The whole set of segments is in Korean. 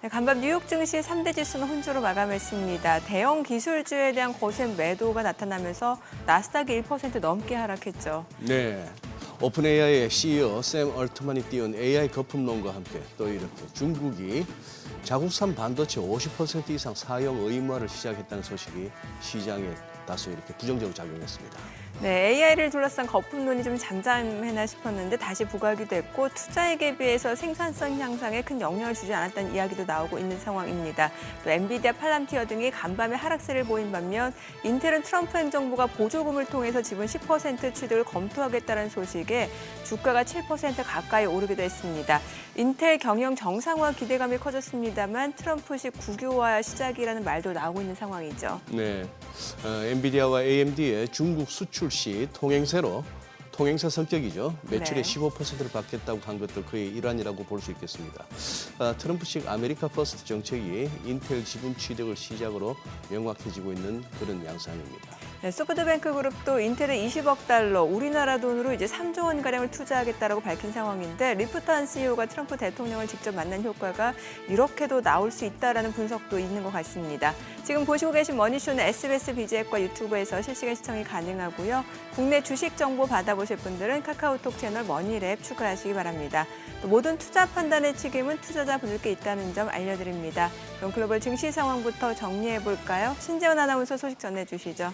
네, 간밤 뉴욕 증시 3대 지수는 혼조로 마감했습니다. 대형 기술주에 대한 거센 매도가 나타나면서 나스닥이 1% 넘게 하락했죠. 네, 오픈 AI의 CEO 샘 얼트만이 띄운 AI 거품론과 함께 또 이렇게 중국이 자국산 반도체 50% 이상 사용 의무화를 시작했다는 소식이 시장에 다소 이렇게 부정적으로 작용했습니다. 네, AI를 둘러싼 거품론이 좀 잠잠했나 싶었는데 다시 부각이 됐고 투자액에 비해서 생산성 향상에 큰 영향을 주지 않았다는 이야기도 나오고 있는 상황입니다. 또 엔비디아, 팔란티어 등이 간밤에 하락세를 보인 반면 인텔은 트럼프 행정부가 보조금을 통해서 지분 10% 취득을 검토하겠다는 소식에 주가가 7% 가까이 오르기도 했습니다. 인텔 경영 정상화 기대감이 커졌습니다만 트럼프식 국유화 시작이라는 말도 나오고 있는 상황이죠. 네, 엔비디아와 AMD의 중국 수출 시 통행세 성격이죠. 매출의 네. 15%를 받겠다고 한 것도 그의 일환이라고 볼 수 있겠습니다. 트럼프식 아메리카 퍼스트 정책이 인텔 지분 취득을 시작으로 명확해지고 있는 그런 양상입니다. 네, 소프트뱅크 그룹도 인텔에 20억 달러, 우리나라 돈으로 이제 3조 원가량을 투자하겠다라고 밝힌 상황인데 리프트한 CEO가 트럼프 대통령을 직접 만난 효과가 이렇게도 나올 수 있다라는 분석도 있는 것 같습니다. 지금 보시고 계신 머니쇼는 SBS BG앱과 유튜브에서 실시간 시청이 가능하고요. 국내 주식 정보 받아보실 분들은 카카오톡 채널 머니랩 추가하시기 바랍니다. 또 모든 투자 판단의 책임은 투자자분들께 있다는 점 알려드립니다. 그럼 글로벌 증시 상황부터 정리해볼까요? 신재원 아나운서 소식 전해주시죠.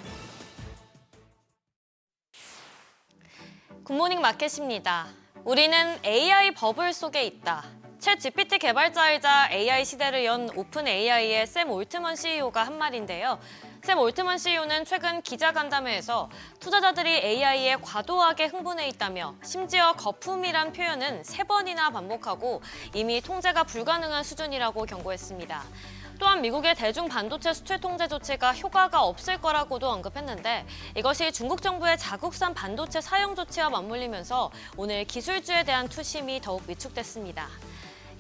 굿모닝 마켓입니다. 우리는 AI 버블 속에 있다. 챗 GPT 개발자이자 AI 시대를 연 오픈 AI의 샘 올트먼 CEO가 한 말인데요. 샘 올트먼 CEO는 최근 기자간담회에서 투자자들이 AI에 과도하게 흥분해 있다며 심지어 거품이란 표현은 3번이나 반복하고 이미 통제가 불가능한 수준이라고 경고했습니다. 또한 미국의 대중 반도체 수출 통제 조치가 효과가 없을 거라고도 언급했는데 이것이 중국 정부의 자국산 반도체 사용 조치와 맞물리면서 오늘 기술주에 대한 투심이 더욱 위축됐습니다.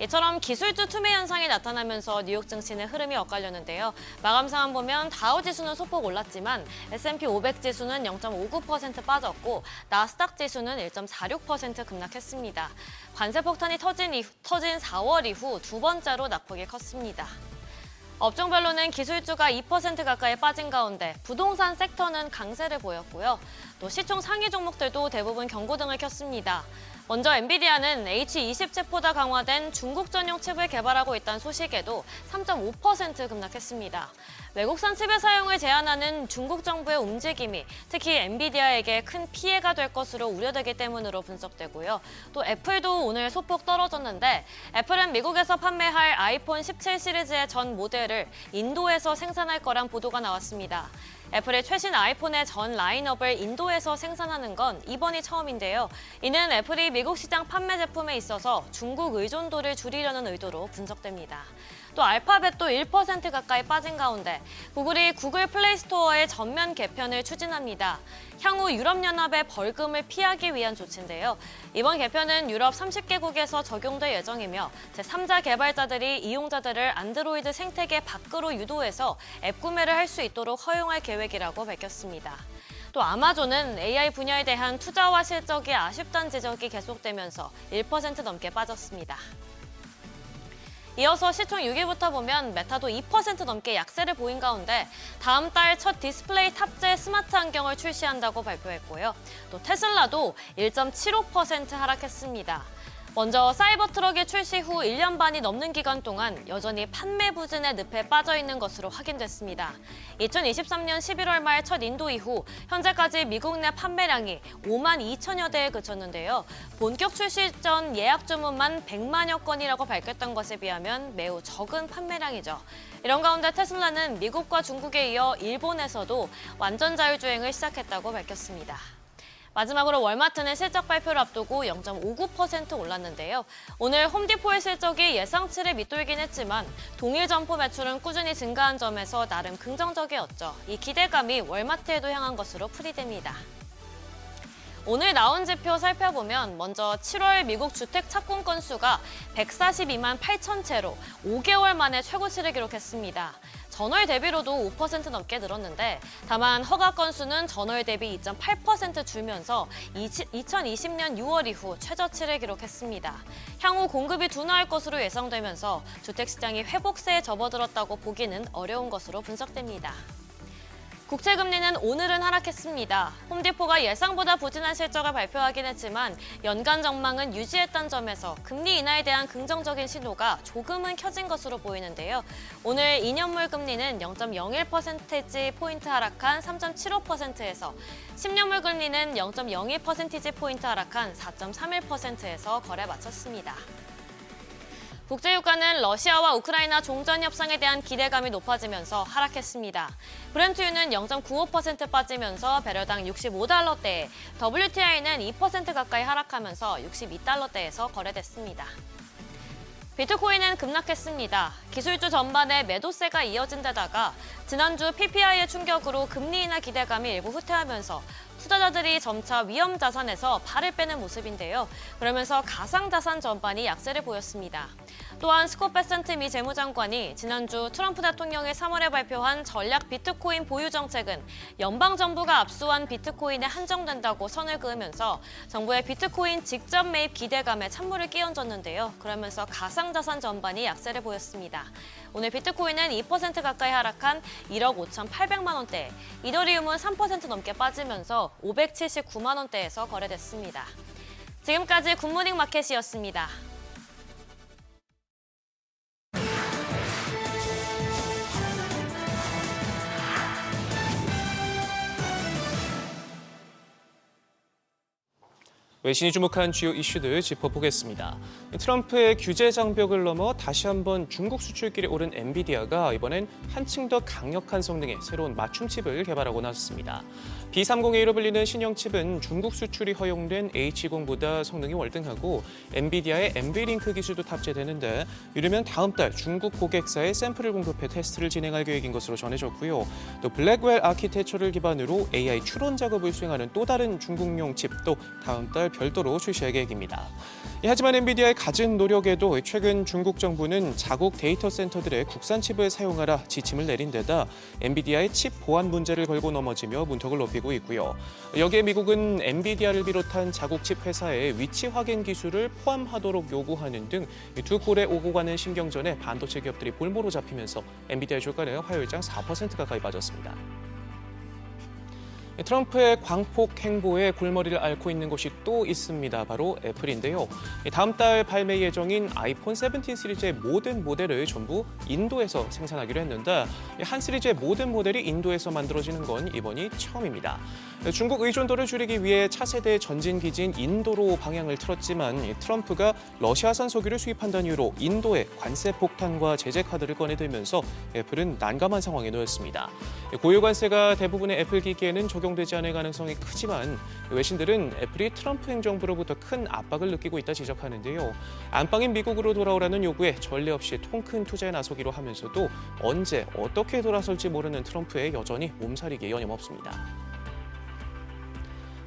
이처럼 기술주 투매 현상이 나타나면서 뉴욕 증시는 흐름이 엇갈렸는데요. 마감 상황 보면 다우 지수는 소폭 올랐지만 S&P 500 지수는 0.59% 빠졌고 나스닥 지수는 1.46% 급락했습니다. 관세 폭탄이 터진 4월 이후 두 번째로 낙폭이 컸습니다. 업종별로는 기술주가 2% 가까이 빠진 가운데 부동산 섹터는 강세를 보였고요. 또 시총 상위 종목들도 대부분 경고등을 켰습니다. 먼저 엔비디아는 H20 칩보다 강화된 중국 전용 칩을 개발하고 있다는 소식에도 3.5% 급락했습니다. 외국산 칩의 사용을 제한하는 중국 정부의 움직임이 특히 엔비디아에게 큰 피해가 될 것으로 우려되기 때문으로 분석되고요. 또 애플도 오늘 소폭 떨어졌는데 애플은 미국에서 판매할 아이폰 17 시리즈의 전 모델을 인도에서 생산할 거란 보도가 나왔습니다. 애플의 최신 아이폰의 전 라인업을 인도에서 생산하는 건 이번이 처음인데요. 이는 애플이 미국 시장 판매 제품에 있어서 중국 의존도를 줄이려는 의도로 분석됩니다. 또 알파벳도 1% 가까이 빠진 가운데 구글이 구글 플레이 스토어의 전면 개편을 추진합니다. 향후 유럽연합의 벌금을 피하기 위한 조치인데요. 이번 개편은 유럽 30개국에서 적용될 예정이며 제3자 개발자들이 이용자들을 안드로이드 생태계 밖으로 유도해서 앱 구매를 할 수 있도록 허용할 계획이라고 밝혔습니다. 또 아마존은 AI 분야에 대한 투자와 실적이 아쉽다는 지적이 계속되면서 1% 넘게 빠졌습니다. 이어서 시총 6위부터 보면 메타도 2% 넘게 약세를 보인 가운데 다음 달 첫 디스플레이 탑재 스마트 안경을 출시한다고 발표했고요. 또 테슬라도 1.75% 하락했습니다. 먼저 사이버 트럭이 출시 후 1년 반이 넘는 기간 동안 여전히 판매 부진의 늪에 빠져 있는 것으로 확인됐습니다. 2023년 11월 말 첫 인도 이후 현재까지 미국 내 판매량이 5만 2천여 대에 그쳤는데요. 본격 출시 전 예약 주문만 100만여 건이라고 밝혔던 것에 비하면 매우 적은 판매량이죠. 이런 가운데 테슬라는 미국과 중국에 이어 일본에서도 완전 자율주행을 시작했다고 밝혔습니다. 마지막으로 월마트는 실적 발표를 앞두고 0.59% 올랐는데요. 오늘 홈디포의 실적이 예상치를 밑돌긴 했지만 동일 점포 매출은 꾸준히 증가한 점에서 나름 긍정적이었죠. 이 기대감이 월마트에도 향한 것으로 풀이됩니다. 오늘 나온 지표 살펴보면 먼저 7월 미국 주택 착공 건수가 142만 8천 채로 5개월 만에 최고치를 기록했습니다. 전월 대비로도 5% 넘게 늘었는데 다만 허가 건수는 전월 대비 2.8% 줄면서 2020년 6월 이후 최저치를 기록했습니다. 향후 공급이 둔화할 것으로 예상되면서 주택시장이 회복세에 접어들었다고 보기는 어려운 것으로 분석됩니다. 국채금리는 오늘은 하락했습니다. 홈디포가 예상보다 부진한 실적을 발표하긴 했지만 연간 전망은 유지했던 점에서 금리 인하에 대한 긍정적인 신호가 조금은 켜진 것으로 보이는데요. 오늘 2년물 금리는 0.01%포인트 하락한 3.75%에서 10년물 금리는 0.02%포인트 하락한 4.31%에서 거래 마쳤습니다. 국제유가는 러시아와 우크라이나 종전 협상에 대한 기대감이 높아지면서 하락했습니다. 브렌트유는 0.95% 빠지면서 배럴당 65달러대에, WTI는 2% 가까이 하락하면서 62달러대에서 거래됐습니다. 비트코인은 급락했습니다. 기술주 전반에 매도세가 이어진 데다가 지난주 PPI의 충격으로 금리 인하 기대감이 일부 후퇴하면서 투자자들이 점차 위험 자산에서 발을 빼는 모습인데요. 그러면서 가상자산 전반이 약세를 보였습니다. 또한 스콧 베센트 미 재무장관이 지난주 트럼프 대통령이 3월에 발표한 전략 비트코인 보유 정책은 연방정부가 압수한 비트코인에 한정된다고 선을 그으면서 정부의 비트코인 직접 매입 기대감에 찬물을 끼얹었는데요. 그러면서 가상자산 전반이 약세를 보였습니다. 오늘 비트코인은 2% 가까이 하락한 1억 5,800만 원대, 이더리움은 3% 넘게 빠지면서 579만 원대에서 거래됐습니다. 지금까지 굿모닝 마켓이었습니다. 외신이 주목한 주요 이슈들 짚어보겠습니다. 트럼프의 규제 장벽을 넘어 다시 한번 중국 수출길에 오른 엔비디아가 이번엔 한층 더 강력한 성능의 새로운 맞춤 칩을 개발하고 나섰습니다. B301로 불리는 신형 칩은 중국 수출이 허용된 H20보다 성능이 월등하고 엔비디아의 NVLink 기술도 탑재되는데 이르면 다음 달 중국 고객사에 샘플을 공급해 테스트를 진행할 계획인 것으로 전해졌고요. 또 블랙웰 아키텍처를 기반으로 AI 추론 작업을 수행하는 또 다른 중국용 칩도 다음 달 별도로 출시할 계획입니다. 하지만 엔비디아의 갖은 노력에도 최근 중국 정부는 자국 데이터 센터들의 국산 칩을 사용하라 지침을 내린 데다 엔비디아의 칩 보안 문제를 걸고 넘어지며 문턱을 높이고 있고요. 여기에 미국은 엔비디아를 비롯한 자국 칩 회사의 위치 확인 기술을 포함하도록 요구하는 등 두 꼴에 오고 가는 신경전에 반도체 기업들이 볼모로 잡히면서 엔비디아 주가는 화요일장 4% 가까이 빠졌습니다. 트럼프의 광폭 행보에 골머리를 앓고 있는 곳이 또 있습니다. 바로 애플인데요. 다음 달 발매 예정인 아이폰 17 시리즈의 모든 모델을 전부 인도에서 생산하기로 했는데 한 시리즈의 모든 모델이 인도에서 만들어지는 건 이번이 처음입니다. 중국 의존도를 줄이기 위해 차세대 전진 기지인 인도로 방향을 틀었지만 트럼프가 러시아산 석유를 수입한다는 이유로 인도에 관세 폭탄과 제재 카드를 꺼내들면서 애플은 난감한 상황에 놓였습니다. 고유 관세가 대부분의 애플 기기에는 적용되지 않을 가능성이 크지만 외신들은 애플이 트럼프 행정부로부터 큰 압박을 느끼고 있다 지적하는데요. 안방인 미국으로 돌아오라는 요구에 전례 없이 통큰 투자에 나서기로 하면서도 언제 어떻게 돌아설지 모르는 트럼프에 여전히 몸살이기에 여념없습니다.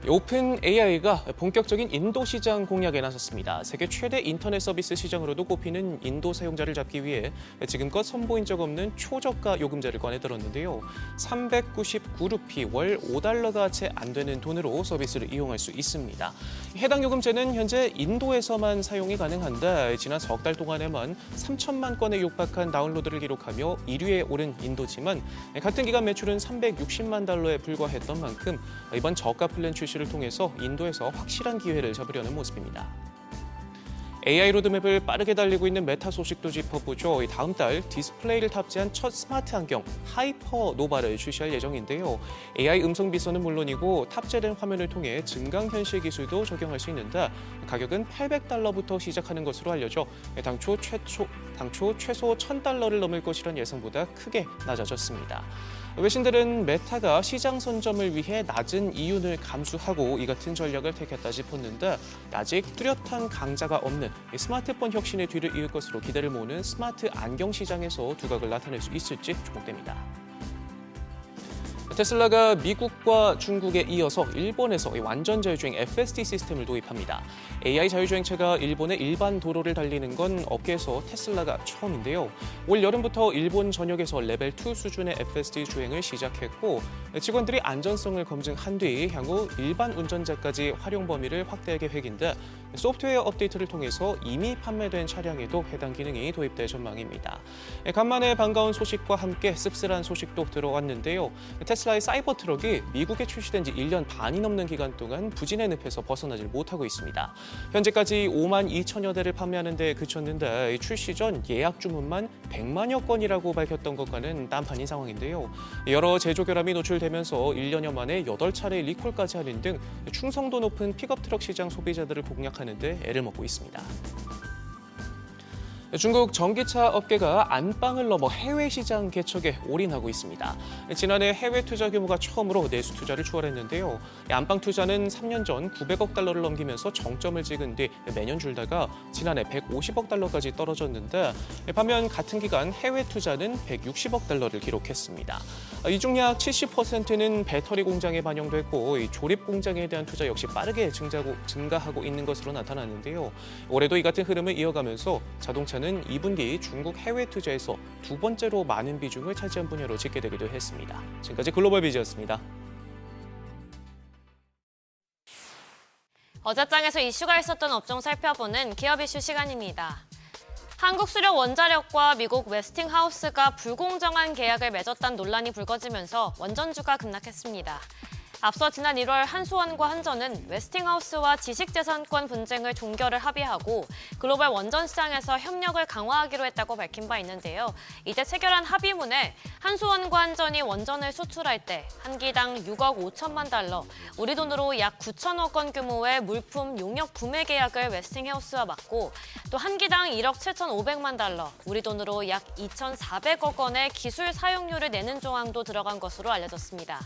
오픈 AI가 본격적인 인도 시장 공략에 나섰습니다. 세계 최대 인터넷 서비스 시장으로도 꼽히는 인도 사용자를 잡기 위해 지금껏 선보인 적 없는 초저가 요금제를 꺼내들었는데요. 399루피 월 5달러가 채 안 되는 돈으로 서비스를 이용할 수 있습니다. 해당 요금제는 현재 인도에서만 사용이 가능한데 지난 석 달 동안에만 3천만 건에 육박한 다운로드를 기록하며 1위에 오른 인도지만 같은 기간 매출은 360만 달러에 불과했던 만큼 이번 저가 플랜 출시를 통해서 인도에서 확실한 기회를 잡으려는 모습입니다. AI 로드맵을 빠르게 달리고 있는 메타 소식도 짚어보죠. 다음 달 디스플레이를 탑재한 첫 스마트 안경 하이퍼 노바를 출시할 예정인데요. AI 음성 비서는 물론이고 탑재된 화면을 통해 증강현실 기술도 적용할 수 있는데 가격은 $800부터 시작하는 것으로 알려져 당초 최소 $1,000를 넘을 것이란 예상보다 크게 낮아졌습니다. 외신들은 메타가 시장 선점을 위해 낮은 이윤을 감수하고 이 같은 전략을 택했다 싶었는데 아직 뚜렷한 강자가 없는 스마트폰 혁신의 뒤를 이을 것으로 기대를 모으는 스마트 안경 시장에서 두각을 나타낼 수 있을지 주목됩니다. 테슬라가 미국과 중국에 이어서 일본에서 완전 자율주행 FSD 시스템을 도입합니다. AI 자율주행차가 일본의 일반 도로를 달리는 건 업계에서 테슬라가 처음인데요. 올 여름부터 일본 전역에서 레벨 2 수준의 FSD 주행을 시작했고 직원들이 안전성을 검증한 뒤 향후 일반 운전자까지 활용 범위를 확대할 계획인데 소프트웨어 업데이트를 통해서 이미 판매된 차량에도 해당 기능이 도입될 전망입니다. 간만에 반가운 소식과 함께 씁쓸한 소식도 들어왔는데요. 테슬라의 사이버 트럭이 미국에 출시된 지 1년 반이 넘는 기간 동안 부진의 늪에서 벗어나질 못하고 있습니다. 현재까지 5만 2천여 대를 판매하는 데 그쳤는데 출시 전 예약 주문만 100만여 건이라고 밝혔던 것과는 딴판인 상황인데요. 여러 제조 결함이 노출되면서 1년여 만에 8차례 리콜까지 하는 등 충성도 높은 픽업 트럭 시장 소비자들을 공략하는 데 애를 먹고 있습니다. 중국 전기차 업계가 안방을 넘어 해외 시장 개척에 올인하고 있습니다. 지난해 해외 투자 규모가 처음으로 내수 투자를 추월했는데요. 안방 투자는 3년 전 900억 달러를 넘기면서 정점을 찍은 뒤 매년 줄다가 지난해 150억 달러까지 떨어졌는데 반면 같은 기간 해외 투자는 160억 달러를 기록했습니다. 이 중 약 70%는 배터리 공장에 반영됐고 조립 공장에 대한 투자 역시 빠르게 증가하고 있는 것으로 나타났는데요. 올해도 이 같은 흐름을 이어가면서 자동차는 2분기 중국 해외 투자에서 두 번째로 많은 비중을 차지한 분야로 집계되기도 했습니다. 지금까지 글로벌 비즈였습니다. 어제장에서 이슈가 있었던 업종 살펴보는 기업 이슈 시간입니다. 한국수력 원자력과 미국 웨스팅하우스가 불공정한 계약을 맺었다는 논란이 불거지면서 원전주가 급락했습니다. 앞서 지난 1월 한수원과 한전은 웨스팅하우스와 지식재산권 분쟁을 종결을 합의하고 글로벌 원전 시장에서 협력을 강화하기로 했다고 밝힌 바 있는데요. 이때 체결한 합의문에 한수원과 한전이 원전을 수출할 때 한 기당 6억 5천만 달러, 우리 돈으로 약 9천억 원 규모의 물품 용역 구매 계약을 웨스팅하우스와 맞고 또 한 기당 1억 7,500만 달러, 우리 돈으로 약 2,400억 원의 기술 사용료를 내는 조항도 들어간 것으로 알려졌습니다.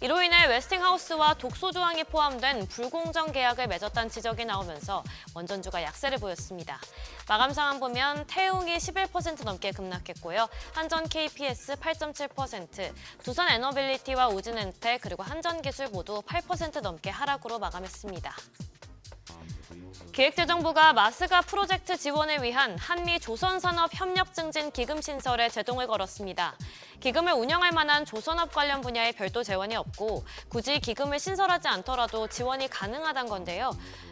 이로 인해 웨스팅하우스와 독소 조항이 포함된 불공정 계약을 맺었다는 지적이 나오면서 원전주가 약세를 보였습니다. 마감 상황 보면 태웅이 11% 넘게 급락했고요. 한전 KPS 8.7%, 두산 에너빌리티와 우진엔테 그리고 한전기술 모두 8% 넘게 하락으로 마감했습니다. 기획재정부가 마스가 프로젝트 지원을 위한 한미 조선산업협력증진 기금 신설에 제동을 걸었습니다. 기금을 운영할 만한 조선업 관련 분야에 별도 재원이 없고 굳이 기금을 신설하지 않더라도 지원이 가능하다는 건데요.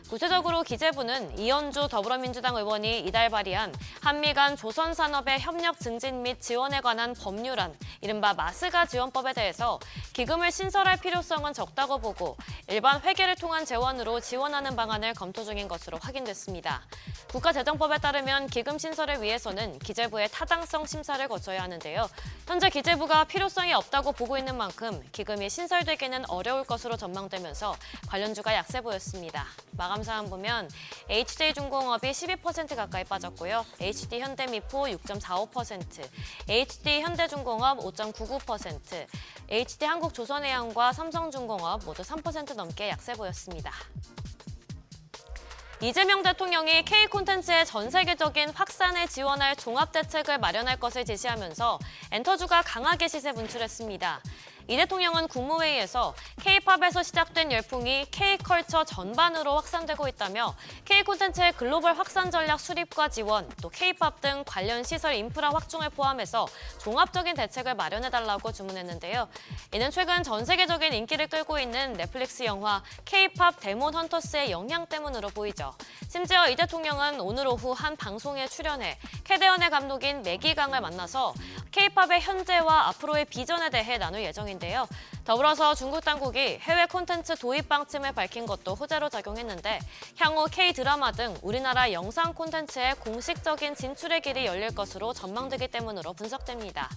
구체적으로 기재부는 이현주 더불어민주당 의원이 이달 발의한 한미 간 조선산업의 협력 증진 및 지원에 관한 법률안, 이른바 마스가 지원법에 대해서 기금을 신설할 필요성은 적다고 보고 일반 회계를 통한 재원으로 지원하는 방안을 검토 중인 것으로 확인됐습니다. 국가재정법에 따르면 기금 신설을 위해서는 기재부의 타당성 심사를 거쳐야 하는데요. 현재 기재부가 필요성이 없다고 보고 있는 만큼 기금이 신설되기는 어려울 것으로 전망되면서 관련주가 약세 보였습니다. 마감 사항 보면 HJ중공업이 12% 가까이 빠졌고요. HD현대미포 6.45%, HD현대중공업 5.99%, HD한국조선해양과 삼성중공업 모두 3% 넘게 약세 보였습니다. 이재명 대통령이 K콘텐츠의 전 세계적인 확산을 지원할 종합대책을 마련할 것을 지시하면서 엔터주가 강하게 시세 분출했습니다. 이 대통령은 국무회의에서 K-팝에서 시작된 열풍이 K-컬처 전반으로 확산되고 있다며 K-콘텐츠의 글로벌 확산 전략 수립과 지원, 또 K-팝 등 관련 시설 인프라 확충을 포함해서 종합적인 대책을 마련해달라고 주문했는데요. 이는 최근 전 세계적인 인기를 끌고 있는 넷플릭스 영화 K-팝 데몬 헌터스의 영향 때문으로 보이죠. 심지어 이 대통령은 오늘 오후 한 방송에 출연해 캐대언의 감독인 매기강을 만나서 K-팝의 현재와 앞으로의 비전에 대해 나눌 예정인데요. 더불어서 중국 당국이 해외 콘텐츠 도입 방침을 밝힌 것도 호재로 작용했는데 향후 K-드라마 등 우리나라 영상 콘텐츠의 공식적인 진출의 길이 열릴 것으로 전망되기 때문으로 분석됩니다.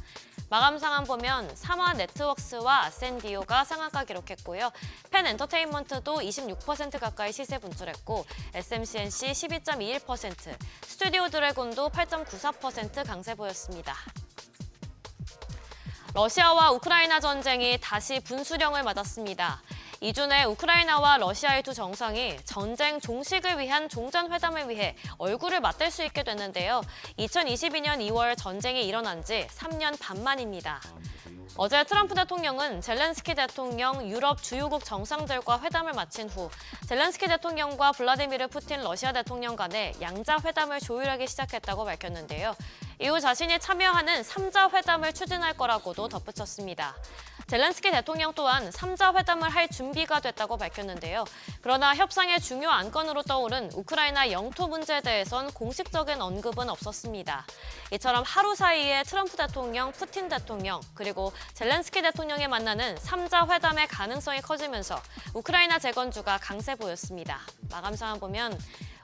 마감 상황 보면 삼화 네트워크스와 아센디오가 상한가 기록했고요. 펜 엔터테인먼트도 26% 가까이 시세 분출했고 SMCNC 12.21%, 스튜디오 드래곤도 8.94% 강세 보였습니다. 러시아와 우크라이나 전쟁이 다시 분수령을 맞았습니다. 이준에 우크라이나와 러시아의 두 정상이 전쟁 종식을 위한 종전회담을 위해 얼굴을 맞댈 수 있게 됐는데요. 2022년 2월 전쟁이 일어난 지 3년 반 만입니다. 어제 트럼프 대통령은 젤렌스키 대통령 유럽 주요국 정상들과 회담을 마친 후 젤렌스키 대통령과 블라디미르 푸틴 러시아 대통령 간의 양자 회담을 조율하기 시작했다고 밝혔는데요. 이후 자신이 참여하는 3자 회담을 추진할 거라고도 덧붙였습니다. 젤렌스키 대통령 또한 3자 회담을 할 준비가 됐다고 밝혔는데요. 그러나 협상의 중요 안건으로 떠오른 우크라이나 영토 문제에 대해선 공식적인 언급은 없었습니다. 이처럼 하루 사이에 트럼프 대통령, 푸틴 대통령, 그리고 젤렌스키 대통령이 만나는 3자 회담의 가능성이 커지면서 우크라이나 재건주가 강세 보였습니다. 마감 상황 보면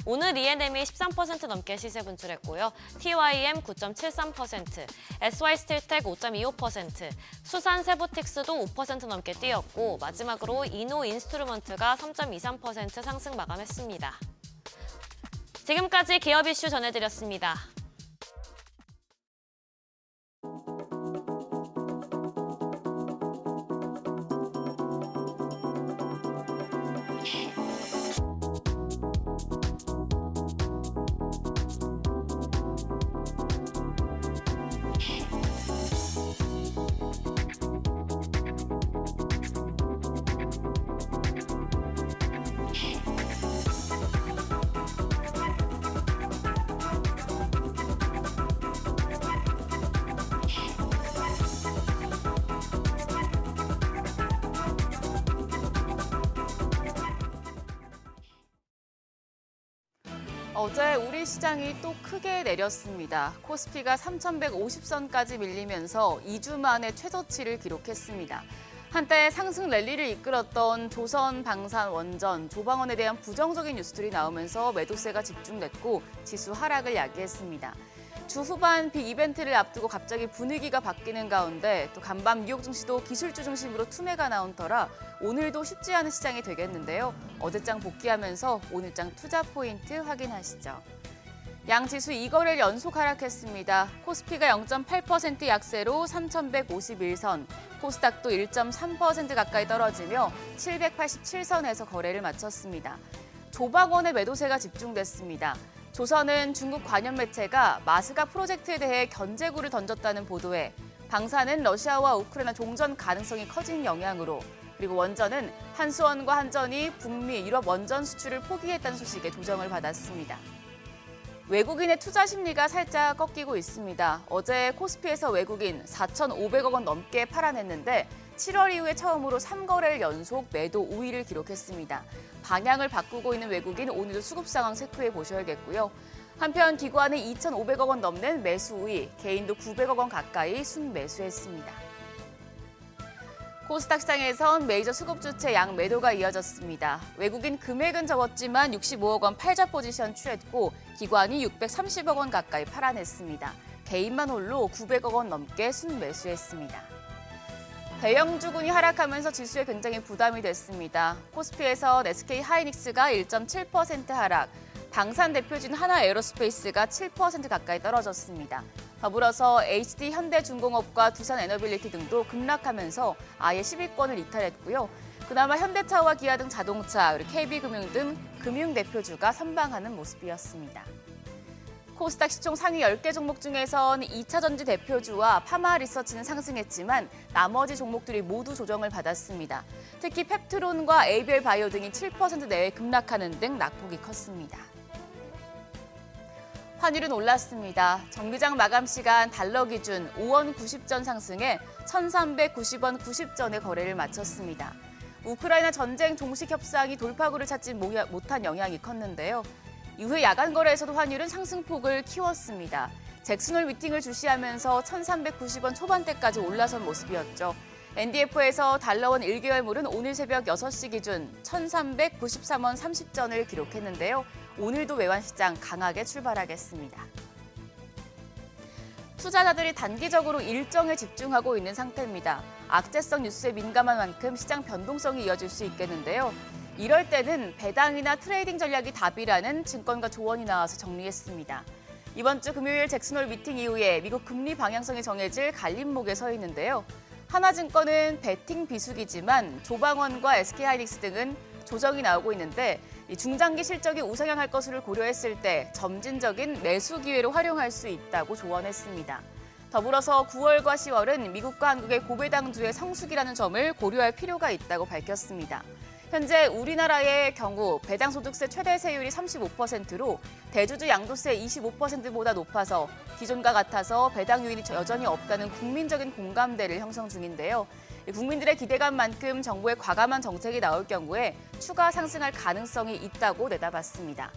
오늘 E&M이 13% 넘게 시세 분출했고요. TYM 9.73%, SY스틸텍 5.25%, 수산세보틱스도 5% 넘게 뛰었고 마지막으로 이노인스트루먼트가 3.23% 상승 마감했습니다. 지금까지 기업 이슈 전해드렸습니다. 어제 우리 시장이 또 크게 내렸습니다. 코스피가 3,150선까지 밀리면서 2주 만에 최저치를 기록했습니다. 한때 상승 랠리를 이끌었던 조선, 방산, 원전, 조방원에 대한 부정적인 뉴스들이 나오면서 매도세가 집중됐고 지수 하락을 야기했습니다. 주 후반 빅이벤트를 앞두고 갑자기 분위기가 바뀌는 가운데 또 간밤 뉴욕 증시도 기술주 중심으로 투매가 나온 터라 오늘도 쉽지 않은 시장이 되겠는데요. 어제장 복귀하면서 오늘장 투자 포인트 확인하시죠. 양 지수 2거래일 연속 하락했습니다. 코스피가 0.8% 약세로 3,151선, 코스닥도 1.3% 가까이 떨어지며 787선에서 거래를 마쳤습니다. 조방원의 매도세가 집중됐습니다. 조선은 중국 관영 매체가 마스가 프로젝트에 대해 견제구를 던졌다는 보도에, 방산은 러시아와 우크라이나 종전 가능성이 커진 영향으로, 그리고 원전은 한수원과 한전이 북미, 유럽 원전 수출을 포기했다는 소식에 조정을 받았습니다. 외국인의 투자 심리가 살짝 꺾이고 있습니다. 어제 코스피에서 외국인 4,500억 원 넘게 팔아냈는데 7월 이후에 처음으로 3거래일 연속 매도 우위를 기록했습니다. 방향을 바꾸고 있는 외국인 오늘도 수급 상황 체크해 보셔야겠고요. 한편 기관은 2,500억 원 넘는 매수 우위, 개인도 900억 원 가까이 순매수했습니다. 코스닥 시장에선 메이저 수급 주체 양 매도가 이어졌습니다. 외국인 금액은 적었지만 65억 원 팔자 포지션 취했고 기관이 630억 원 가까이 팔아냈습니다. 개인만 홀로 900억 원 넘게 순매수했습니다. 대형주군이 하락하면서 지수에 굉장히 부담이 됐습니다. 코스피에서 SK 하이닉스가 1.7% 하락, 방산 대표진 하나에어로스페이스가 7% 가까이 떨어졌습니다. 더불어서 HD 현대중공업과 두산에너빌리티 등도 급락하면서 아예 10위권을 이탈했고요. 그나마 현대차와 기아 등 자동차, 그리고 KB금융 등 금융 대표주가 선방하는 모습이었습니다. 코스닥 시총 상위 10개 종목 중에선 2차전지 대표주와 파마리서치는 상승했지만 나머지 종목들이 모두 조정을 받았습니다. 특히 펩트론과 ABL 바이오 등이 7% 내외 급락하는 등 낙폭이 컸습니다. 환율은 올랐습니다. 정기장 마감 시간 달러 기준 5원 90전 상승해 1,390원 90전에 거래를 마쳤습니다. 우크라이나 전쟁 종식 협상이 돌파구를 찾지 못한 영향이 컸는데요. 이후에 야간 거래에서도 환율은 상승폭을 키웠습니다. 잭슨홀 미팅을 주시하면서 1,390원 초반대까지 올라선 모습이었죠. NDF에서 달러원 1개월물은 오늘 새벽 6시 기준 1,393원 30전을 기록했는데요. 오늘도 외환시장 강하게 출발하겠습니다. 투자자들이 단기적으로 일정에 집중하고 있는 상태입니다. 악재성 뉴스에 민감한 만큼 시장 변동성이 이어질 수 있겠는데요. 이럴 때는 배당이나 트레이딩 전략이 답이라는 증권가 조언이 나와서 정리했습니다. 이번 주 금요일 잭슨홀 미팅 이후에 미국 금리 방향성이 정해질 갈림목에 서 있는데요. 하나증권은 베팅 비수기지만 조방원과 SK하이닉스 등은 조정이 나오고 있는데 중장기 실적이 우상향할 것을 고려했을 때 점진적인 매수 기회로 활용할 수 있다고 조언했습니다. 더불어서 9월과 10월은 미국과 한국의 고배당주의 성수기라는 점을 고려할 필요가 있다고 밝혔습니다. 현재 우리나라의 경우 배당소득세 최대 세율이 35%로 대주주 양도세 25%보다 높아서 기존과 같아서 배당 요인이 여전히 없다는 국민적인 공감대를 형성 중인데요. 국민들의 기대감만큼 정부의 과감한 정책이 나올 경우에 추가 상승할 가능성이 있다고 내다봤습니다.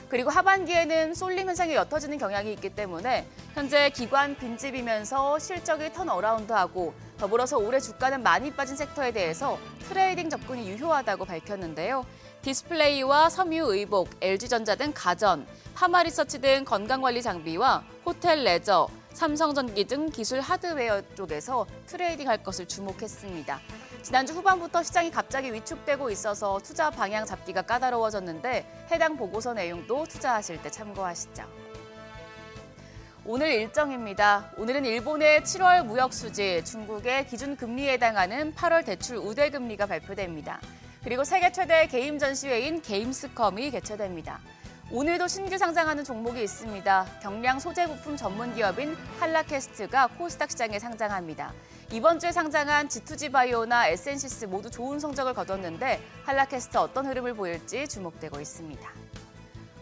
그리고 하반기에는 쏠림 현상이 옅어지는 경향이 있기 때문에 현재 기관 빈집이면서 실적이 턴어라운드하고 더불어서 올해 주가는 많이 빠진 섹터에 대해서 트레이딩 접근이 유효하다고 밝혔는데요. 디스플레이와 섬유 의복, LG전자 등 가전, 파마리서치 등 건강관리 장비와 호텔 레저, 삼성전기 등 기술 하드웨어 쪽에서 트레이딩할 것을 주목했습니다. 지난주 후반부터 시장이 갑자기 위축되고 있어서 투자 방향 잡기가 까다로워졌는데 해당 보고서 내용도 투자하실 때 참고하시죠. 오늘 일정입니다. 오늘은 일본의 7월 무역 수지, 중국의 기준금리에 해당하는 8월 대출 우대금리가 발표됩니다. 그리고 세계 최대 게임 전시회인 게임스컴이 개최됩니다. 오늘도 신규 상장하는 종목이 있습니다. 경량 소재 부품 전문 기업인 한라캐스트가 코스닥 시장에 상장합니다. 이번 주에 상장한 G2G 바이오나 에센시스 모두 좋은 성적을 거뒀는데 한라캐스트 어떤 흐름을 보일지 주목되고 있습니다.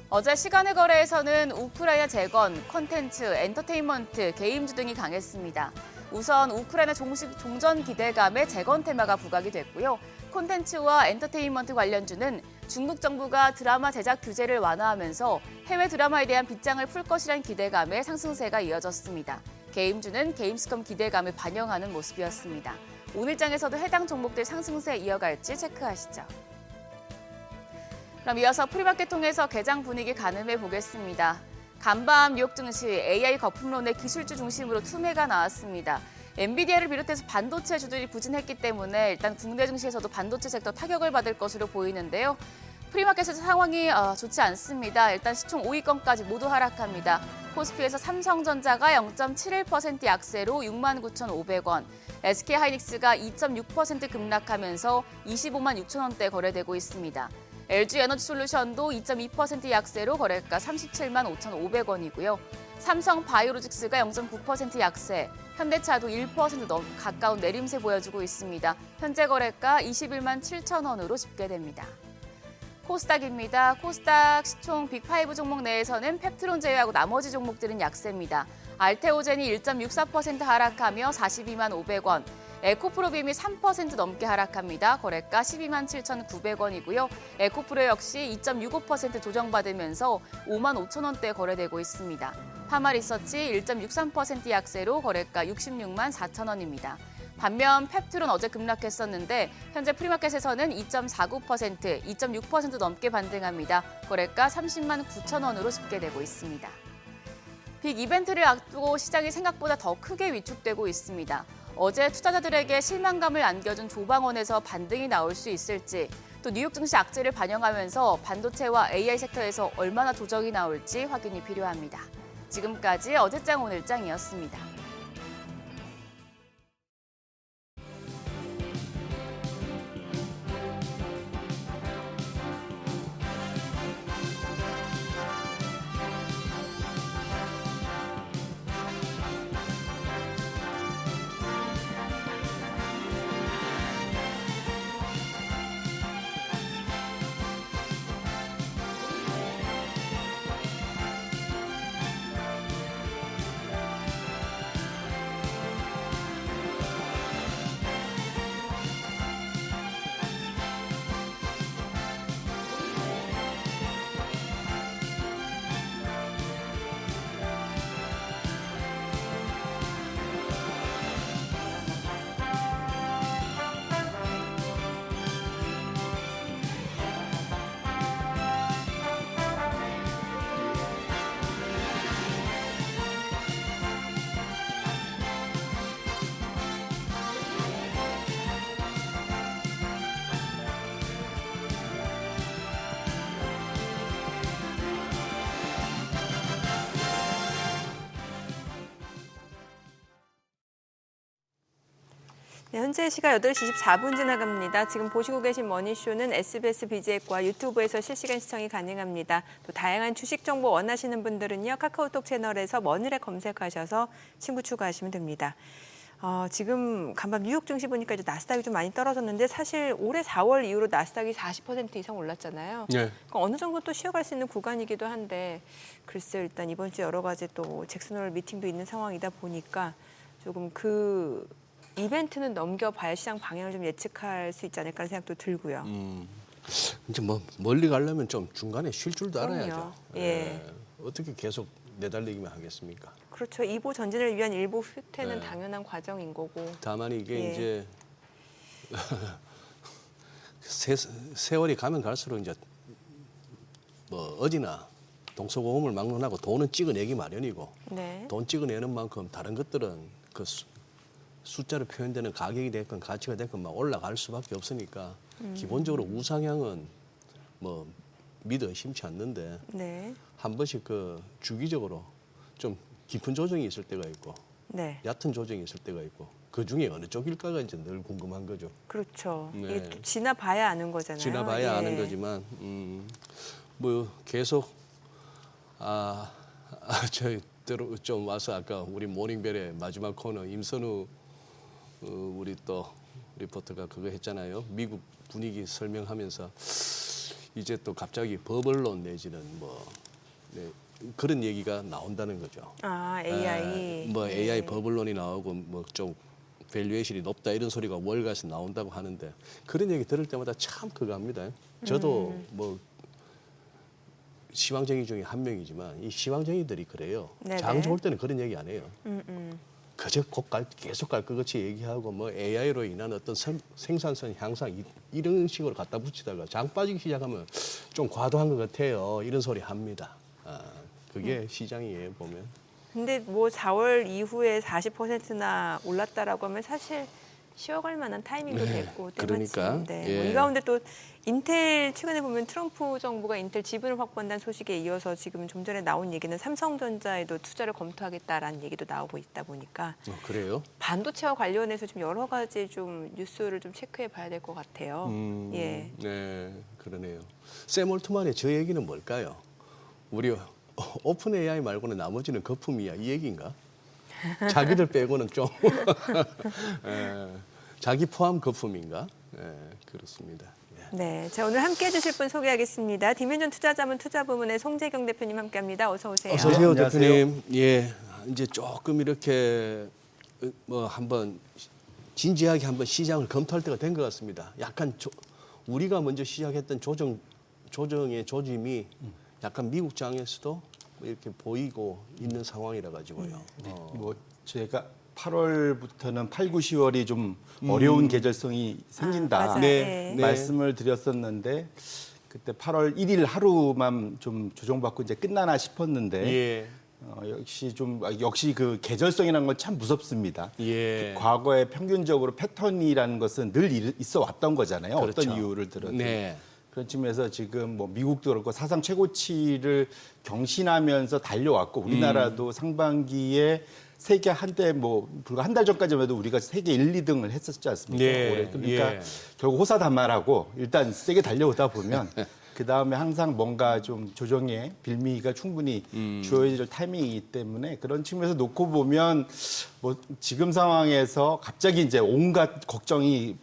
어제 시간의 거래에서는 우크라이나 재건, 콘텐츠, 엔터테인먼트, 게임주 등이 강했습니다. 우선 우크라이나 종전 기대감에 재건 테마가 부각이 됐고요. 콘텐츠와 엔터테인먼트 관련주는 중국 정부가 드라마 제작 규제를 완화하면서 해외 드라마에 대한 빗장을 풀 것이란 기대감에 상승세가 이어졌습니다. 게임주는 게임스컴 기대감을 반영하는 모습이었습니다. 오늘장에서도 해당 종목들 상승세 이어갈지 체크하시죠. 그럼 이어서 프리마켓 통해서 개장 분위기 가늠해 보겠습니다. 간밤 뉴욕 증시 AI 거품론의 기술주 중심으로 투매가 나왔습니다. 엔비디아를 비롯해서 반도체주들이 부진했기 때문에 일단 국내 증시에서도 반도체 섹터 타격을 받을 것으로 보이는데요. 프리마켓에서 상황이 좋지 않습니다. 일단 시총 5위권까지 모두 하락합니다. 코스피에서 삼성전자가 0.71% 약세로 69,500원, SK하이닉스가 2.6% 급락하면서 25만 6천 원대 거래되고 있습니다. LG에너지솔루션도 2.2% 약세로 거래가 37만 5,500원이고요. 삼성바이오로직스가 0.9% 약세, 현대차도 1% 가까운 내림세 보여주고 있습니다. 현재 거래가 21만 7천 원으로 집계됩니다. 코스닥입니다. 코스닥 시총 빅5 종목 내에서는 펩트론 제외하고 나머지 종목들은 약세입니다. 알테오젠이 1.64% 하락하며 42만 500원, 에코프로빔이 3% 넘게 하락합니다. 거래가 12만 7,900원이고요. 에코프로 역시 2.65% 조정받으면서 5만 5천 원대에 거래되고 있습니다. 파마리서치 1.63% 약세로 거래가 66만 4천 원입니다. 반면 펩트론 어제 급락했었는데 현재 프리마켓에서는 2.49%, 2.6% 넘게 반등합니다. 거래가 30만 9천 원으로 집계되고 있습니다. 빅 이벤트를 앞두고 시장이 생각보다 더 크게 위축되고 있습니다. 어제 투자자들에게 실망감을 안겨준 조방원에서 반등이 나올 수 있을지, 또 뉴욕 증시 악재를 반영하면서 반도체와 AI 섹터에서 얼마나 조정이 나올지 확인이 필요합니다. 지금까지 어제장 오늘장이었습니다. 네, 현재 시각 8시 24분 지나갑니다. 지금 보시고 계신 머니쇼는 SBS BJ과 유튜브에서 실시간 시청이 가능합니다. 또 다양한 주식 정보 원하시는 분들은요. 카카오톡 채널에서 머니를 검색하셔서 친구 추가하시면 됩니다. 지금 간밤 뉴욕 증시 보니까 이제 나스닥이 좀 많이 떨어졌는데 사실 올해 4월 이후로 나스닥이 40% 이상 올랐잖아요. 네. 그러니까 어느 정도 또 쉬어갈 수 있는 구간이기도 한데 글쎄요. 일단 이번 주 여러 가지 또 잭슨홀 미팅도 있는 상황이다 보니까 조금 그 이벤트는 넘겨봐야 시장 방향을 좀 예측할 수 있지 않을까 하는 생각도 들고요. 이제 뭐 멀리 가려면 좀 중간에 쉴 줄도 그럼요. 알아야죠. 예. 어떻게 계속 내달리기만 하겠습니까? 그렇죠. 이보 전진을 위한 일부 후퇴는 네. 당연한 과정인 거고. 다만 이게 예. 이제 세월이 가면 갈수록 이제 뭐 어디나 동서고금을 막론하고 돈은 찍어내기 마련이고 네. 돈 찍어내는 만큼 다른 것들은 그 숫자로 표현되는 가격이 됐건 가치가 됐건 막 올라갈 수밖에 없으니까 기본적으로 우상향은 뭐 믿어 의심치 않는데 네. 한 번씩 그 주기적으로 좀 깊은 조정이 있을 때가 있고 네. 얕은 조정이 있을 때가 있고 그 중에 어느 쪽일까가 이제 늘 궁금한 거죠. 그렇죠. 네. 이게 또 지나봐야 아는 거잖아요. 지나봐야 예. 아는 거지만 뭐 계속 저희 좀 와서 아까 우리 모닝벨의 마지막 코너 임선우 우리 또 리포터가 그거 했잖아요. 미국 분위기 설명하면서 이제 또 갑자기 버블론 내지는 뭐 그런 얘기가 나온다는 거죠. AI. 뭐 네. AI 버블론이 나오고 뭐 좀 밸류에이션이 높다 이런 소리가 월가에서 나온다고 하는데 그런 얘기 들을 때마다 참 그거 합니다. 저도 뭐 시황쟁이 중에 한 명이지만 이 시황쟁이들이 그래요. 네네. 장 좋을 때는 그런 얘기 안 해요. 음. 그저 계속 갈 것 같이 얘기하고 뭐 AI로 인한 어떤 생산성 향상 이런 식으로 갖다 붙이다가 장 빠지기 시작하면 좀 과도한 것 같아요. 이런 소리 합니다. 그게 시장이에요 보면. 근데 뭐 4월 이후에 40%나 올랐다라고 하면 사실 쉬어갈 만한 타이밍도 됐고 그러니까, 때마침인데 예. 이 가운데 또 인텔 최근에 보면 트럼프 정부가 인텔 지분을 확보한다는 소식에 이어서 지금 좀 전에 나온 얘기는 삼성전자에도 투자를 검토하겠다라는 얘기도 나오고 있다 보니까 그래요? 반도체와 관련해서 좀 여러 가지 좀 뉴스를 좀 체크해 봐야 될 것 같아요. 예. 네, 그러네요. 샘 올트만의 저 얘기는 뭘까요? 우리 오픈 AI 말고는 나머지는 거품이야 이 얘기인가? 자기들 빼고는 좀 자기 포함 거품인가? 그렇습니다. 네, 자 오늘 함께해 주실 분 소개하겠습니다. 디멘전 투자자문 투자부문의 송재경 대표님 함께합니다. 어서 오세요. 어서 오세요, 네, 안녕하세요. 대표님. 예, 이제 조금 이렇게 뭐 한번 진지하게 한번 시장을 검토할 때가 된 것 같습니다. 약간 우리가 먼저 시작했던 조정의 조짐이 약간 미국장에서도 이렇게 보이고 있는 상황이라 가지고요. 뭐 제가 8월부터는 8, 9, 10월이 좀 어려운 계절성이 생긴다 맞아요. 네, 네. 말씀을 드렸었는데 그때 8월 1일 하루만 좀 조정받고 이제 끝나나 싶었는데 예, 역시 그 계절성이라는 건 참 무섭습니다. 예. 과거에 평균적으로 패턴이라는 것은 늘 있어 왔던 거잖아요. 그렇죠. 어떤 이유를 들어도. 네. 그런 측면에서 지금 뭐 미국도 그렇고 사상 최고치를 경신하면서 달려왔고 우리나라도 상반기에 세계 한때 뭐 불과 한 달 전까지만 해도 우리가 세계 1, 2등을 했었지 않습니까? 네, 올해. 그러니까 예. 결국 호사단말하고 일단 세게 달려오다 보면 그 다음에 항상 뭔가 좀 조정의 빌미가 충분히 주어질 타이밍이기 때문에 그런 측면에서 놓고 보면 뭐 지금 상황에서 갑자기 이제 온갖 걱정이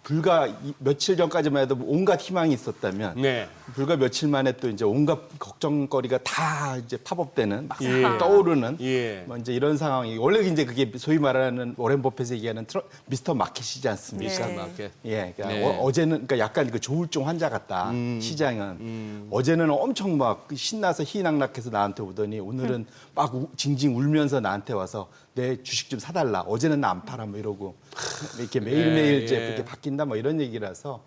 불과 며칠 전까지만 해도 온갖 희망이 있었다면 네. 불과 며칠 만에 또 이제 온갖 걱정거리가 다 이제 팝업되는 막 예. 떠오르는 예. 뭐 이제 이런 상황이 원래 이제 그게 소위 말하는 워렌 버핏이 얘기하는 미스터 마켓이지 않습니까? 미스터 네. 마켓. 예, 그러니까 네. 어제는 그러니까 약간 그 조울증 환자 같다. 시장은 어제는 엄청 막 신나서 희낙낙해서 나한테 오더니 오늘은 막 징징 울면서 나한테 와서 내 주식 좀 사달라. 어제는 나 안 팔아 뭐 이러고 이렇게 매일매일 예, 이제 예. 이렇게 바뀐다 뭐 이런 얘기라서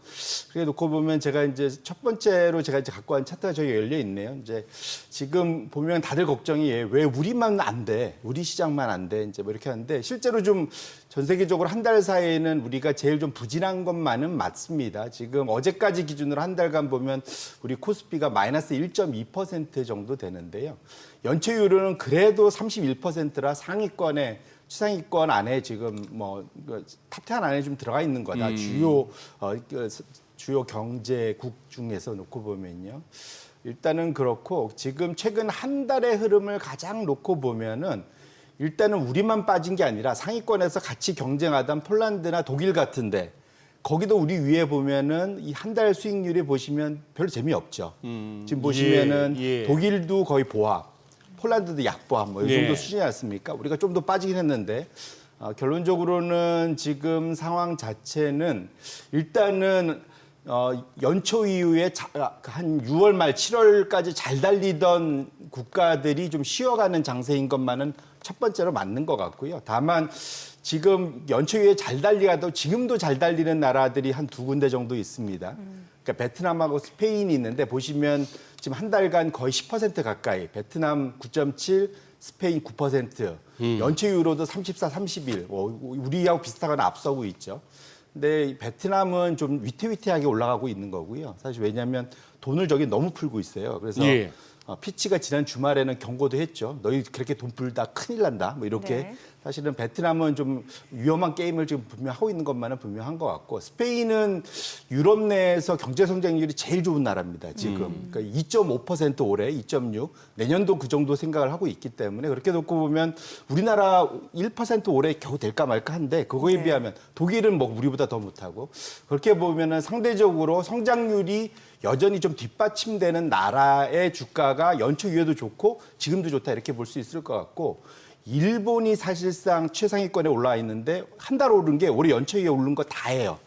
그래 놓고 보면 제가 이제 첫 번째로 제가 이제 갖고 간 차트가 저기 열려 있네요. 이제 지금 보면 다들 걱정이 왜 우리만 안 돼? 우리 시장만 안 돼? 이제 뭐 이렇게 하는데 실제로 좀 전 세계적으로 한 달 사이에는 우리가 제일 좀 부진한 것만은 맞습니다. 지금 어제까지 기준으로 한 달간 보면 우리 코스피가 마이너스 1.2% 정도 되는데요. 연체율은 그래도 31%라 상위권에 최상위권 안에 지금 탑10 안에 좀 들어가 있는 거다. 주요 경제국 중에서 놓고 보면요. 일단은 그렇고 지금 최근 한 달의 흐름을 가장 놓고 보면은 일단은 우리만 빠진 게 아니라 상위권에서 같이 경쟁하던 폴란드나 독일 같은데 거기도 우리 위에 보면은 이 한 달 수익률이 보시면 별로 재미없죠. 지금 보시면은 예. 독일도 거의 보합, 폴란드도 약보합 뭐 이 정도 예. 수준이 않습니까? 우리가 좀 더 빠지긴 했는데 결론적으로는 지금 상황 자체는 일단은 연초 이후에 한 6월 말 7월까지 잘 달리던 국가들이 좀 쉬어가는 장세인 것만은 첫 번째로 맞는 것 같고요. 다만 지금 연초 이후에 잘 달리가도 지금도 잘 달리는 나라들이 한 두 군데 정도 있습니다. 그러니까 베트남하고 스페인이 있는데 보시면 지금 한 달간 거의 10% 가까이 베트남 9.7, 스페인 9%, 연초 이후로도 34, 31, 우리하고 비슷하거나 앞서고 있죠. 근데 베트남은 좀 위태위태하게 올라가고 있는 거고요. 사실 왜냐하면 돈을 저기 너무 풀고 있어요. 그래서 예. 피치가 지난 주말에는 경고도 했죠. 너희 그렇게 돈 풀다 큰일 난다. 뭐 이렇게. 네. 사실은 베트남은 좀 위험한 게임을 지금 분명 하고 있는 것만은 분명한 것 같고 스페인은 유럽 내에서 경제 성장률이 제일 좋은 나라입니다. 지금. 그러니까 2.5% 올해 2.6. 내년도 그 정도 생각을 하고 있기 때문에 그렇게 놓고 보면 우리나라 1% 올해 겨우 될까 말까 한데 그거에 네. 비하면 독일은 뭐 우리보다 더 못하고 그렇게 보면은 상대적으로 성장률이 여전히 좀 뒷받침되는 나라의 주가가 연초 이후에도 좋고 지금도 좋다 이렇게 볼 수 있을 것 같고 일본이 사실상 최상위권에 올라와 있는데 한 달 오른 게 올해 연초 이후에 오른 거 다예요.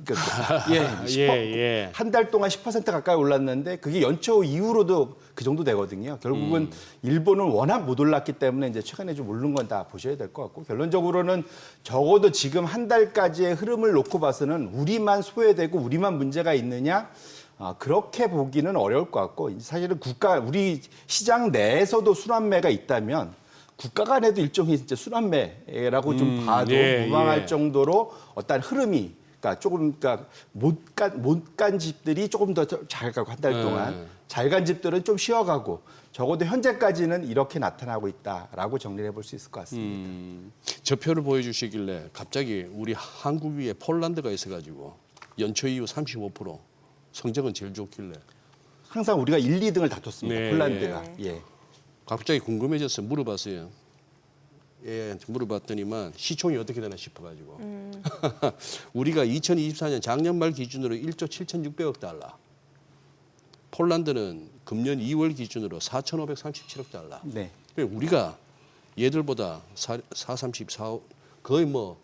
그러니까 예. 한 달 동안 10% 가까이 올랐는데 그게 연초 이후로도 그 정도 되거든요. 결국은 일본은 워낙 못 올랐기 때문에 이제 최근에 좀 오른 건 다 보셔야 될 것 같고 결론적으로는 적어도 지금 한 달까지의 흐름을 놓고 봐서는 우리만 소외되고 우리만 문제가 있느냐 그렇게 보기는 어려울 것 같고 사실은 우리 시장 내에서도 순환매가 있다면 국가 간에도 일종의 진짜 순환매라고 좀 봐도 무방할 정도로 어떤 흐름이 그러니까 못 간 집들이 조금 더 잘 가고 한 달 동안 잘 간 집들은 좀 쉬어가고 적어도 현재까지는 이렇게 나타나고 있다라고 정리를 해볼 수 있을 것 같습니다. 저표를 보여주시길래 갑자기 우리 한국 위에 폴란드가 있어가지고 연초 이후 35% 성적은 제일 좋길래 항상 우리가 1, 2등을 다퉜습니다. 네. 폴란드가. 예. 갑자기 궁금해져서 물어봤어요. 얘한테 물어봤더니만 시총이 어떻게 되나 싶어가지고 우리가 2024년 작년 말 기준으로 1조 7,600억 달러 폴란드는 금년 2월 기준으로 4,537억 달러 네. 우리가 얘들보다 434 거의 뭐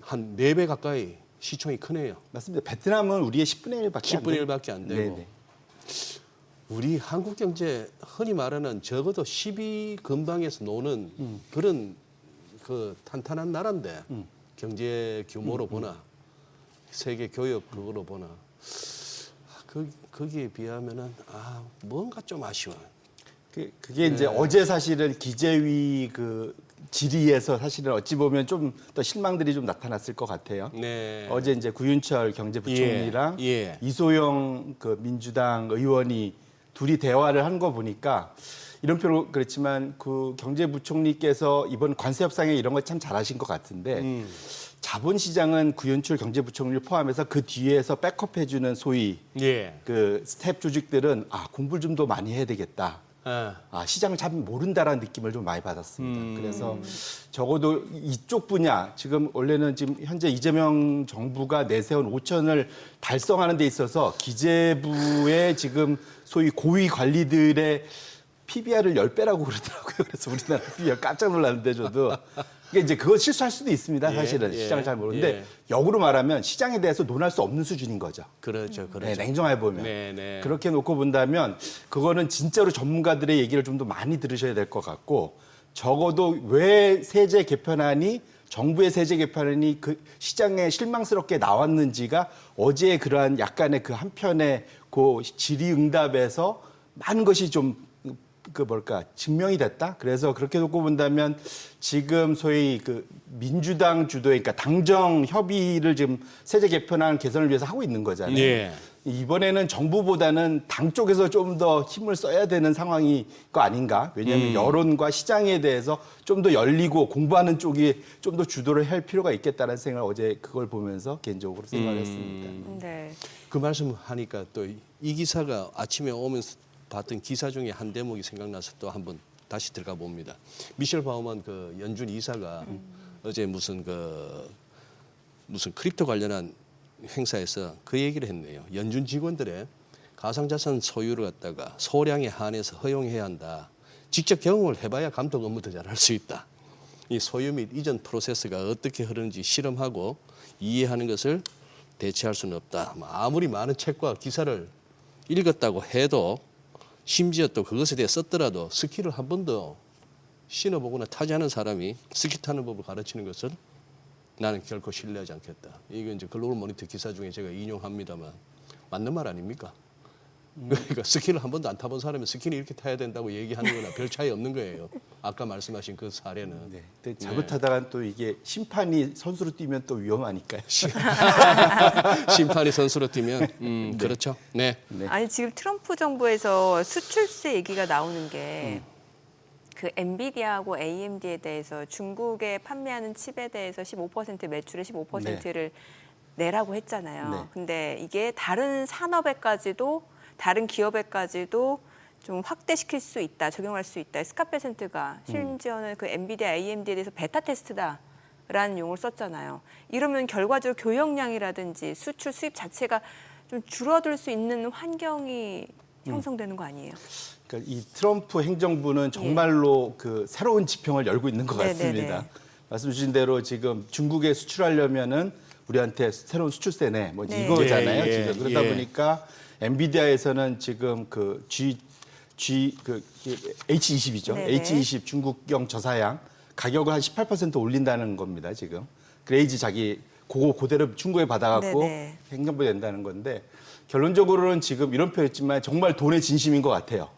한 4배 가까이 시총이 크네요. 맞습니다. 베트남은 우리의 10분의 1밖에 10분의 1밖에 안 되고 네네. 우리 한국 경제 흔히 말하는 적어도 10위 근방에서 노는 그런 그 탄탄한 나라인데 경제 규모로 보나 세계 교역 그거로 보나 거기에 비하면은 뭔가 좀 아쉬워. 그게 이제 어제 사실은 기재위 그 질의에서 사실은 어찌 보면 좀 더 실망들이 좀 나타났을 것 같아요. 네. 어제 이제 구윤철 경제부총리랑 예. 이소영 그 민주당 의원이 둘이 대화를 한 거 보니까 이런 표로 그렇지만 그 경제부총리께서 이번 관세 협상에 이런 거 참 잘하신 것 같은데 자본시장은 구윤철 경제부총리를 포함해서 그 뒤에서 백업해주는 소위 예. 그 스텝 조직들은 공부를 좀 더 많이 해야 되겠다. 시장을 잘 모른다라는 느낌을 좀 많이 받았습니다. 그래서 적어도 이쪽 분야 지금 원래는 지금 현재 이재명 정부가 내세운 5천을 달성하는 데 있어서 기재부의 지금 소위 고위 관리들의 PBR을 10배라고 그러더라고요. 그래서 우리나라 PBR 깜짝 놀랐는데 저도. 그러니까 이제 그거 실수할 수도 있습니다. 사실은 시장을 잘 모르는데 역으로 말하면 시장에 대해서 논할 수 없는 수준인 거죠. 그렇죠. 네, 냉정하게 보면. 네. 그렇게 놓고 본다면 그거는 진짜로 전문가들의 얘기를 좀 더 많이 들으셔야 될 것 같고 적어도 왜 세제 개편안이 정부의 세제 개편안이 그 시장에 실망스럽게 나왔는지가 어제 그러한 약간의 그 한편의 그 질의응답에서 많은 것이 좀 증명이 됐다. 그래서 그렇게 놓고 본다면 지금 소위 그 민주당 주도의 그러니까 당정 협의를 지금 세제 개편안 개선을 위해서 하고 있는 거잖아요. 예. 이번에는 정부보다는 당 쪽에서 좀 더 힘을 써야 되는 상황이 거 아닌가? 왜냐하면 여론과 시장에 대해서 좀 더 열리고 공부하는 쪽이 좀 더 주도를 할 필요가 있겠다는 생각을 어제 그걸 보면서 개인적으로 생각했습니다. 네. 그 말씀 하니까 또 이 기사가 아침에 오면서 봤던 기사 중에 한 대목이 생각나서 또 한번 다시 들어가 봅니다. 미셸 바우먼 그 연준 이사가 어제 무슨 크립토 관련한 행사에서 그 얘기를 했네요. 연준 직원들의 가상자산 소유를 갖다가 소량에 한해서 허용해야 한다. 직접 경험을 해봐야 감독 업무 더 잘할 수 있다. 이 소유 및 이전 프로세스가 어떻게 흐르는지 실험하고 이해하는 것을 대체할 수는 없다. 아무리 많은 책과 기사를 읽었다고 해도 심지어 또 그것에 대해 썼더라도 스키를 한 번도 신어보거나 타지 않은 사람이 스키 타는 법을 가르치는 것은 나는 결코 신뢰하지 않겠다. 이거 이제 글로벌 모니터 기사 중에 제가 인용합니다만 맞는 말 아닙니까? 그러니까 스키를 한 번도 안 타본 사람이 스키를 이렇게 타야 된다고 얘기하는 거나 별 차이 없는 거예요. 아까 말씀하신 그 사례는. 네. 근데 잘못하다가 또 이게 심판이 선수로 뛰면 또 위험하니까요. 심판이 선수로 뛰면 그렇죠. 네. 네. 아니 지금 트럼프 정부에서 수출세 얘기가 나오는 게 그 엔비디아하고 AMD에 대해서 중국에 판매하는 칩에 대해서 15% 매출의 15%를 내라고 했잖아요. 네. 근데 이게 다른 산업에까지도 다른 기업에까지도 좀 확대시킬 수 있다, 적용할 수 있다. 스카페센트가 심지어는 그 엔비디아, AMD에 대해서 베타 테스트다라는 용어를 썼잖아요. 이러면 결과적으로 교역량이라든지 수출 수입 자체가 좀 줄어들 수 있는 환경이 형성되는 거 아니에요? 그러니까 이 트럼프 행정부는 정말로 그 새로운 지평을 열고 있는 것 네네네. 같습니다. 말씀 주신 대로 지금 중국에 수출하려면은 우리한테 새로운 수출세네 뭐 네. 이거잖아요. 예, 지금 그러다 예. 보니까 엔비디아에서는 지금 그 H20이죠. 네네. H20 중국형 저사양 가격을 한 18% 올린다는 겁니다. 지금 그레이지 자기 그거 그대로 중국에 받아갖고 네네. 행정부 된다는 건데 결론적으로는 지금 이런 표현했지만 정말 돈의 진심인 것 같아요.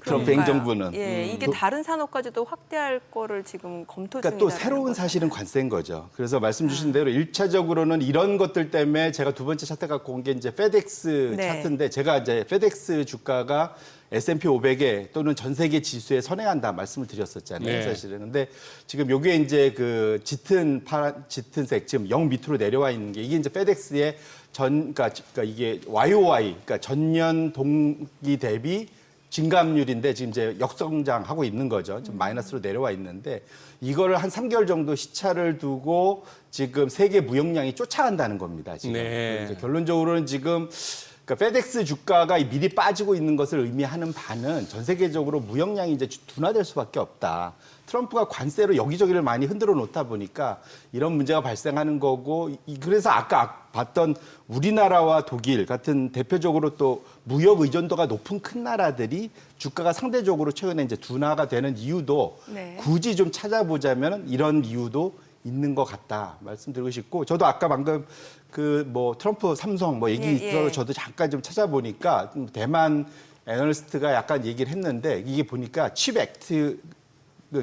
트럼프 그러니까요. 행정부는. 예, 이게 다른 산업까지도 확대할 거를 지금 검토 그러니까 또 중이다. 새로운 사실은 관세인 거죠. 그래서 말씀 주신 대로 1차적으로는 이런 것들 때문에 제가 두 번째 차트 갖고 온 게 이제 페덱스 네. 차트인데 제가 이제 페덱스 주가가 S&P 500에 또는 전 세계 지수에 선행한다 말씀을 드렸었잖아요. 네. 사실은. 근데 지금 요게 이제 그 짙은색 지금 0 밑으로 내려와 있는 게 이게 이제 페덱스의 그러니까 이게 YOY 그러니까 전년 동기 대비 증감률인데 지금 이제 역성장하고 있는 거죠. 좀 마이너스로 내려와 있는데 이거를 한 3개월 정도 시차를 두고 지금 세계 무역량이 쫓아간다는 겁니다. 지금. 네. 그래서 결론적으로는 지금 그러니까 페덱스 주가가 미리 빠지고 있는 것을 의미하는 바는 전 세계적으로 무역량이 이제 둔화될 수밖에 없다. 트럼프가 관세로 여기저기를 많이 흔들어 놓다 보니까 이런 문제가 발생하는 거고 그래서 아까 봤던 우리나라와 독일 같은 대표적으로 또 무역 의존도가 높은 큰 나라들이 주가가 상대적으로 최근에 이제 둔화가 되는 이유도 네. 굳이 좀 찾아보자면 이런 이유도 있는 것 같다 말씀드리고 싶고 저도 아까 방금 그 뭐 트럼프 삼성 뭐 얘기 예, 있어서 예. 저도 잠깐 좀 찾아보니까 대만 애널리스트가 약간 얘기를 했는데 이게 보니까 칩 액트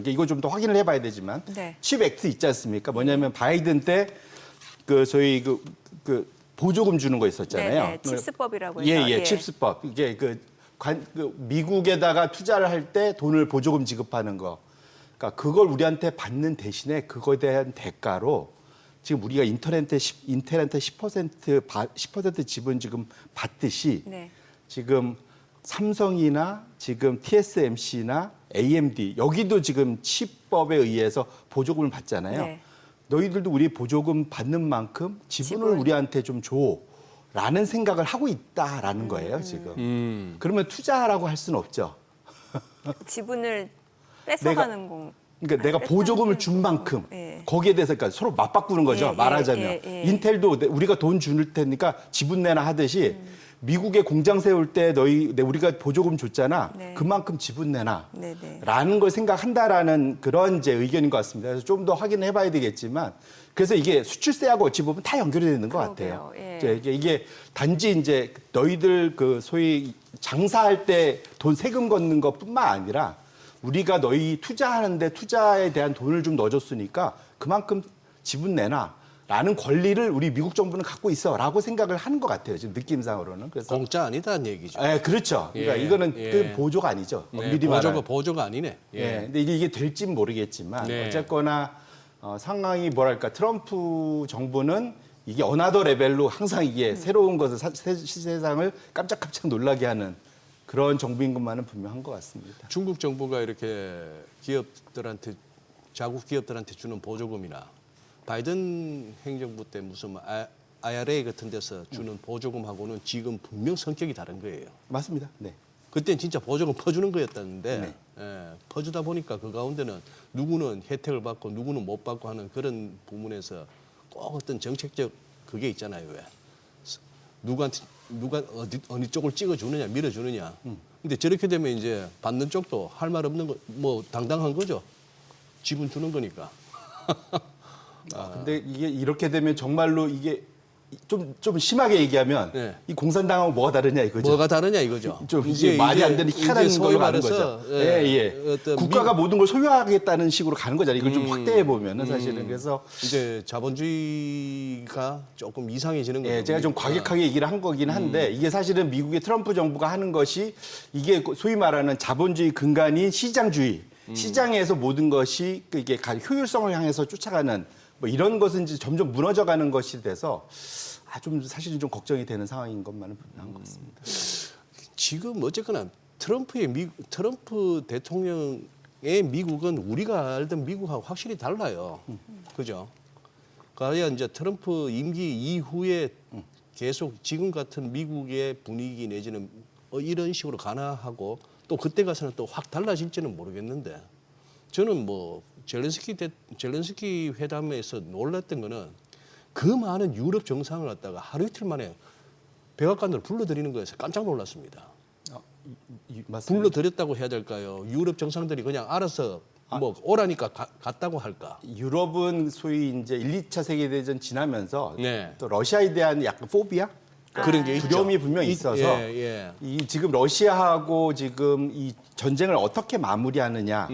이거 좀 더 확인을 해봐야 되지만 네. 칩 액트 있지 않습니까? 뭐냐면 바이든 때 그 소위 그 보조금 주는 거 있었잖아요. 네, 칩스법이라고 해서. 예, 칩스법. 이게 그 미국에다가 투자를 할 때 돈을 보조금 지급하는 거. 그러니까 그걸 우리한테 받는 대신에 그거에 대한 대가로 지금 우리가 인텔한테 10% 지분 지금 받듯이 네. 지금 삼성이나 지금 TSMC나 AMD 여기도 지금 칩법에 의해서 보조금을 받잖아요. 네. 너희들도 우리 보조금 받는 만큼 지분을 지분. 우리한테 좀 줘라는 생각을 하고 있다라는 거예요, 지금. 그러면 투자라고 할 수는 없죠. 지분을 뺏어가는 공. 그러니까 내가 보조금을 준 만큼 예. 거기에 대해서 그러니까 서로 맞바꾸는 거죠. 예, 말하자면 예, 예. 인텔도 우리가 돈 줄 테니까 지분 내나 하듯이 미국에 공장 세울 때 우리가 보조금 줬잖아. 네. 그만큼 지분 내나. 네네. 라는 걸 생각한다라는 그런 이제 의견인 것 같습니다. 그래서 좀 더 확인해 봐야 되겠지만 그래서 이게 수출세하고 어찌 보면 다 연결이 되는 것 같아요. 그러게요. 예. 이제 이게 단지 이제 너희들 그 소위 장사할 때 돈 세금 걷는 것뿐만 아니라 우리가 너희 투자하는데 투자에 대한 돈을 좀 넣어줬으니까 그만큼 지분 내놔. 라는 권리를 우리 미국 정부는 갖고 있어라고 생각을 하는 것 같아요. 지금 느낌상으로는. 그래서 공짜 아니다는 얘기죠. 그렇죠. 그러니까 예, 이거는 예. 그 보조가 아니죠. 네, 미리 말하는. 보조가 아니네. 예. 근데 이게 될지는 모르겠지만 네. 어쨌거나 상황이 뭐랄까 트럼프 정부는 이게 어나더 레벨로 항상 이게 새로운 것을 세상을 깜짝깜짝 놀라게 하는 그런 정부인 것만은 분명한 것 같습니다. 중국 정부가 이렇게 기업들한테 자국 기업들한테 주는 보조금이나 바이든 행정부 때 무슨 IRA 같은 데서 주는 보조금하고는 지금 분명 성격이 다른 거예요. 맞습니다. 네. 그때는 진짜 보조금 퍼주는 거였다는데 네. 퍼주다 보니까 그 가운데는 누구는 혜택을 받고 누구는 못 받고 하는 그런 부분에서 꼭 어떤 정책적 그게 있잖아요. 왜 누가 어느 쪽을 찍어주느냐 밀어주느냐. 근데 저렇게 되면 이제 받는 쪽도 할 말 없는 거 뭐 당당한 거죠. 지분 주는 거니까. 근데 이게 이렇게 되면 정말로 이게 좀 심하게 얘기하면 네. 이 공산당하고 뭐가 다르냐 이거죠. 뭐가 다르냐 이거죠. 좀 이제 말이 안 되는 희한한 이제 걸로 소위 가는 말해서, 거죠. 예. 어떤 국가가 모든 걸 소유하겠다는 식으로 가는 거잖아요. 이걸 좀 확대해 보면은 사실은 그래서 이제 자본주의가 조금 이상해지는 거죠. 제가 좀 과격하게 얘기를 한 거긴 한데 이게 사실은 미국의 트럼프 정부가 하는 것이 이게 소위 말하는 자본주의 근간인 시장주의, 시장에서 모든 것이 이게 효율성을 향해서 쫓아가는 뭐 이런 것은 이제 점점 무너져가는 것이 돼서 좀 사실은 좀 걱정이 되는 상황인 것만은 분명한 것 같습니다. 지금 어쨌거나 트럼프 대통령의 미국은 우리가 알던 미국하고 확실히 달라요. 그죠? 과연 이제 트럼프 임기 이후에 계속 지금 같은 미국의 분위기 내지는 이런 식으로 가나 하고 또 그때 가서는 또 확 달라질지는 모르겠는데 저는 뭐 젤렌스키 회담에서 놀랐던 거는 그 많은 유럽 정상을 갖다가 하루 이틀 만에 백악관으로 불러들이는 거에서 깜짝 놀랐습니다. 맞습니다. 불러들였다고 해야 될까요? 유럽 정상들이 그냥 알아서 뭐 오라니까 갔다고 할까? 유럽은 소위 이제 1, 2차 세계대전 지나면서 네. 또 러시아에 대한 약간 포비아? 그런 게 있죠. 두려움이 분명히 있어서 예. 이 지금 러시아하고 지금 이 전쟁을 어떻게 마무리하느냐,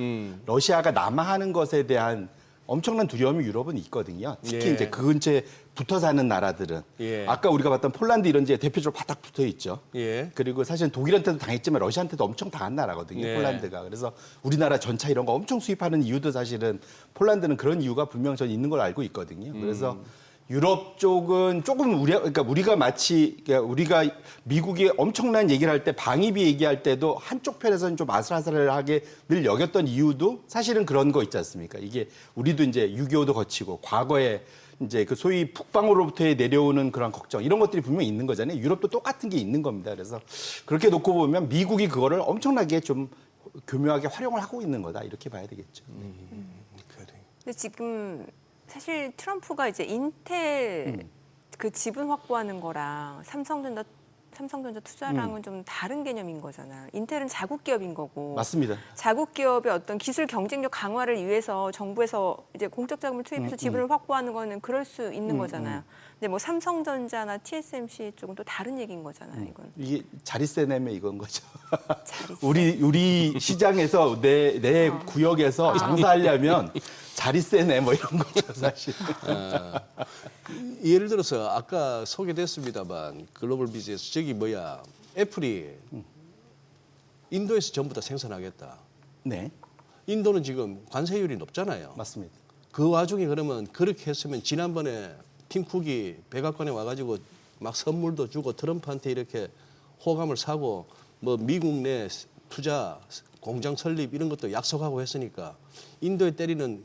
러시아가 남하하는 것에 대한 엄청난 두려움이 유럽은 있거든요. 특히 예. 이제 그 근처에 붙어 사는 나라들은 예. 아까 우리가 봤던 폴란드 이런 데 대표적으로 바닥 붙어 있죠. 예. 그리고 사실 독일한테도 당했지만 러시아한테도 엄청 당한 나라거든요. 네. 폴란드가. 그래서 우리나라 전차 이런 거 엄청 수입하는 이유도 사실은 폴란드는 그런 이유가 분명 전 있는 걸 알고 있거든요. 그래서 유럽 쪽은 조금 우리가 마치 우리가 미국이 엄청난 얘기를 할 때 방위비 얘기할 때도 한쪽 편에서는 좀 아슬아슬하게 늘 여겼던 이유도 사실은 그런 거 있지 않습니까? 이게 우리도 이제 6.25도 거치고 과거에 이제 그 소위 북방으로부터의 내려오는 그런 걱정 이런 것들이 분명히 있는 거잖아요. 유럽도 똑같은 게 있는 겁니다. 그래서 그렇게 놓고 보면 미국이 그거를 엄청나게 좀 교묘하게 활용을 하고 있는 거다 이렇게 봐야 되겠죠. 근데 지금 사실 트럼프가 이제 인텔 그 지분 확보하는 거랑 삼성전자 투자랑은 좀 다른 개념인 거잖아요. 인텔은 자국 기업인 거고. 맞습니다. 자국 기업의 어떤 기술 경쟁력 강화를 위해서 정부에서 이제 공적 자금을 투입해서 지분을 확보하는 거는 그럴 수 있는 거잖아요. 근데 뭐 삼성전자나 TSMC 쪽은 또 다른 얘기인 거잖아요, 이건. 이게 자리세 내면 이건 거죠. 자리세. 우리 시장에서 내 구역에서 장사하려면 자리세 내 뭐 이런 거죠, 사실. 예를 들어서 아까 소개됐습니다만 글로벌 비즈에서 저기 애플이 인도에서 전부 다 생산하겠다. 네, 인도는 지금 관세율이 높잖아요. 맞습니다. 그 와중에 그러면 그렇게 했으면 지난번에 팀 쿡이 백악관에 와가지고 막 선물도 주고 트럼프한테 이렇게 호감을 사고 뭐 미국 내 투자 공장 설립 이런 것도 약속하고 했으니까 인도에 때리는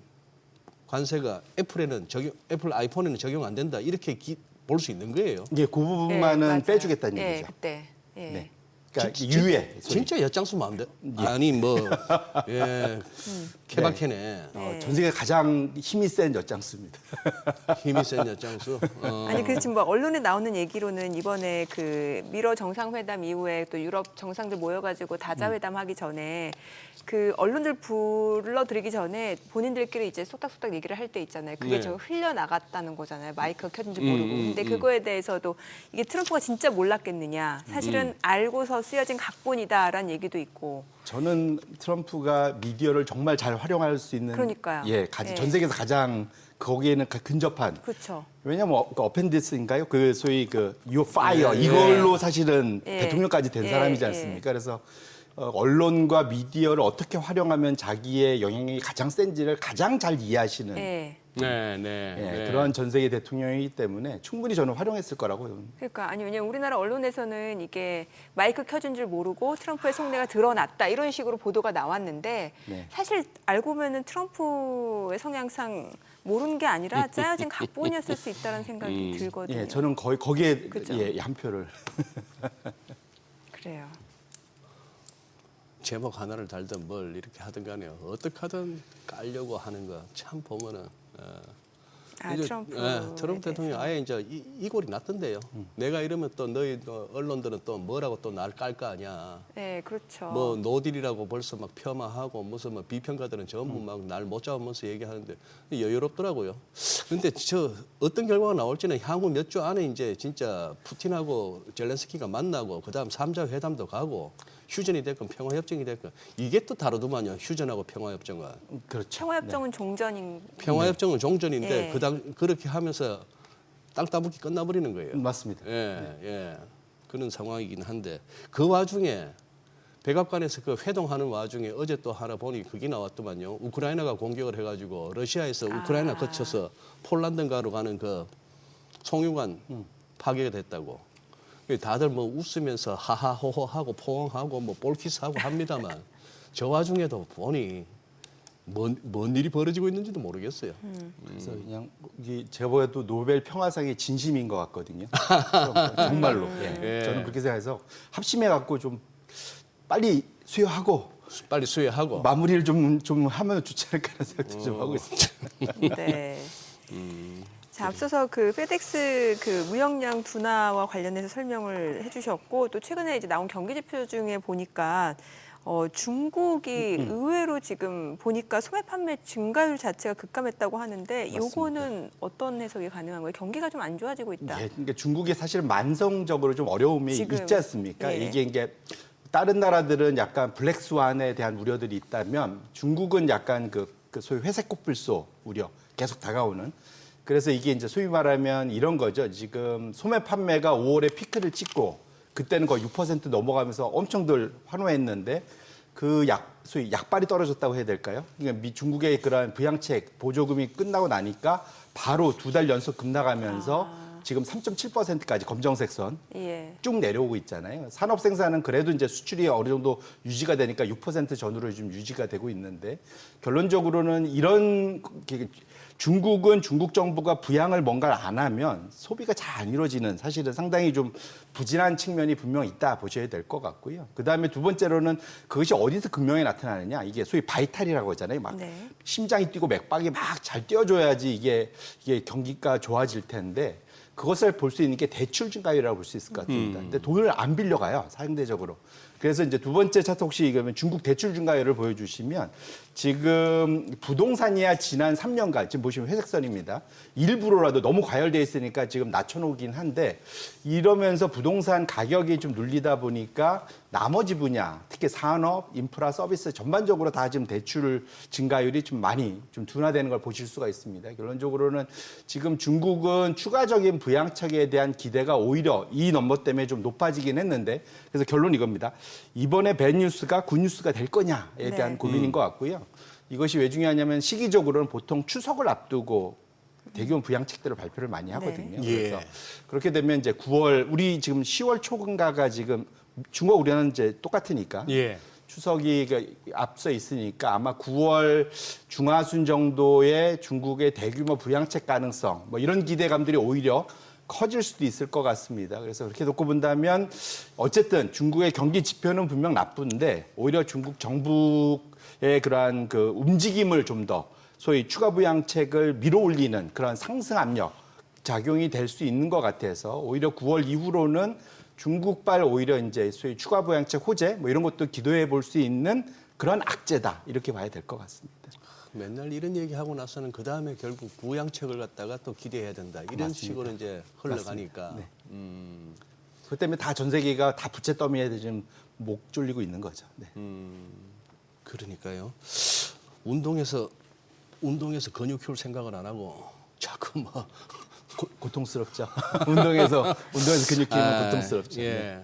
관세가 애플 아이폰에는 적용 안 된다 이렇게 볼 수 있는 거예요. 이게 그 부분만은 맞아요. 빼주겠다는 예, 얘기죠. 그때. 예. 네. 그러니까 유예. 소리. 진짜 엿장수 마음대 아니 케바케네. 전 세계 가장 힘이 센 엿장수입니다. 힘이 센 엿장수. 아니 그 지금 뭐 언론에 나오는 얘기로는 이번에 그 미러 정상회담 이후에 또 유럽 정상들 모여가지고 다자회담 하기 전에 그 언론들 불러들이기 전에 본인들끼리 이제 속닥속닥 얘기를 할 때 있잖아요. 그게 네. 저 흘려 나갔다는 거잖아요. 마이크가 켰는지 모르고. 근데 그거에 대해서도 이게 트럼프가 진짜 몰랐겠느냐. 사실은 알고서 쓰여진 각본이다라는 얘기도 있고. 저는 트럼프가 미디어를 정말 잘 활용할 수 있는 그러니까요. 전 세계에서 가장 거기에는 근접한 그렇죠. 왜냐하면 그 어펜디스인가요? 그 소위 그 You Fire 이걸로 사실은 예. 대통령까지 된 예, 사람이지 예. 않습니까? 그래서 언론과 미디어를 어떻게 활용하면 자기의 영향력이 가장 센지를 가장 잘 이해하시는 예. 네, 네, 예, 네. 그런 전 세계 대통령이기 때문에 충분히 저는 활용했을 거라고 봅니다. 그러니까 아니 왜냐면 우리나라 언론에서는 이게 마이크 켜진 줄 모르고 트럼프의 속내가 드러났다 이런 식으로 보도가 나왔는데 네. 사실 알고 보면 트럼프의 성향상 모르는 게 아니라 짜여진 각본이었을 수 있다는 생각이 들거든요. 예, 저는 거의 거기에 그죠. 예, 한 표를 그래요. 제목 하나를 달든 뭘 이렇게 하든 간에 어떻게 하든 깔려고 하는 거 참 보면은 이제, 트럼프. 트럼프 대통령 아예 이제 이골이 났던데요. 내가 이러면 또 너희 언론들은 또 뭐라고 또 날 깔 거 아니야. 네, 그렇죠. 뭐 노딜이라고 벌써 막 폄하하고 무슨 뭐 비평가들은 전부 막 날 못 잡으면서 얘기하는데 여유롭더라고요. 근데 저 어떤 결과가 나올지는 향후 몇 주 안에 이제 진짜 푸틴하고 젤렌스키가 만나고 그다음 3자 회담도 가고 휴전이 됐건 평화협정이 됐건 이게 또 다르더만요. 휴전하고 평화협정은. 그렇죠. 평화협정은 종전인. 평화협정은 종전인데 예. 그렇게 하면서 땅 따먹기 끝나버리는 거예요. 맞습니다. 예. 그런 상황이긴 한데 그 와중에 백악관에서 그 회동하는 와중에 어제 또 하나 보니 그게 나왔더만요. 우크라이나가 공격을 해가지고 러시아에서 우크라이나 거쳐서 폴란드가로 가는 그 송유관 파괴가 됐다고. 다들 뭐 웃으면서 하하호호하고 포옹하고 뭐 볼키스하고 합니다만 저 와중에도 보니 뭔 일이 벌어지고 있는지도 모르겠어요. 그래서 그냥 이게 제가 보기에도 노벨 평화상의 진심인 것 같거든요. 정말로. 예. 저는 그렇게 생각해서 합심해 갖고 좀 빨리 수여하고 빨리 수혜하고. 마무리를 좀 하면 좋지 않을까라는 생각도 좀 하고 있습니다. 네. 자, 앞서서 그 페덱스 그 무역량 둔화와 관련해서 설명을 해주셨고 또 최근에 이제 나온 경기 지표 중에 보니까 중국이 의외로 지금 보니까 소매 판매 증가율 자체가 급감했다고 하는데 요거는 어떤 해석이 가능한 거예요? 경기가 좀 안 좋아지고 있다. 예, 그러니까 중국이 사실 만성적으로 좀 어려움이 지금, 있지 않습니까? 예. 이게 다른 나라들은 약간 블랙스완에 대한 우려들이 있다면 중국은 약간 그 소위 회색 코뿔소 우려 계속 다가오는. 그래서 이게 이제 소위 말하면 이런 거죠. 지금 소매 판매가 5월에 피크를 찍고 그때는 거의 6% 넘어가면서 엄청들 환호했는데 그 소위 약발이 떨어졌다고 해야 될까요? 그러니까 중국의 그러한 부양책 보조금이 끝나고 나니까 바로 2달 연속 급락하면서 지금 3.7%까지 검정색 선 예. 쭉 내려오고 있잖아요. 산업 생산은 그래도 이제 수출이 어느 정도 유지가 되니까 6% 전후로 좀 유지가 되고 있는데 결론적으로는 이런 중국은 중국 정부가 부양을 뭔가를 안 하면 소비가 잘 안 이루어지는 사실은 상당히 좀 부진한 측면이 분명 있다 보셔야 될 것 같고요. 그다음에 두 번째로는 그것이 어디서 극명히 나타나느냐. 이게 소위 바이탈이라고 하잖아요. 막 네. 심장이 뛰고 맥박이 막 잘 뛰어줘야지 이게 경기가 좋아질 텐데 그것을 볼 수 있는 게 대출 증가율이라고 볼 수 있을 것 같습니다. 근데 돈을 안 빌려가요, 상대적으로. 그래서 이제 두 번째 차트 혹시 이거면 중국 대출 증가율을 보여주시면 지금 부동산이야 지난 3년간 지금 보시면 회색선입니다. 일부러라도 너무 과열돼 있으니까 지금 낮춰놓긴 한데 이러면서 부동산 가격이 좀 눌리다 보니까 나머지 분야, 특히 산업, 인프라, 서비스 전반적으로 다 지금 대출 증가율이 좀 많이 좀 둔화되는 걸 보실 수가 있습니다. 결론적으로는 지금 중국은 추가적인 부양책에 대한 기대가 오히려 이 넘버 때문에 좀 높아지긴 했는데 그래서 결론 이겁니다. 이번에 밴뉴스가 굿뉴스가 될 거냐에 대한 네. 고민인 것 같고요. 이것이 왜 중요하냐면 시기적으로는 보통 추석을 앞두고 대규모 부양책들을 발표를 많이 하거든요. 네. 그래서 예. 그렇게 되면 이제 9월 우리 지금 10월 초인가가 지금 중국 우리나라는 이제 똑같으니까 예. 추석이 앞서 있으니까 아마 9월 중하순 정도의 중국의 대규모 부양책 가능성 뭐 이런 기대감들이 오히려 커질 수도 있을 것 같습니다. 그래서 그렇게 놓고 본다면 어쨌든 중국의 경기 지표는 분명 나쁜데 오히려 중국 정부의 그러한 그 움직임을 좀 더 소위 추가 부양책을 밀어올리는 그런 상승 압력 작용이 될 수 있는 것 같아서 오히려 9월 이후로는 중국발 오히려 이제 소위 추가 부양책 호재 뭐 이런 것도 기도해 볼 수 있는 그런 악재다 이렇게 봐야 될 것 같습니다. 맨날 이런 얘기하고 나서는 그 다음에 결국 부양책을 갖다가 또 기대해야 된다. 이런 맞습니다. 식으로 이제 흘러가니까. 네. 그 때문에 다 전 세계가 다 부채 더미에 지금 목 졸리고 있는 거죠. 네. 그러니까요. 운동에서 운동해서 근육 키울 생각을 안 하고 자꾸 뭐 고통스럽죠. 운동에서 근육 키우면 고통스럽죠. 예. 네.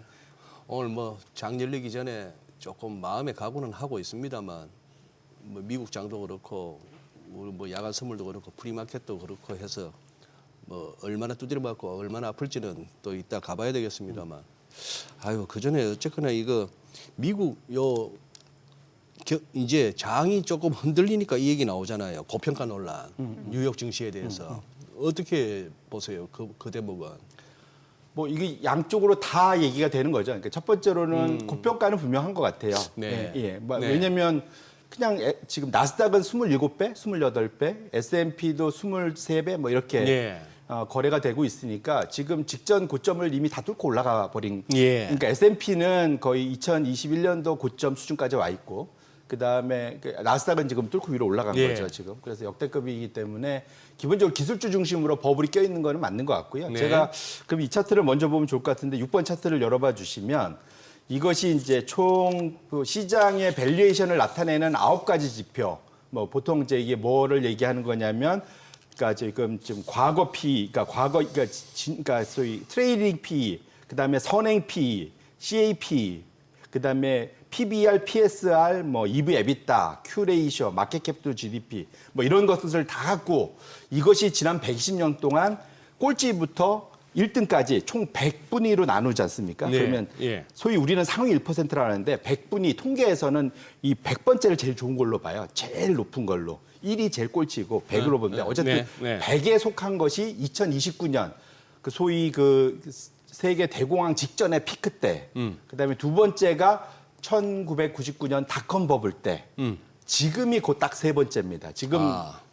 오늘 뭐 장 열리기 전에 조금 마음의 각오는 하고 있습니다만 뭐 미국 장도 그렇고 우리 뭐 야간 선물도 그렇고 프리마켓도 그렇고 해서 뭐 얼마나 두드려 맞고 얼마나 아플지는 또 이따 가봐야 되겠습니다만 아유 그 전에 어쨌거나 이거 미국 이제 장이 조금 흔들리니까 이 얘기 나오잖아요. 고평가 논란 뉴욕 증시에 대해서 어떻게 보세요? 그 대목은. 뭐 이게 양쪽으로 다 얘기가 되는 거죠. 그러니까 첫 번째로는 고평가는 분명한 것 같아요. 네. 예. 뭐 네. 왜냐하면 그냥 지금 나스닥은 27배, 28배, S&P도 23배 뭐 이렇게 예. 거래가 되고 있으니까 지금 직전 고점을 이미 다 뚫고 올라가 버린. 예. 그러니까 S&P는 거의 2021년도 고점 수준까지 와 있고 그다음에 나스닥은 지금 뚫고 위로 올라간 예. 거죠, 지금. 그래서 역대급이기 때문에 기본적으로 기술주 중심으로 버블이 껴 있는 거는 맞는 것 같고요. 네. 제가 그럼 이 차트를 먼저 보면 좋을 것 같은데 6번 차트를 열어봐 주시면 이것이 이제 총 그 시장의 밸류에이션을 나타내는 9가지 지표. 뭐 보통 이제 이게 뭐를 얘기하는 거냐면 그러니까 지금 과거 P, 그러니까 소위 트레이딩 P, 그다음에 선행 P, CAP, 그다음에 PBR, PSR, 뭐 EV, EBITDA, Q 레이셔, 마켓 캡 투 GDP 뭐 이런 것을 다 갖고 이것이 지난 120년 동안 꼴찌부터 1등까지 총 100분위로 나누지 않습니까? 네. 그러면 예. 소위 우리는 상위 1%라 하는데 100분위 통계에서는 이 100번째를 제일 좋은 걸로 봐요. 제일 높은 걸로. 1이 제일 꼴찌고 100으로 보는데 어쨌든 네. 100에 속한 것이 2029년 그 소위 그 세계 대공황 직전의 피크 때. 그다음에 두 번째가 1999년 닷컴 버블 때. 지금이 곧 딱 세 번째입니다. 지금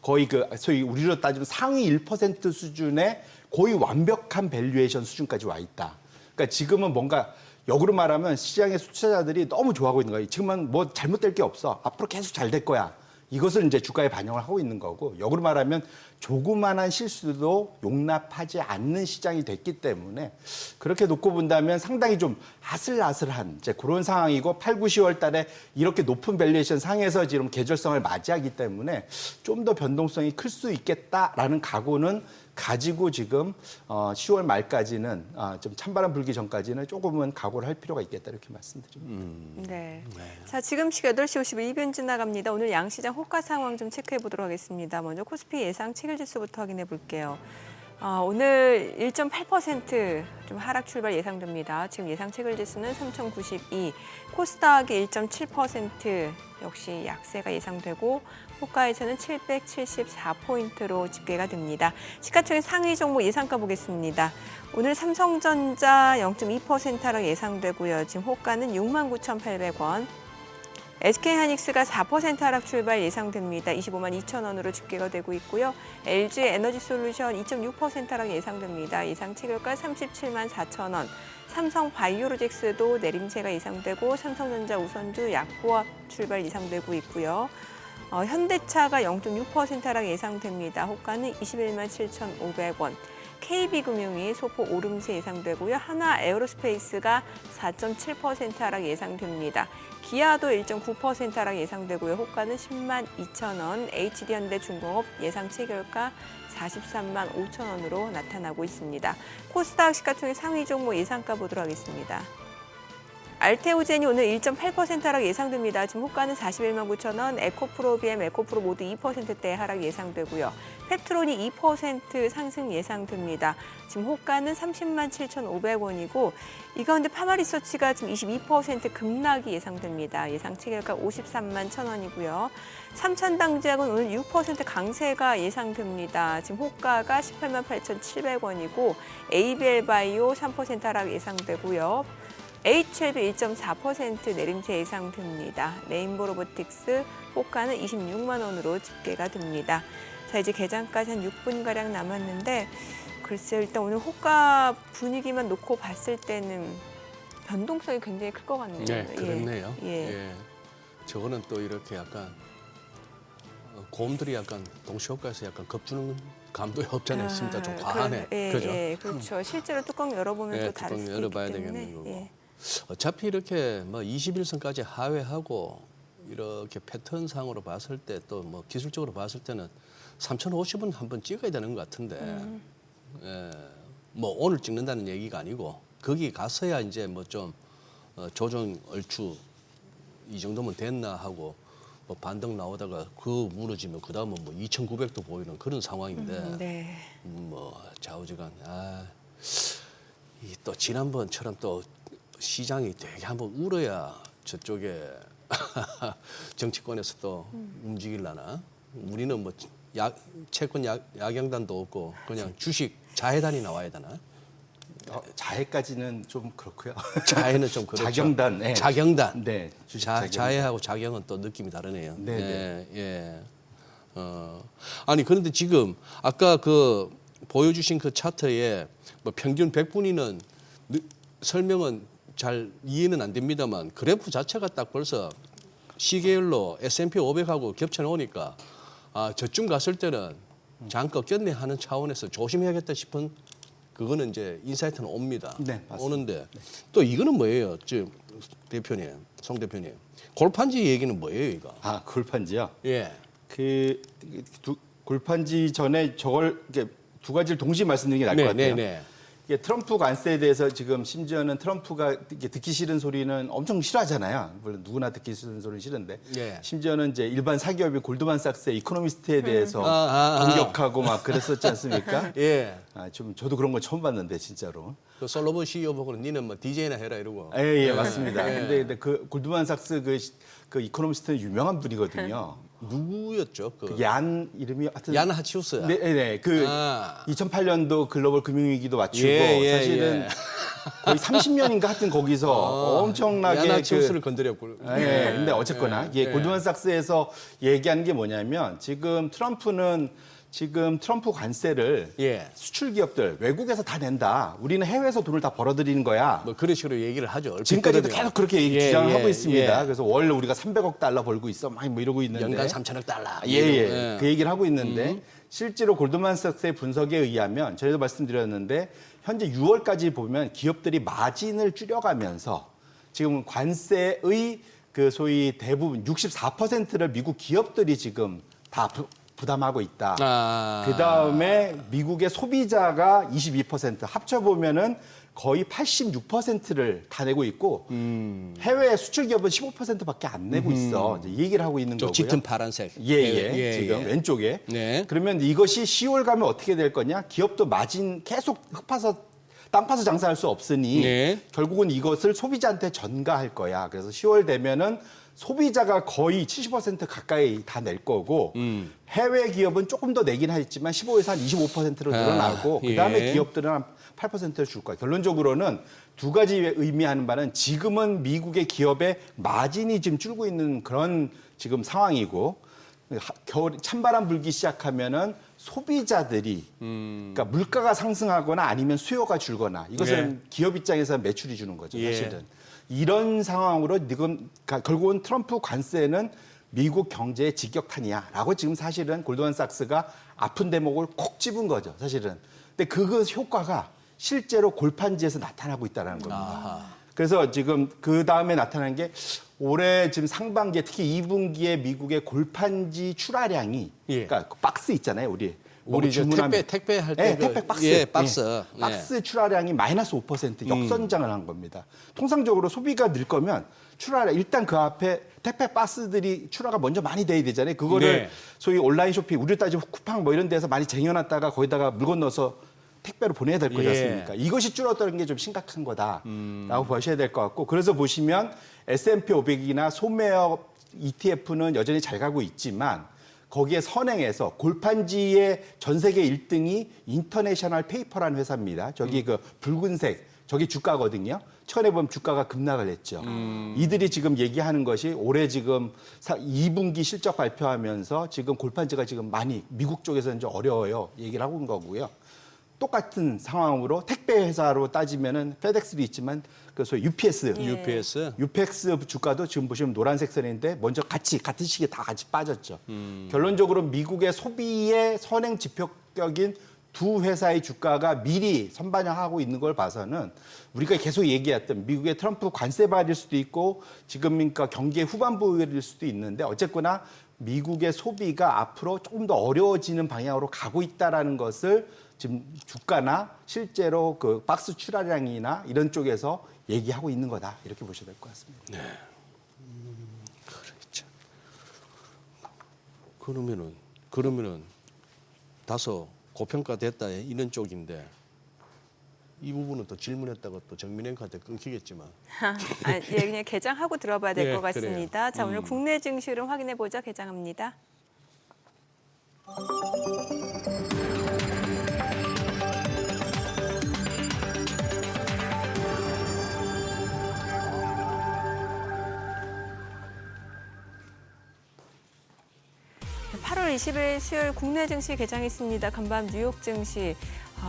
거의 그 소위 우리로 따지면 상위 1% 수준의 거의 완벽한 밸류에이션 수준까지 와 있다. 그러니까 지금은 뭔가 역으로 말하면 시장의 투자자들이 너무 좋아하고 있는 거예요. 지금은 뭐 잘못될 게 없어. 앞으로 계속 잘 될 거야. 이것을 이제 주가에 반영을 하고 있는 거고 역으로 말하면 조그만한 실수도 용납하지 않는 시장이 됐기 때문에 그렇게 놓고 본다면 상당히 좀 아슬아슬한 이제 그런 상황이고 8, 9, 10월 달에 이렇게 높은 밸류에이션 상에서 지금 계절성을 맞이하기 때문에 좀 더 변동성이 클 수 있겠다라는 각오는 가지고 지금 10월 말까지는 좀 찬바람 불기 전까지는 조금은 각오를 할 필요가 있겠다 이렇게 말씀드립니다. 네. 자, 지금 시각 8시 51분 지나갑니다. 오늘 양시장 호가 상황 좀 체크해 보도록 하겠습니다. 먼저 코스피 예상 체결지수부터 확인해 볼게요. 오늘 1.8% 좀 하락 출발 예상됩니다. 지금 예상 체결지수는 3,092, 코스닥이 1.7% 역시 약세가 예상되고 호가에서는 774포인트로 집계가 됩니다. 시가총액 상위 종목 예상가 보겠습니다. 오늘 삼성전자 0.2% 하락 예상되고요. 지금 호가는 69,800원. SK하이닉스가 4% 하락 출발 예상됩니다. 25만 2천 원으로 집계가 되고 있고요. LG 에너지솔루션 2.6% 하락 예상됩니다. 예상 체결가 37만 4천 원. 삼성바이오로직스도 내림세가 예상되고 삼성전자 우선주 약보합 출발 예상되고 있고요. 현대차가 0.6% 하락 예상됩니다. 호가는 21만 7,500원. KB금융이 소폭 오름세 예상되고요. 하나 에어로스페이스가 4.7% 하락 예상됩니다. 기아도 1.9% 하락 예상되고요. 호가는 10만 2천 원. HD현대중공업 예상 체결가 43만 5천 원으로 나타나고 있습니다. 코스닥 시가총액 상위 종목 예상가 보도록 하겠습니다. 알테오젠이 오늘 1.8% 하락 예상됩니다. 지금 호가는 41만 9천 원, 에코프로, BM, 에코프로 모두 2%대 하락 예상되고요. 펩트론이 2% 상승 예상됩니다. 지금 호가는 30만 7,500원이고 이 가운데 파마리서치가 지금 22% 급락이 예상됩니다. 예상 체결가 53만 1,000원이고요. 삼천당제약은 오늘 6% 강세가 예상됩니다. 지금 호가가 18만 8,700원이고 ABL바이오 3% 하락 예상되고요. HLB 1.4% 내림세 예상됩니다. 레인보 로보틱스 호가는 26만 원으로 집계가 됩니다. 자, 이제 개장까지 한 6분가량 남았는데 글쎄요, 일단 오늘 호가 분위기만 놓고 봤을 때는 변동성이 굉장히 클 것 같네요. 네, 그렇네요. 예. 저거는 또 이렇게 약간 곰들이 약간 동시효과에서 약간 겁주는 감도 없잖아요. 진짜 좀 과하네. 그죠? 예, 그렇죠. 실제로 뚜껑 열어보면 또 다를 뚜껑 수도 열어봐야 있기 때문에. 되겠는 거고. 예. 어차피 이렇게 뭐 21선까지 하회하고 이렇게 패턴상으로 봤을 때 또 뭐 기술적으로 봤을 때는 3,050원 한번 찍어야 되는 것 같은데 예, 뭐 오늘 찍는다는 얘기가 아니고 거기 갔어야 이제 뭐 좀 조정 얼추 이 정도면 됐나 하고 뭐 반등 나오다가 그 무너지면 그 다음은 뭐 2,900도 보이는 그런 상황인데 네. 뭐 좌우지간 이 또 지난번처럼 또 시장이 되게 한번 울어야 저쪽에 정치권에서 또 움직일라나 우리는 뭐 채권 야경단도 없고 그냥 주식 자해단이 나와야 되나? 자해까지는 좀 그렇고요. 자해는 좀 그렇죠. 자경단. 네. 자경단. 네. 주식 자경단. 자해하고 자경은 또 느낌이 다르네요. 네, 예, 예. 아니 그런데 지금 아까 그 보여주신 그 차트에 뭐 평균 100분위는 설명은 잘 이해는 안 됩니다만 그래프 자체가 딱 벌써 시계열로 S&P 500하고 겹쳐 놓으니까 저쯤 갔을 때는 장 꺾였네 하는 차원에서 조심해야겠다 싶은 그거는 이제 인사이트는 옵니다. 네, 맞습니다. 오는데 또 이거는 뭐예요? 지금 대표님, 송 대표님. 골판지 얘기는 뭐예요, 이거? 골판지요? 예. 골판지 전에 저걸 이렇게 두 가지를 동시에 말씀드리는 게 나을 것 같아요. 네. 이게 트럼프 관세에 대해서 지금 심지어는 트럼프가 이게 듣기 싫은 소리는 엄청 싫어하잖아요. 물론 누구나 듣기 싫은 소리는 싫은데 예. 심지어는 이제 일반 사기업인 골드만삭스의 이코노미스트에 대해서 공격하고 막 그랬었지 않습니까? 예. 좀 저도 그런 거 처음 봤는데 진짜로. 그 솔로몬 CEO 보고는 니는 뭐 DJ나 해라 이러고. 예, 맞습니다. 근데 그 골드만삭스 그 이코노미스트는 유명한 분이거든요. 누구였죠? 얀 이름이 하여튼 얀 하치우스. 네. 2008년도 글로벌 금융위기도 맞추고 예, 사실은 거의 30년인가 하여튼 거기서 엄청나게 얀 하치우스를 건드렸고. 근데 어쨌거나 골드만삭스에서 얘기하는 게 뭐냐면 지금 트럼프 관세를 수출 기업들 외국에서 다 낸다. 우리는 해외에서 돈을 다 벌어들이는 거야. 뭐 그런 식으로 얘기를 하죠. 지금까지도 계속 그렇게 주장을 하고 있습니다. 그래서 월 우리가 300억 달러 벌고 있어. 막 뭐 이러고 있는데. 연간 3천억 달러. 그 얘기를 하고 있는데 실제로 골드만삭스의 분석에 의하면 저희도 말씀드렸는데 현재 6월까지 보면 기업들이 마진을 줄여가면서 지금 관세의 그 소위 대부분 64%를 미국 기업들이 지금 다 부담하고 있다. 그 다음에 미국의 소비자가 22% 합쳐보면은 거의 86%를 다 내고 있고 해외 수출 기업은 15%밖에 안 내고 있어. 이제 이 얘기를 하고 있는 거고요. 짙은 파란색. 지금 왼쪽에. 네. 그러면 이것이 10월 가면 어떻게 될 거냐? 기업도 마진 계속 땅 파서 장사할 수 없으니 결국은 이것을 소비자한테 전가할 거야. 그래서 10월 되면은 소비자가 거의 70% 가까이 다 낼 거고 해외 기업은 조금 더 내긴 하겠지만 15에서 한 25%로 늘어나고 그다음에 기업들은 한 8%를 줄 거야. 결론적으로는 두 가지 의미하는 바는 지금은 미국의 기업의 마진이 지금 줄고 있는 그런 지금 상황이고 겨울 찬바람 불기 시작하면은 소비자들이 그러니까 물가가 상승하거나 아니면 수요가 줄거나 이것은 기업 입장에서 매출이 주는 거죠. 사실은. 이런 상황으로 지금 결국은 트럼프 관세는 미국 경제의 직격탄이야라고 지금 사실은 골드만삭스가 아픈 대목을 콕 집은 거죠. 사실은. 근데 그 효과가 실제로 골판지에서 나타나고 있다는 겁니다. 그래서 지금 그 다음에 나타난 게 올해 지금 상반기에 특히 2분기에 미국의 골판지 출하량이 그러니까 그 박스 있잖아요, 우리 주문하면 택배 할 때 택배 박스. 박스. 박스 출하량이 마이너스 5% 역선장을 한 겁니다. 통상적으로 소비가 늘 거면 출하량 일단 그 앞에 택배 박스들이 출하가 먼저 많이 돼야 되잖아요. 그거를 소위 온라인 쇼핑, 우리 따지면 쿠팡 뭐 이런 데서 많이 쟁여놨다가 거기다가 물건 넣어서 택배로 보내야 될 거지 않습니까? 이것이 줄었다는 게 좀 심각한 거다라고 보셔야 될 것 같고 그래서 보시면 S&P 500이나 소매업 ETF는 여전히 잘 가고 있지만 거기에 선행해서 골판지의 전 세계 1등이 인터내셔널 페이퍼라는 회사입니다. 저기 그 붉은색 저기 주가거든요. 최근에 보면 주가가 급락을 했죠. 이들이 지금 얘기하는 것이 올해 지금 2분기 실적 발표하면서 지금 골판지가 지금 많이 미국 쪽에서는 좀 어려워요. 얘기를 하고 있는 거고요. 똑같은 상황으로 택배 회사로 따지면은 페덱스도 있지만 그 소위 UPS 주가도 지금 보시면 노란색 선인데 먼저 같은 시기에 다 같이 빠졌죠. 결론적으로 미국의 소비의 선행 지표격인 두 회사의 주가가 미리 선반영하고 있는 걸 봐서는 우리가 계속 얘기했던 미국의 트럼프 관세 받을 수도 있고 지금 그러니까 경기의 후반부일 수도 있는데 어쨌거나 미국의 소비가 앞으로 조금 더 어려워지는 방향으로 가고 있다라는 것을 지금 주가나 실제로 그 박스 출하량이나 이런 쪽에서 얘기하고 있는 거다 이렇게 보셔야 될 것 같습니다. 네. 그렇죠. 그러면은 다소 고평가됐다 이런 쪽인데 이 부분은 또 질문했다가 또 정민행한테 끊기겠지만. 예, 그냥 개장하고 들어봐야 될 예, 것 같습니다. 자, 오늘 국내 증시를 확인해 보자. 개장합니다. 네, 8월 20일 수요일 국내 증시 개장했습니다. 간밤 뉴욕 증시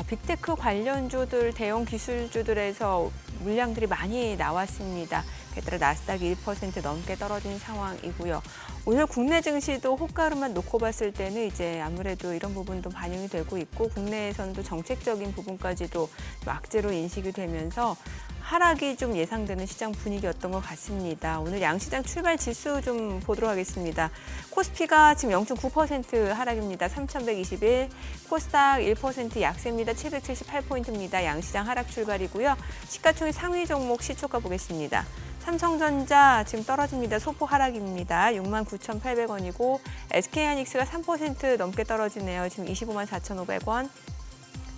빅테크 관련주들, 대형 기술주들에서 물량들이 많이 나왔습니다. 그에 따라 나스닥이 1% 넘게 떨어진 상황이고요. 오늘 국내 증시도 호가로만 놓고 봤을 때는 이제 아무래도 이런 부분도 반영이 되고 있고 국내에서는 또 정책적인 부분까지도 좀 악재로 인식이 되면서 하락이 좀 예상되는 시장 분위기였던 것 같습니다. 오늘 양시장 출발 지수 좀 보도록 하겠습니다. 코스피가 지금 0.9% 하락입니다. 3,121. 코스닥 1% 약세입니다. 778포인트입니다. 양시장 하락 출발이고요. 시가총액 상위 종목 시초가 보겠습니다. 삼성전자 지금 떨어집니다. 소폭 하락입니다. 69,800원이고 SK하이닉스가 3% 넘게 떨어지네요. 지금 254,500원.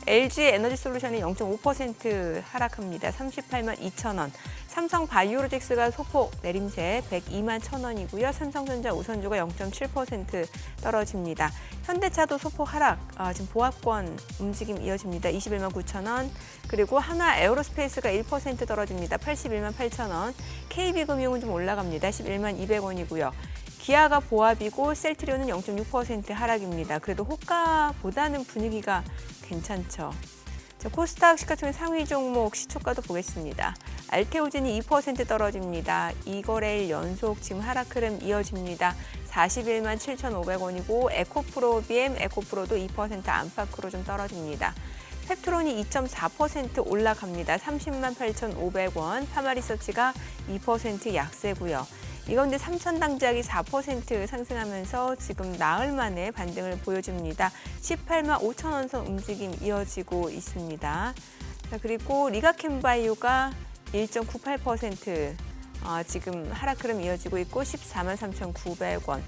LG 에너지솔루션이 0.5% 하락합니다. 382,000원. 삼성바이오로직스가 소폭 내림세 102만 1,000원이고요. 삼성전자 우선주가 0.7% 떨어집니다. 현대차도 소폭 하락, 지금 보합권 움직임 이어집니다. 21만 9,000원. 그리고 하나 에어로스페이스가 1% 떨어집니다. 81만 8,000원. KB금융은 좀 올라갑니다. 11만 200원이고요. 기아가 보합이고 셀트리온은 0.6% 하락입니다. 그래도 호가보다는 분위기가 괜찮죠. 자, 코스닥 시가총액 상위 종목 시초가도 보겠습니다. 알테오젠이 2% 떨어집니다. 2거래일 연속 지금 하락 흐름 이어집니다. 41만 7,500원이고 에코프로, 에코프로도 2% 안팎으로 좀 떨어집니다. 펩트론이 2.4% 올라갑니다. 30만 8,500원. 파마리서치가 2% 약세고요. 이건데 삼천당작이 4% 상승하면서 지금 나흘 만에 반등을 보여줍니다. 18만 5천 원 선 움직임 이어지고 있습니다. 자, 그리고 리가캠바이오가 1.98% 지금 하락 흐름 이어지고 있고 14만 3,900원.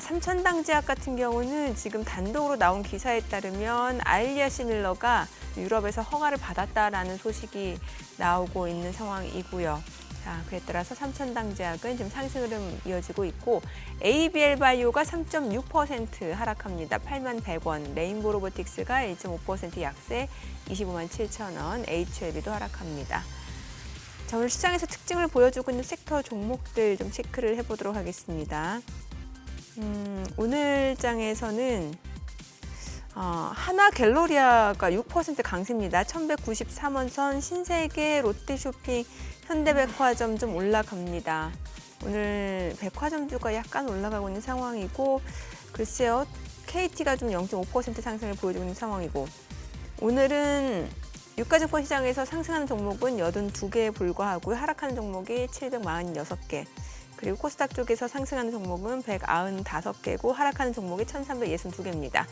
삼천당제약 같은 경우는 지금 단독으로 나온 기사에 따르면 아일리아 시밀러가 유럽에서 허가를 받았다라는 소식이 나오고 있는 상황이고요. 자, 그에 따라서 삼천당제약은 지금 상승 흐름 이어지고 있고 ABL 바이오가 3.6% 하락합니다. 8만 100원. 레인보 로보틱스가 1.5% 약세 25만 7,000원. HLB도 하락합니다. 자, 오늘 시장에서 특징을 보여주고 있는 섹터 종목들 좀 체크를 해보도록 하겠습니다. 오늘 장에서는 하나갤러리아가 6% 강세입니다. 1,193원 선, 신세계, 롯데쇼핑, 현대백화점 좀 올라갑니다. 오늘 백화점주가 약간 올라가고 있는 상황이고 글쎄요. KT가 좀 0.5% 상승을 보여주고 있는 상황이고 오늘은 유가증권 시장에서 상승하는 종목은 82개에 불과하고 하락하는 종목이 746개. 그리고 코스닥 쪽에서 상승하는 종목은 195개고 하락하는 종목이 1,362개입니다.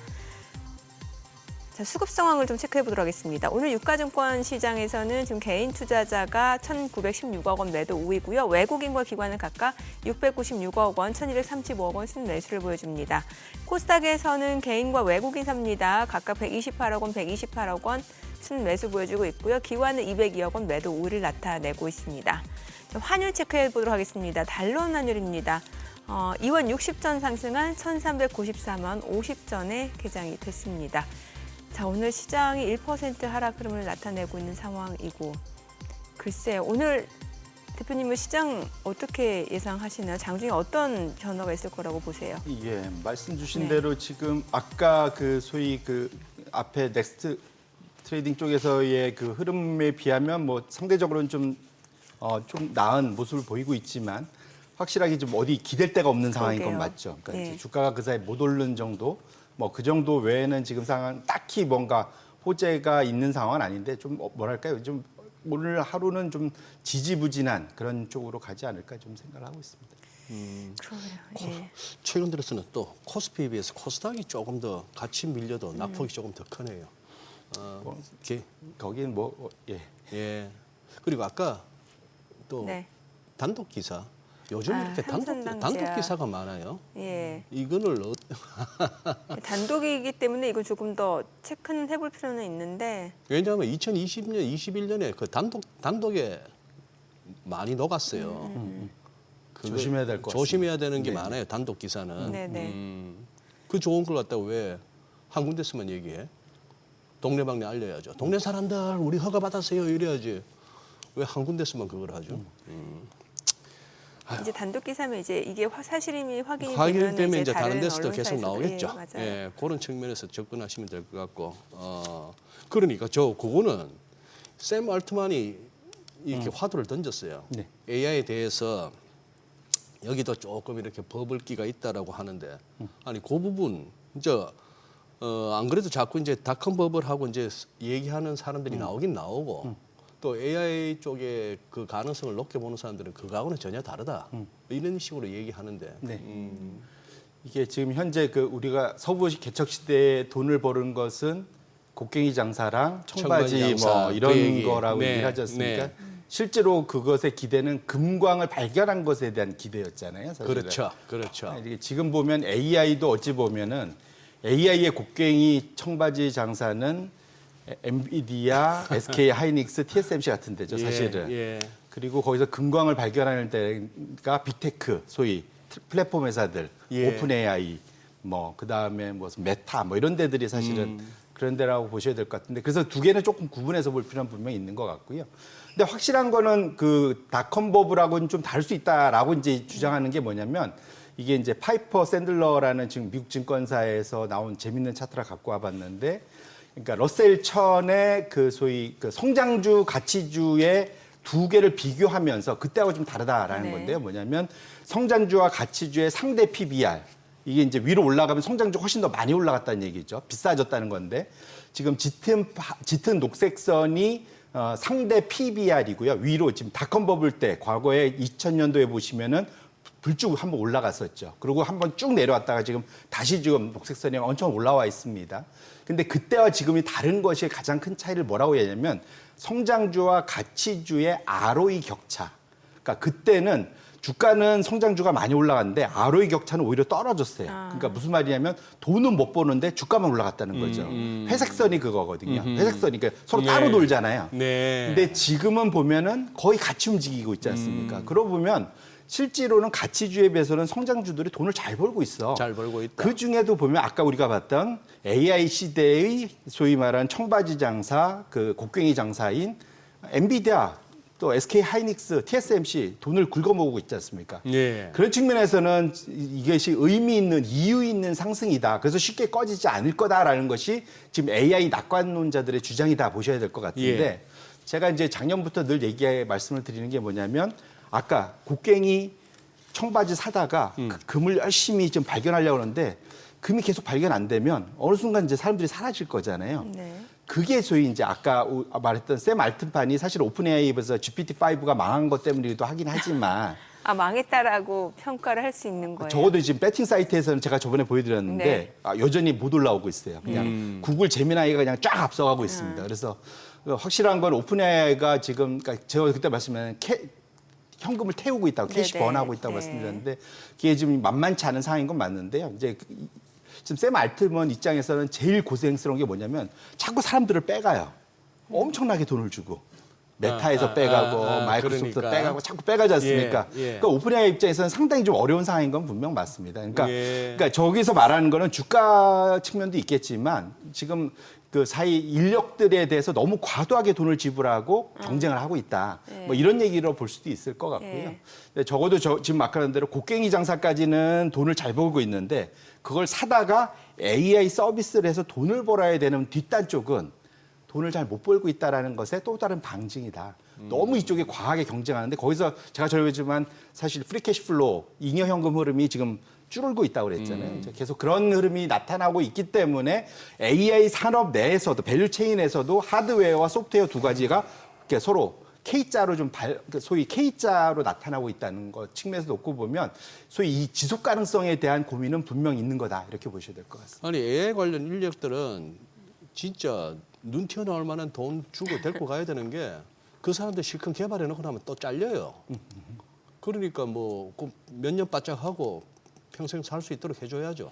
자, 수급 상황을 좀 체크해 보도록 하겠습니다. 오늘 유가증권 시장에서는 지금 개인 투자자가 1,916억 원 매도 우위고요. 외국인과 기관은 각각 696억 원, 1,235억 원 순매수를 보여줍니다. 코스닥에서는 개인과 외국인 삽니다. 각각 128억 원, 128억 원 순매수 보여주고 있고요. 기관은 202억 원 매도 우위를 나타내고 있습니다. 자, 환율 체크해 보도록 하겠습니다. 달러 환율입니다. 2원 60전 상승한 1,394만 50전에 개장이 됐습니다. 자, 오늘 시장이 1% 하락 흐름을 나타내고 있는 상황이고 글쎄요. 오늘 대표님은 시장 어떻게 예상하시나요? 장중에 어떤 변화가 있을 거라고 보세요? 예, 말씀 주신 네. 대로 지금 아까 그 소위 그 앞에 넥스트 트레이딩 쪽에서의 그 흐름에 비하면 뭐 상대적으로는 좀 나은 모습을 보이고 있지만 확실하게 좀 어디 기댈 데가 없는 상황인 건 그러게요. 맞죠. 그러니까 네. 이제 주가가 그 사이 못 오르는 정도 뭐 그 정도 외에는 지금 상황 딱히 뭔가 호재가 있는 상황은 아닌데 좀 뭐랄까요? 좀 오늘 하루는 좀 지지부진한 그런 쪽으로 가지 않을까 좀 생각을 하고 있습니다. 그러네요. 예. 최근 들어서는 또 코스피에 비해서 코스닥이 조금 더 같이 밀려도 낙폭이 조금 더 크네요. 거기는 뭐 예. 예. 그리고 아까 또 네. 단독 기사 요즘 이렇게 삼성당제야. 단독 기사가 많아요. 예. 이거를 단독이기 때문에 이건 조금 더 체크는 해볼 필요는 있는데 왜냐하면 2020년, 21년에 그 단독에 많이 녹았어요. 그거 조심해야 될 것 같습니다. 조심해야 되는 게 네. 많아요. 단독 기사는. 네네. 그 좋은 걸 갖다가 왜 한 군데서만 얘기해? 동네방네 알려야죠. 동네 사람들 우리 허가 받았어요 이래야지. 왜 한 군데서만 그걸 하죠? 이제 단독 기사면 이제 이게 사실임이 확인이 확인되면 되면 이제 다른 데서도 계속 언론사에서도, 나오겠죠. 예, 맞아요. 예, 그런 측면에서 접근하시면 될 것 같고. 그러니까 그거는 샘 알트만이 이렇게 화두를 던졌어요. 네. AI에 대해서 여기도 조금 이렇게 버블기가 있다라고 하는데 아니 그 부분 이제 안 그래도 자꾸 이제 닷컴 버블하고 이제 얘기하는 사람들이 나오긴 나오고. 또 AI 쪽에 그 가능성을 높게 보는 사람들은 그거하고는 전혀 다르다. 이런 식으로 얘기하는데. 네. 이게 지금 현재 그 우리가 서부 개척 시대에 돈을 버는 것은 곡괭이 장사랑 청바지 장사, 뭐 이런 그 얘기. 거라고 네, 얘기를 하지 않습니까? 네. 실제로 그것의 기대는 금광을 발견한 것에 대한 기대였잖아요. 사실은. 그렇죠. 그렇죠. 이게 지금 보면 AI도 어찌 보면은 AI의 곡괭이 청바지 장사는 엔비디아, SK 하이닉스, TSMC 같은 데죠, 사실은. 예. 그리고 거기서 금광을 발견하는 데가 빅테크, 소위 플랫폼 회사들, 예. 오픈 AI, 뭐 그다음에 무슨 메타 뭐 이런 데들이 사실은 그런 데라고 보셔야 될 것 같은데 그래서 두 개는 조금 구분해서 볼 필요는 분명히 있는 것 같고요. 근데 확실한 거는 그 닷컴 버블하고는 좀 다를 수 있다라고 이제 주장하는 게 뭐냐면 이게 이제 파이퍼 샌들러라는 지금 미국 증권사에서 나온 재밌는 차트를 갖고 와봤는데 그러니까 러셀 1000의 그 소위 그 성장주 가치주의 두 개를 비교하면서 그때하고 좀 다르다라는 네. 건데요. 뭐냐면 성장주와 가치주의 상대 PBR 이게 이제 위로 올라가면 성장주가 훨씬 더 많이 올라갔다는 얘기죠. 비싸졌다는 건데 지금 짙은 녹색선이 상대 PBR이고요. 위로 지금 닷컴 버블 때 과거에 2000년도에 보시면은 불쭉 한번 올라갔었죠. 그리고 한번 쭉 내려왔다가 지금 다시 지금 녹색선이 엄청 올라와 있습니다. 근데 그때와 지금이 다른 것이 가장 큰 차이를 뭐라고 해야 하냐면 성장주와 가치주의 ROE 격차. 그러니까 그때는 주가는 성장주가 많이 올라갔는데 ROE 격차는 오히려 떨어졌어요. 그러니까 무슨 말이냐면 돈은 못 버는데 주가만 올라갔다는 거죠. 회색선이 그거거든요. 회색선이 그러니까 서로 따로 네. 돌잖아요. 네. 근데 지금은 보면은 거의 같이 움직이고 있지 않습니까? 그러고 보면 실제로는 가치주에 비해서는 성장주들이 돈을 잘 벌고 있어. 잘 벌고 있다. 그 중에도 보면 아까 우리가 봤던 AI 시대의 소위 말하는 청바지 장사, 그 곡괭이 장사인 엔비디아, 또 SK 하이닉스, TSMC 돈을 긁어모으고 있지 않습니까? 예. 그런 측면에서는 이것이 의미 있는 이유 있는 상승이다. 그래서 쉽게 꺼지지 않을 거다라는 것이 지금 AI 낙관론자들의 주장이다 보셔야 될 것 같은데 예. 제가 이제 작년부터 늘 말씀을 드리는 게 뭐냐면 아까 곡괭이 청바지 사다가 그 금을 열심히 좀 발견하려고 하는데 금이 계속 발견 안 되면 어느 순간 이제 사람들이 사라질 거잖아요. 네. 그게 소위 이제 아까 말했던 샘 알튼판이 사실 오픈 AI에서 GPT-5가 망한 것 때문이기도 하긴 하지만 망했다라고 평가를 할 수 있는 거예요. 적어도 지금 배팅 사이트에서는 제가 저번에 보여드렸는데 네. 여전히 못 올라오고 있어요. 그냥 구글 제미나이가 그냥 쫙 앞서가고 있습니다. 그래서 확실한 건 오픈 AI가 지금 그러니까 제가 그때 말씀드린 현금을 태우고 있다고 캐시 네네. 번하고 있다고 네. 말씀드렸는데 그게 지금 만만치 않은 상황인 건 맞는데요. 이제 지금 샘 알트먼 입장에서는 제일 고생스러운 게 뭐냐면 자꾸 사람들을 빼가요. 엄청나게 돈을 주고 메타에서 빼가고 마이크로소프트 그러니까. 빼가고 자꾸 빼가지 않습니까? 예, 예. 그러니까 오픈 AI 입장에서는 상당히 좀 어려운 상황인 건 분명 맞습니다. 그러니까, 예. 그러니까 저기서 말하는 거는 주가 측면도 있겠지만 지금 그 사이 인력들에 대해서 너무 과도하게 돈을 지불하고 경쟁을 하고 있다. 예. 뭐 이런 얘기로 볼 수도 있을 것 같고요. 예. 근데 적어도 지금 아까 한 대로 곡괭이 장사까지는 돈을 잘 벌고 있는데 그걸 사다가 AI 서비스를 해서 돈을 벌어야 되는 뒷단 쪽은 돈을 잘 못 벌고 있다라는 것의 또 다른 방증이다. 너무 이쪽에 과하게 경쟁하는데 거기서 제가 저희지만 사실 프리캐시 플로우, 잉여 현금 흐름이 지금 줄고 있다고 그랬잖아요. 이제 계속 그런 흐름이 나타나고 있기 때문에 AI 산업 내에서도 밸류 체인에서도 하드웨어와 소프트웨어 두 가지가 이렇게 서로 K자로 소위 K자로 나타나고 있다는 것 측면에서 놓고 보면 소위 이 지속 가능성에 대한 고민은 분명 있는 거다 이렇게 보셔야 될 것 같습니다. 아니 AI 관련 인력들은 진짜 눈 튀어나올 만한 돈 주고 데리고 가야 되는 게 그 사람들 실컷 개발해 놓고 나면 또 잘려요. 그러니까 뭐 몇 년 바짝 하고 평생 살 수 있도록 해줘야죠.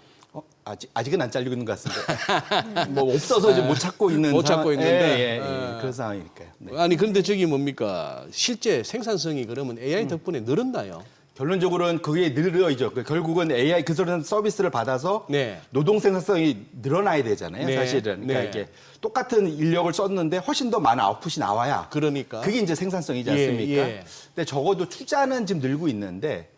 아직은 안 잘리고 있는 것 같습니다. 뭐 없어서 이제 못 찾고 있는 못 찾고 있는데. 그런 상황이니까요. 네. 아니 근데 저기 뭡니까 실제 생산성이 그러면 AI 덕분에 늘었나요? 결론적으로는 그게 늘어야죠. 결국은 AI 그 서비스를 받아서 네. 노동 생산성이 늘어나야 되잖아요. 네. 사실은. 그러니까 네. 이게 똑같은 인력을 썼는데 훨씬 더 많은 아웃풋이 나와야. 그러니까. 그게 이제 생산성이지 예, 않습니까? 예. 근데 적어도 투자는 지금 늘고 있는데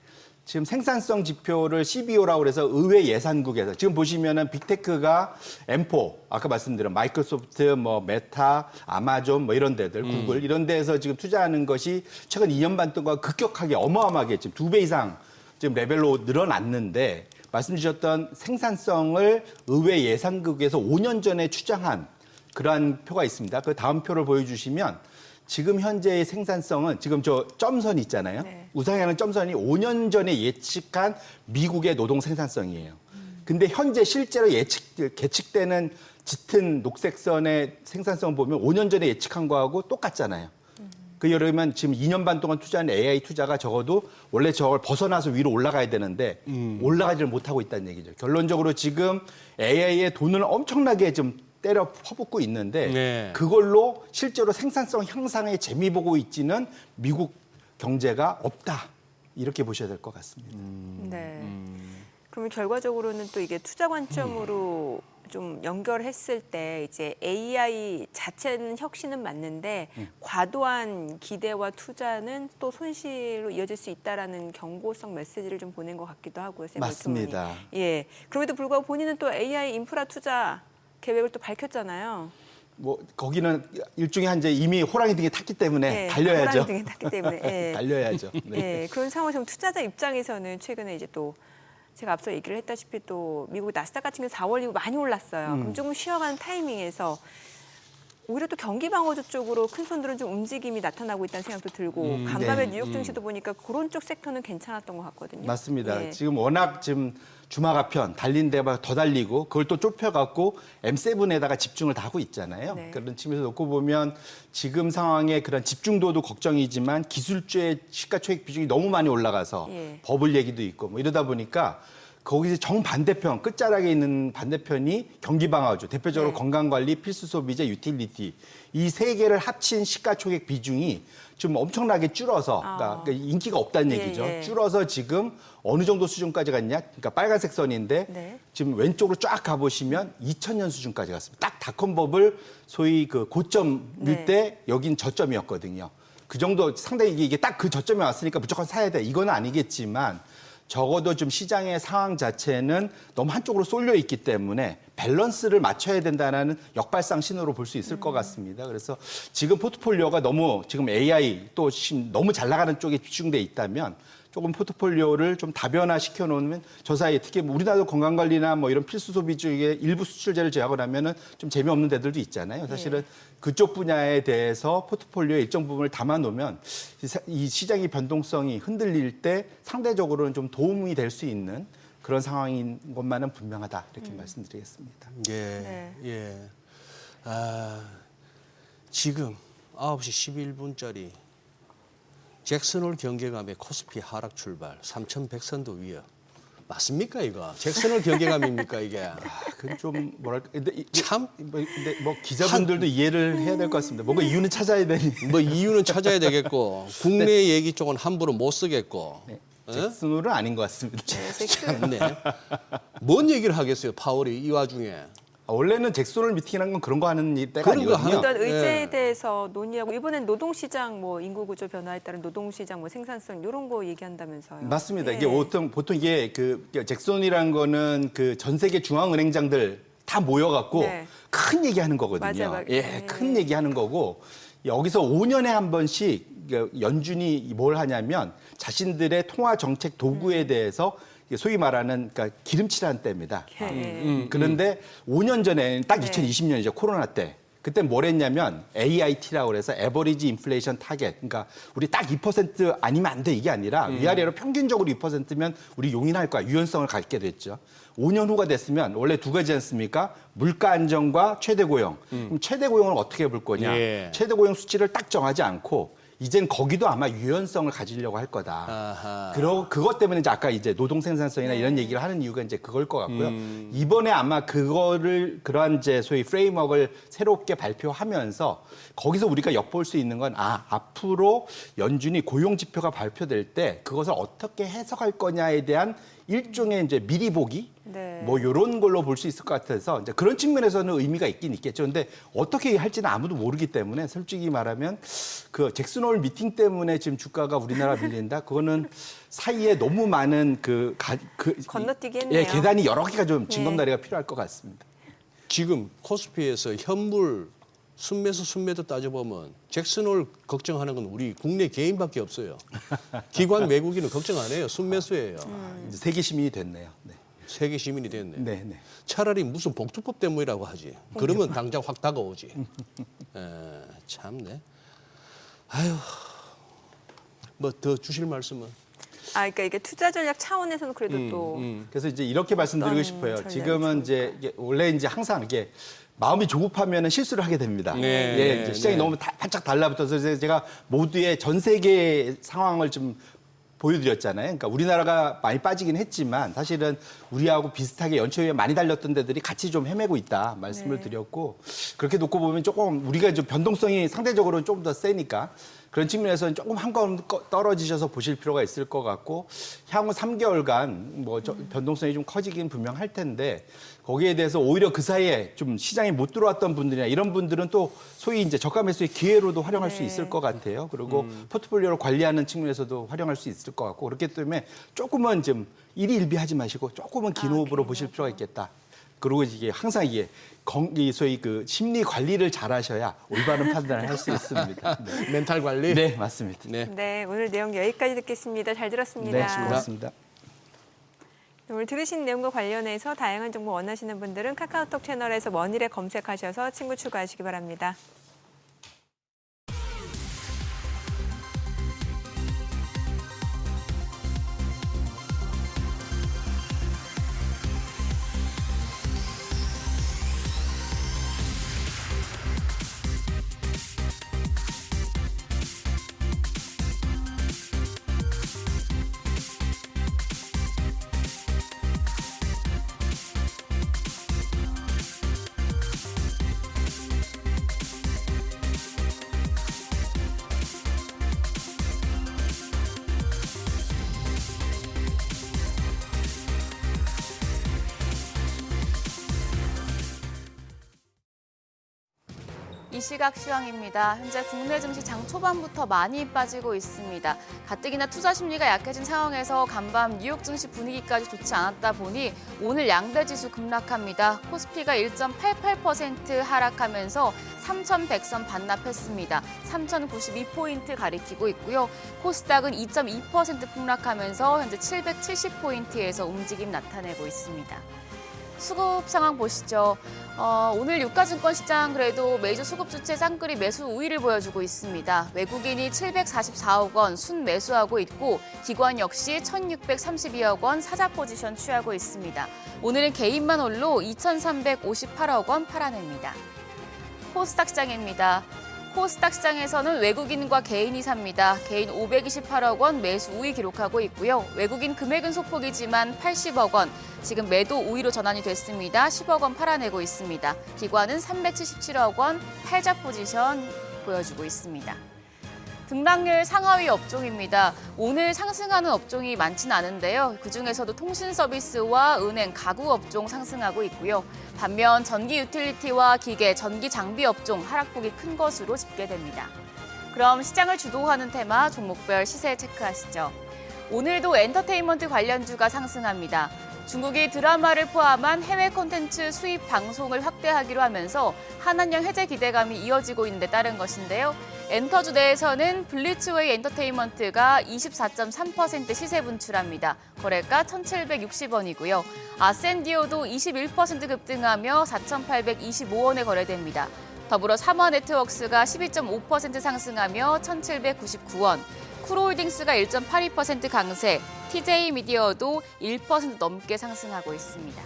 지금 생산성 지표를 CBO라고 그래서 의회 예산국에서 지금 보시면은 빅테크가 M4 아까 말씀드린 마이크로소프트, 뭐 메타, 아마존 뭐 이런 데들, 구글 이런 데에서 지금 투자하는 것이 최근 2년 반 동안 급격하게 어마어마하게 지금 2배 이상 지금 레벨로 늘어났는데 말씀 주셨던 생산성을 의회 예산국에서 5년 전에 추정한 그러한 표가 있습니다. 그 다음 표를 보여주시면 지금 현재의 생산성은 지금 저 점선 있잖아요. 네. 우상향하는 점선이 5년 전에 예측한 미국의 노동 생산성이에요. 근데 현재 실제로 계측되는 짙은 녹색선의 생산성 보면 5년 전에 예측한 거하고 똑같잖아요. 그러면 지금 2년 반 동안 투자한 AI 투자가 적어도 원래 저걸 벗어나서 위로 올라가야 되는데 올라가지를 못하고 있다는 얘기죠. 결론적으로 지금 AI에 돈을 엄청나게 좀 때려 퍼붓고 있는데 네. 그걸로 실제로 생산성 향상에 재미 보고 있지는 미국 경제가 없다. 이렇게 보셔야 될 것 같습니다. 네. 그러면 결과적으로는 또 이게 투자 관점으로 좀 연결했을 때 이제 AI 자체는 혁신은 맞는데 과도한 기대와 투자는 또 손실로 이어질 수 있다라는 경고성 메시지를 좀 보낸 것 같기도 하고요. 샘 맞습니다. 올트먼이. 예. 그럼에도 불구하고 본인은 또 AI 인프라 투자 계획을 또 밝혔잖아요. 뭐 거기는 일종의 한 이제 이미 호랑이 등에 탔기 때문에 네, 달려야죠. 호랑이 등에 탔기 때문에. 예. 달려야죠. 네. 예, 그런 상황에서 투자자 입장에서는 최근에 이제 또 제가 앞서 얘기를 했다시피 또 미국 나스닥 같은 경우 4월 이후 많이 올랐어요. 그럼 조금 쉬어가는 타이밍에서 오히려 또 경기 방어주 쪽으로 큰 손들은 좀 움직임이 나타나고 있다는 생각도 들고 간밤에 네. 뉴욕 증시도 보니까 그런 쪽 섹터는 괜찮았던 것 같거든요. 맞습니다. 예. 지금 워낙 지금 주마가편 달린 데가 더 달리고 그걸 또 좁혀갖고 M7에다가 집중을 다 하고 있잖아요. 네. 그런 측면에서 놓고 보면 지금 상황의 그런 집중도도 걱정이지만 기술주의 시가총액 비중이 너무 많이 올라가서 예. 버블 얘기도 있고 뭐 이러다 보니까 거기서 정반대편 끝자락에 있는 반대편이 경기 방어주 대표적으로 네. 건강관리, 필수 소비재, 유틸리티 이 세 개를 합친 시가총액 비중이 좀 엄청나게 줄어서 그러니까 인기가 없다는 예, 얘기죠. 예. 줄어서 지금 어느 정도 수준까지 갔냐? 그러니까 빨간색 선인데 네. 지금 왼쪽으로 쫙 가보시면 2000년 수준까지 갔습니다. 딱 닷컴버블 소위 그 고점일 네. 때 여긴 저점이었거든요. 그 정도 상당히 이게 딱 그 저점에 왔으니까 무조건 사야 돼. 이건 아니겠지만 적어도 좀 시장의 상황 자체는 너무 한쪽으로 쏠려 있기 때문에 밸런스를 맞춰야 된다는 역발상 신호로 볼 수 있을 것 같습니다. 그래서 지금 포트폴리오가 너무 지금 AI 또 너무 잘 나가는 쪽에 집중돼 있다면 조금 포트폴리오를 좀 다변화시켜 놓으면 저 사이에 특히 우리나라도 건강관리나 뭐 이런 필수 소비주의 일부 수출재를 제약을 하면은 좀 재미없는 데들도 있잖아요. 사실은 그쪽 분야에 대해서 포트폴리오의 일정 부분을 담아 놓으면 이 시장의 변동성이 흔들릴 때 상대적으로는 좀 도움이 될 수 있는 그런 상황인 것만은 분명하다 이렇게 말씀드리겠습니다. 예. 네. 예. 아, 지금 9시 11분짜리 잭슨홀 경계감의 코스피 하락 출발 3,100선도 위에 맞습니까 이거? 잭슨홀 경계감입니까 이게? 그건 좀 뭐랄까 근데 참. 근데 뭐 기자분들도 이해를 해야 될 것 같습니다. 뭔가 이유는 찾아야 되니. 뭐 이유는 찾아야 되겠고 국내 얘기 쪽은 함부로 못 쓰겠고. 네. 어? 잭슨홀은 아닌 것 같습니다. 참네. 뭔 얘기를 하겠어요 파월이 이 와중에. 원래는 잭슨홀 미팅이라는 건 그런 거 하는 때가 그런 거 아니거든요. 어떤 의제에 예. 대해서 논의하고 이번엔 노동시장 뭐 인구 구조 변화에 따른 노동시장 뭐 생산성 이런 거 얘기한다면서요. 맞습니다. 예. 이게 보통 이게 그 잭슨홀이라는 거는 그 전 세계 중앙은행장들 다 모여갖고 네. 큰 얘기하는 거거든요. 맞아요. 예, 네. 큰 얘기하는 거고 여기서 5년에 한 번씩 연준이 뭘 하냐면 자신들의 통화 정책 도구에 대해서 소위 말하는 그러니까 기름칠한 때입니다. 그런데 5년 전에 딱 네. 2020년이죠. 코로나 때. 그때 뭘 했냐면 AIT라고 그래서 에버리지 인플레이션 타겟. 그러니까 우리 딱 2% 아니면 안 돼 이게 아니라 위아래로 평균적으로 2%면 우리 용인할 거야. 유연성을 갖게 됐죠. 5년 후가 됐으면 원래 두 가지 않습니까? 물가 안정과 최대 고용. 그럼 최대 고용을 어떻게 볼 거냐? 예. 최대 고용 수치를 딱 정하지 않고 이젠 거기도 아마 유연성을 가지려고 할 거다. 아하. 그것 때문에 이제 아까 이제 노동 생산성이나 이런 얘기를 하는 이유가 이제 그걸 것 같고요. 이번에 아마 그러한 이제 소위 프레임워크를 새롭게 발표하면서 거기서 우리가 엿볼 수 있는 건 앞으로 연준이 고용 지표가 발표될 때 그것을 어떻게 해석할 거냐에 대한 일종의 이제 미리 보기 네. 뭐 이런 걸로 볼 수 있을 것 같아서 이제 그런 측면에서는 의미가 있긴 있겠죠. 근데 어떻게 할지는 아무도 모르기 때문에 솔직히 말하면 그 잭슨홀 미팅 때문에 지금 주가가 우리나라 밀린다. 그거는 사이에 너무 많은 건너뛰기 했네요. 예, 계단이 여러 개가 좀 징검다리가 필요할 것 같습니다. 지금 코스피에서 현물 순매수 따져보면 잭슨홀 걱정하는 건 우리 국내 개인밖에 없어요. 기관 외국인은 걱정 안 해요. 순매수예요. 이제 세계 시민이 됐네요. 네. 세계 시민이 됐네. 네, 네. 차라리 무슨 복두법 때문이라고 하지. 그러면 당장 확 다가오지. 참네. 아유, 뭐 더 주실 말씀은? 그러니까 이게 투자 전략 차원에서는 그래도 또 그래서 이제 이렇게 말씀드리고 어떤 싶어요. 전략이 지금은 이제 이게 원래 이제 항상 이게 마음이 조급하면 실수를 하게 됩니다. 네, 예, 이제 시장이 네. 너무 바짝 달라붙어서 제가 모두의 전 세계 상황을 좀 보여드렸잖아요. 그러니까 우리나라가 많이 빠지긴 했지만 사실은 우리하고 비슷하게 연초에 많이 달렸던 데들이 같이 좀 헤매고 있다 말씀을 드렸고 그렇게 놓고 보면 조금 우리가 좀 변동성이 상대적으로 좀 더 세니까 그런 측면에서는 조금 한 걸음 떨어지셔서 보실 필요가 있을 것 같고 향후 3개월간 뭐 변동성이 좀 커지긴 분명할 텐데 거기에 대해서 오히려 그 사이에 좀 시장에 못 들어왔던 분들이나 이런 분들은 또 소위 이제 저가 매수의 기회로도 활용할 수 있을 것 같아요. 그리고 포트폴리오를 관리하는 측면에서도 활용할 수 있을 것 같고 그렇기 때문에 조금은 좀 일희일비하지 마시고 조금은 긴 호흡으로 보실 필요가 있겠다. 그리고 이게 항상 이게 소위 그 심리 관리를 잘하셔야 올바른 판단을 할 수 있습니다. 네. 멘탈 관리? 네, 맞습니다. 네. 네, 오늘 내용 여기까지 듣겠습니다. 잘 들었습니다. 네, 고맙습니다. 오늘 들으신 내용과 관련해서 다양한 정보 원하시는 분들은 카카오톡 채널에서 원일에 검색하셔서 친구 추가하시기 바랍니다. 이 시각 시황입니다. 현재 국내 증시 장 초반부터 많이 빠지고 있습니다. 가뜩이나 투자 심리가 약해진 상황에서 간밤 뉴욕 증시 분위기까지 좋지 않았다 보니 오늘 양대 지수 급락합니다. 코스피가 1.88% 하락하면서 3,100선 반납했습니다. 3,092포인트 가리키고 있고요. 코스닥은 2.2% 폭락하면서 현재 770포인트에서 움직임 나타내고 있습니다. 수급 상황 보시죠. 오늘 유가증권 시장 그래도 메이저 수급 주체 쌍끌이 매수 우위를 보여주고 있습니다. 외국인이 744억 원 순매수하고 있고 기관 역시 1,632억 원 사자 포지션 취하고 있습니다. 오늘은 개인만 홀로 2,358억 원 팔아냅니다. 코스닥 시장입니다. 코스닥 시장에서는 외국인과 개인이 삽니다. 개인 528억 원 매수 우위 기록하고 있고요. 외국인 금액은 소폭이지만 80억 원, 지금 매도 우위로 전환이 됐습니다. 10억 원 팔아내고 있습니다. 기관은 377억 원 팔자 포지션 보여주고 있습니다. 등락률 상하위 업종입니다. 오늘 상승하는 업종이 많지는 않은데요. 그중에서도 통신 서비스와 은행, 가구 업종 상승하고 있고요. 반면 전기 유틸리티와 기계, 전기 장비 업종 하락폭이 큰 것으로 집계됩니다. 그럼 시장을 주도하는 테마 종목별 시세 체크하시죠. 오늘도 엔터테인먼트 관련주가 상승합니다. 중국이 드라마를 포함한 해외 콘텐츠 수입 방송을 확대하기로 하면서 한한령 해제 기대감이 이어지고 있는 데 따른 것인데요. 엔터주 내에서는 블리츠웨이 엔터테인먼트가 24.3% 시세 분출합니다. 거래가 1,760원이고요. 아센디오도 21% 급등하며 4,825원에 거래됩니다. 더불어 삼화네트워크스가 12.5% 상승하며 1,799원, 쿨홀딩스가 1.82% 강세, TJ미디어도 1% 넘게 상승하고 있습니다.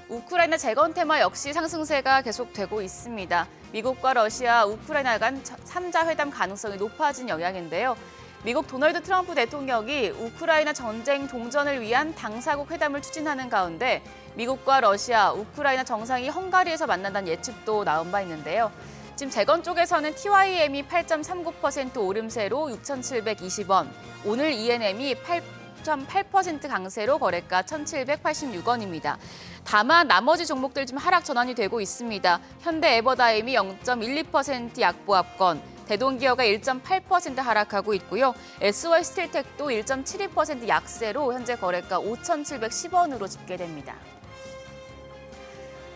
우크라이나 재건 테마 역시 상승세가 계속되고 있습니다. 미국과 러시아, 우크라이나 간 3자 회담 가능성이 높아진 영향인데요. 미국 도널드 트럼프 대통령이 우크라이나 전쟁 종전을 위한 당사국 회담을 추진하는 가운데 미국과 러시아, 우크라이나 정상이 헝가리에서 만난다는 예측도 나온 바 있는데요. 지금 재건 쪽에서는 TYM이 8.39% 오름세로 6,720원, 오늘 ENM이 8.8% 강세로 거래가 1,786원입니다. 다만 나머지 종목들 좀 하락 전환이 되고 있습니다. 현대 에버다임이 0.12% 약보합권, 대동기어가 1.8% 하락하고 있고요. SY 스틸텍도 1.72% 약세로 현재 거래가 5,710원으로 집계됩니다.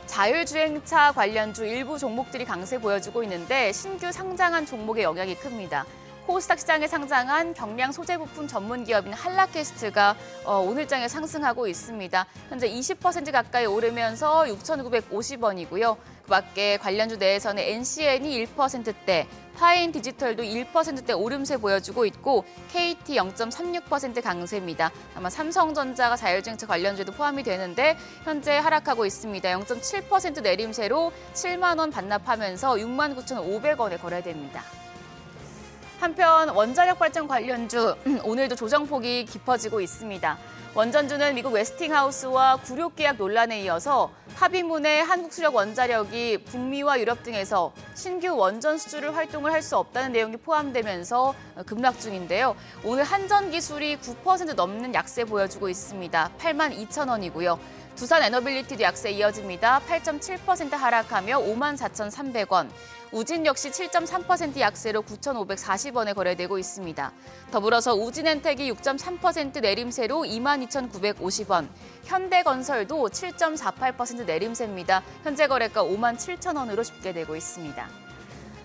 자율주행차 관련주 일부 종목들이 강세 보여주고 있는데 신규 상장한 종목의 영향이 큽니다. 코스닥 시장에 상장한 경량 소재 부품 전문 기업인 한라캐스트가 오늘장에 상승하고 있습니다. 현재 20% 가까이 오르면서 6,950원이고요. 그밖에 관련주 내에서는 NCN이 1%대, 파인 디지털도 1%대 오름세 보여주고 있고 KT 0.36% 강세입니다. 아마 삼성전자가 자율주행차 관련주에도 포함이 되는데 현재 하락하고 있습니다. 0.7% 내림세로 7만 원 반납하면서 69,500원에 거래됩니다. 한편 원자력 발전 관련주 오늘도 조정폭이 깊어지고 있습니다. 원전주는 미국 웨스팅하우스와 굴욕 계약 논란에 이어서 합의문에 한국수력 원자력이 북미와 유럽 등에서 신규 원전 수주를 활동을 할 수 없다는 내용이 포함되면서 급락 중인데요. 오늘 한전 기술이 9% 넘는 약세 보여주고 있습니다. 82,000원이고요. 두산 에너빌리티도 약세 이어집니다. 8.7% 하락하며 54,300원. 우진 역시 7.3% 약세로 9,540원에 거래되고 있습니다. 더불어서 우진엔텍이 6.3% 내림세로 22,950원, 현대건설도 7.48% 내림세입니다. 현재 거래가 57,000원으로 집계되고 있습니다.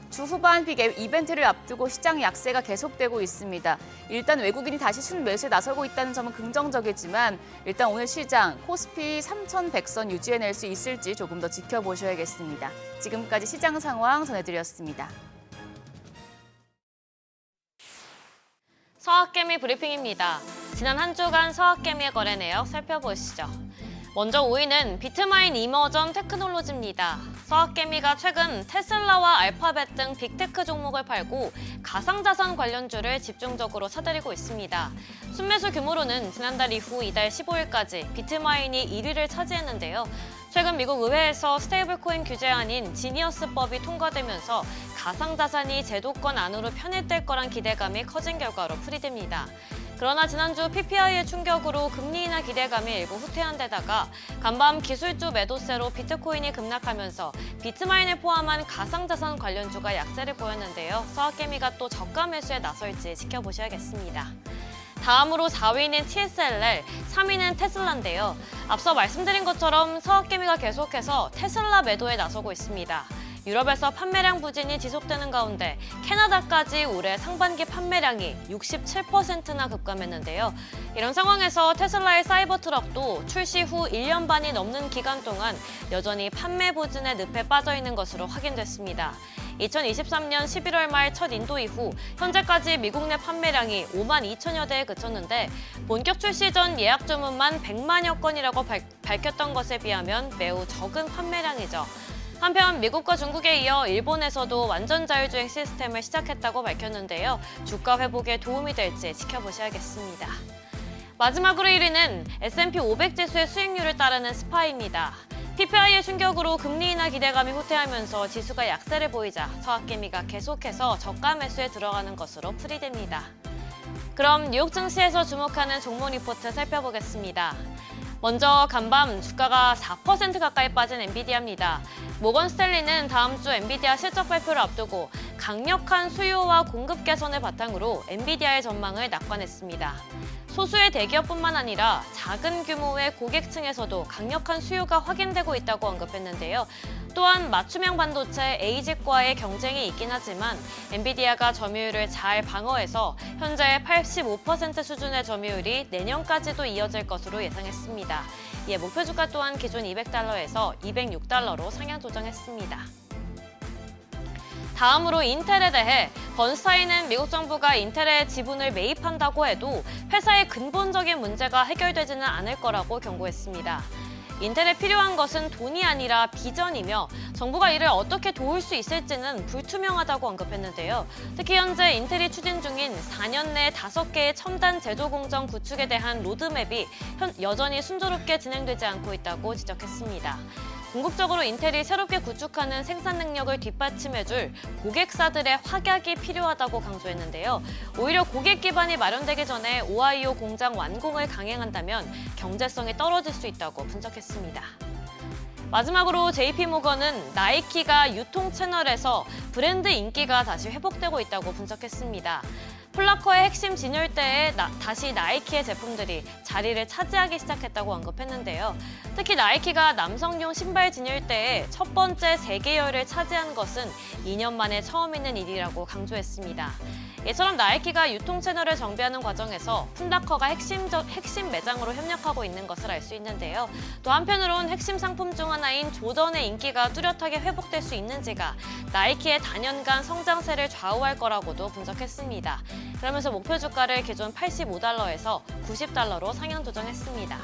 주 후반 빅 이벤트를 앞두고 시장 약세가 계속되고 있습니다. 일단 외국인이 다시 순매수에 나서고 있다는 점은 긍정적이지만 일단 오늘 시장 코스피 3,100선 유지해낼 수 있을지 조금 더 지켜보셔야겠습니다. 지금까지 시장 상황 전해드렸습니다. 서학개미 브리핑입니다. 지난 한 주간 서학개미의 거래 내역 살펴보시죠. 먼저 5위는 비트마인 이머전 테크놀로지입니다. 서학개미가 최근 테슬라와 알파벳 등 빅테크 종목을 팔고 가상자산 관련주를 집중적으로 사들이고 있습니다. 순매수 규모로는 지난달 이후 이달 15일까지 비트마인이 1위를 차지했는데요. 최근 미국 의회에서 스테이블코인 규제안인 지니어스법이 통과되면서 가상자산이 제도권 안으로 편입될 거란 기대감이 커진 결과로 풀이됩니다. 그러나 지난주 PPI의 충격으로 금리 인하 기대감이 일부 후퇴한 데다가 간밤 기술주 매도세로 비트코인이 급락하면서 비트마인을 포함한 가상자산 관련주가 약세를 보였는데요. 서학개미가 또 저가 매수에 나설지 지켜보셔야겠습니다. 다음으로 4위는 TSLL, 3위는 테슬라인데요. 앞서 말씀드린 것처럼 서학개미가 계속해서 테슬라 매도에 나서고 있습니다. 유럽에서 판매량 부진이 지속되는 가운데 캐나다까지 올해 상반기 판매량이 67%나 급감했는데요. 이런 상황에서 테슬라의 사이버 트럭도 출시 후 1년 반이 넘는 기간 동안 여전히 판매 부진의 늪에 빠져 있는 것으로 확인됐습니다. 2023년 11월 말 첫 인도 이후 현재까지 미국 내 판매량이 5만 2천여 대에 그쳤는데 본격 출시 전 예약 주문만 100만여 건이라고 밝혔던 것에 비하면 매우 적은 판매량이죠. 한편 미국과 중국에 이어 일본에서도 완전 자율주행 시스템을 시작했다고 밝혔는데요. 주가 회복에 도움이 될지 지켜보셔야겠습니다. 마지막으로 1위는 S&P 500 지수의 수익률을 따르는 스파입니다. PPI의 충격으로 금리 인하 기대감이 후퇴하면서 지수가 약세를 보이자 서학개미가 계속해서 저가 매수에 들어가는 것으로 풀이됩니다. 그럼 뉴욕 증시에서 주목하는 종목 리포트 살펴보겠습니다. 먼저 간밤 주가가 4% 가까이 빠진 엔비디아입니다. 모건 스탠리는 다음 주 엔비디아 실적 발표를 앞두고 강력한 수요와 공급 개선을 바탕으로 엔비디아의 전망을 낙관했습니다. 소수의 대기업뿐만 아니라 작은 규모의 고객층에서도 강력한 수요가 확인되고 있다고 언급했는데요. 또한 맞춤형 반도체 ASIC과의 경쟁이 있긴 하지만 엔비디아가 점유율을 잘 방어해서 현재 85% 수준의 점유율이 내년까지도 이어질 것으로 예상했습니다. 이에 목표 주가 또한 기존 $200에서 $206로 상향 조정했습니다. 다음으로 인텔에 대해 번스타인은 미국 정부가 인텔의 지분을 매입한다고 해도 회사의 근본적인 문제가 해결되지는 않을 거라고 경고했습니다. 인텔에 필요한 것은 돈이 아니라 비전이며 정부가 이를 어떻게 도울 수 있을지는 불투명하다고 언급했는데요. 특히 현재 인텔이 추진 중인 4년 내 5개의 첨단 제조 공정 구축에 대한 로드맵이 여전히 순조롭게 진행되지 않고 있다고 지적했습니다. 궁극적으로 인텔이 새롭게 구축하는 생산 능력을 뒷받침해줄 고객사들의 확약이 필요하다고 강조했는데요. 오히려 고객 기반이 마련되기 전에 오하이오 공장 완공을 강행한다면 경제성이 떨어질 수 있다고 분석했습니다. 마지막으로 JP모건은 나이키가 유통 채널에서 브랜드 인기가 다시 회복되고 있다고 분석했습니다. 플라커의 핵심 진열대에 다시 나이키의 제품들이 자리를 차지하기 시작했다고 언급했는데요. 특히 나이키가 남성용 신발 진열대에 첫 번째 세계열을 차지한 것은 2년 만에 처음 있는 일이라고 강조했습니다. 이처럼 나이키가 유통 채널을 정비하는 과정에서 풋라커가 핵심 매장으로 협력하고 있는 것을 알 수 있는데요. 또 한편으론 핵심 상품 중 하나인 조던의 인기가 뚜렷하게 회복될 수 있는지가 나이키의 단연간 성장세를 좌우할 거라고도 분석했습니다. 그러면서 목표 주가를 기존 $85에서 $90로 상향 조정했습니다.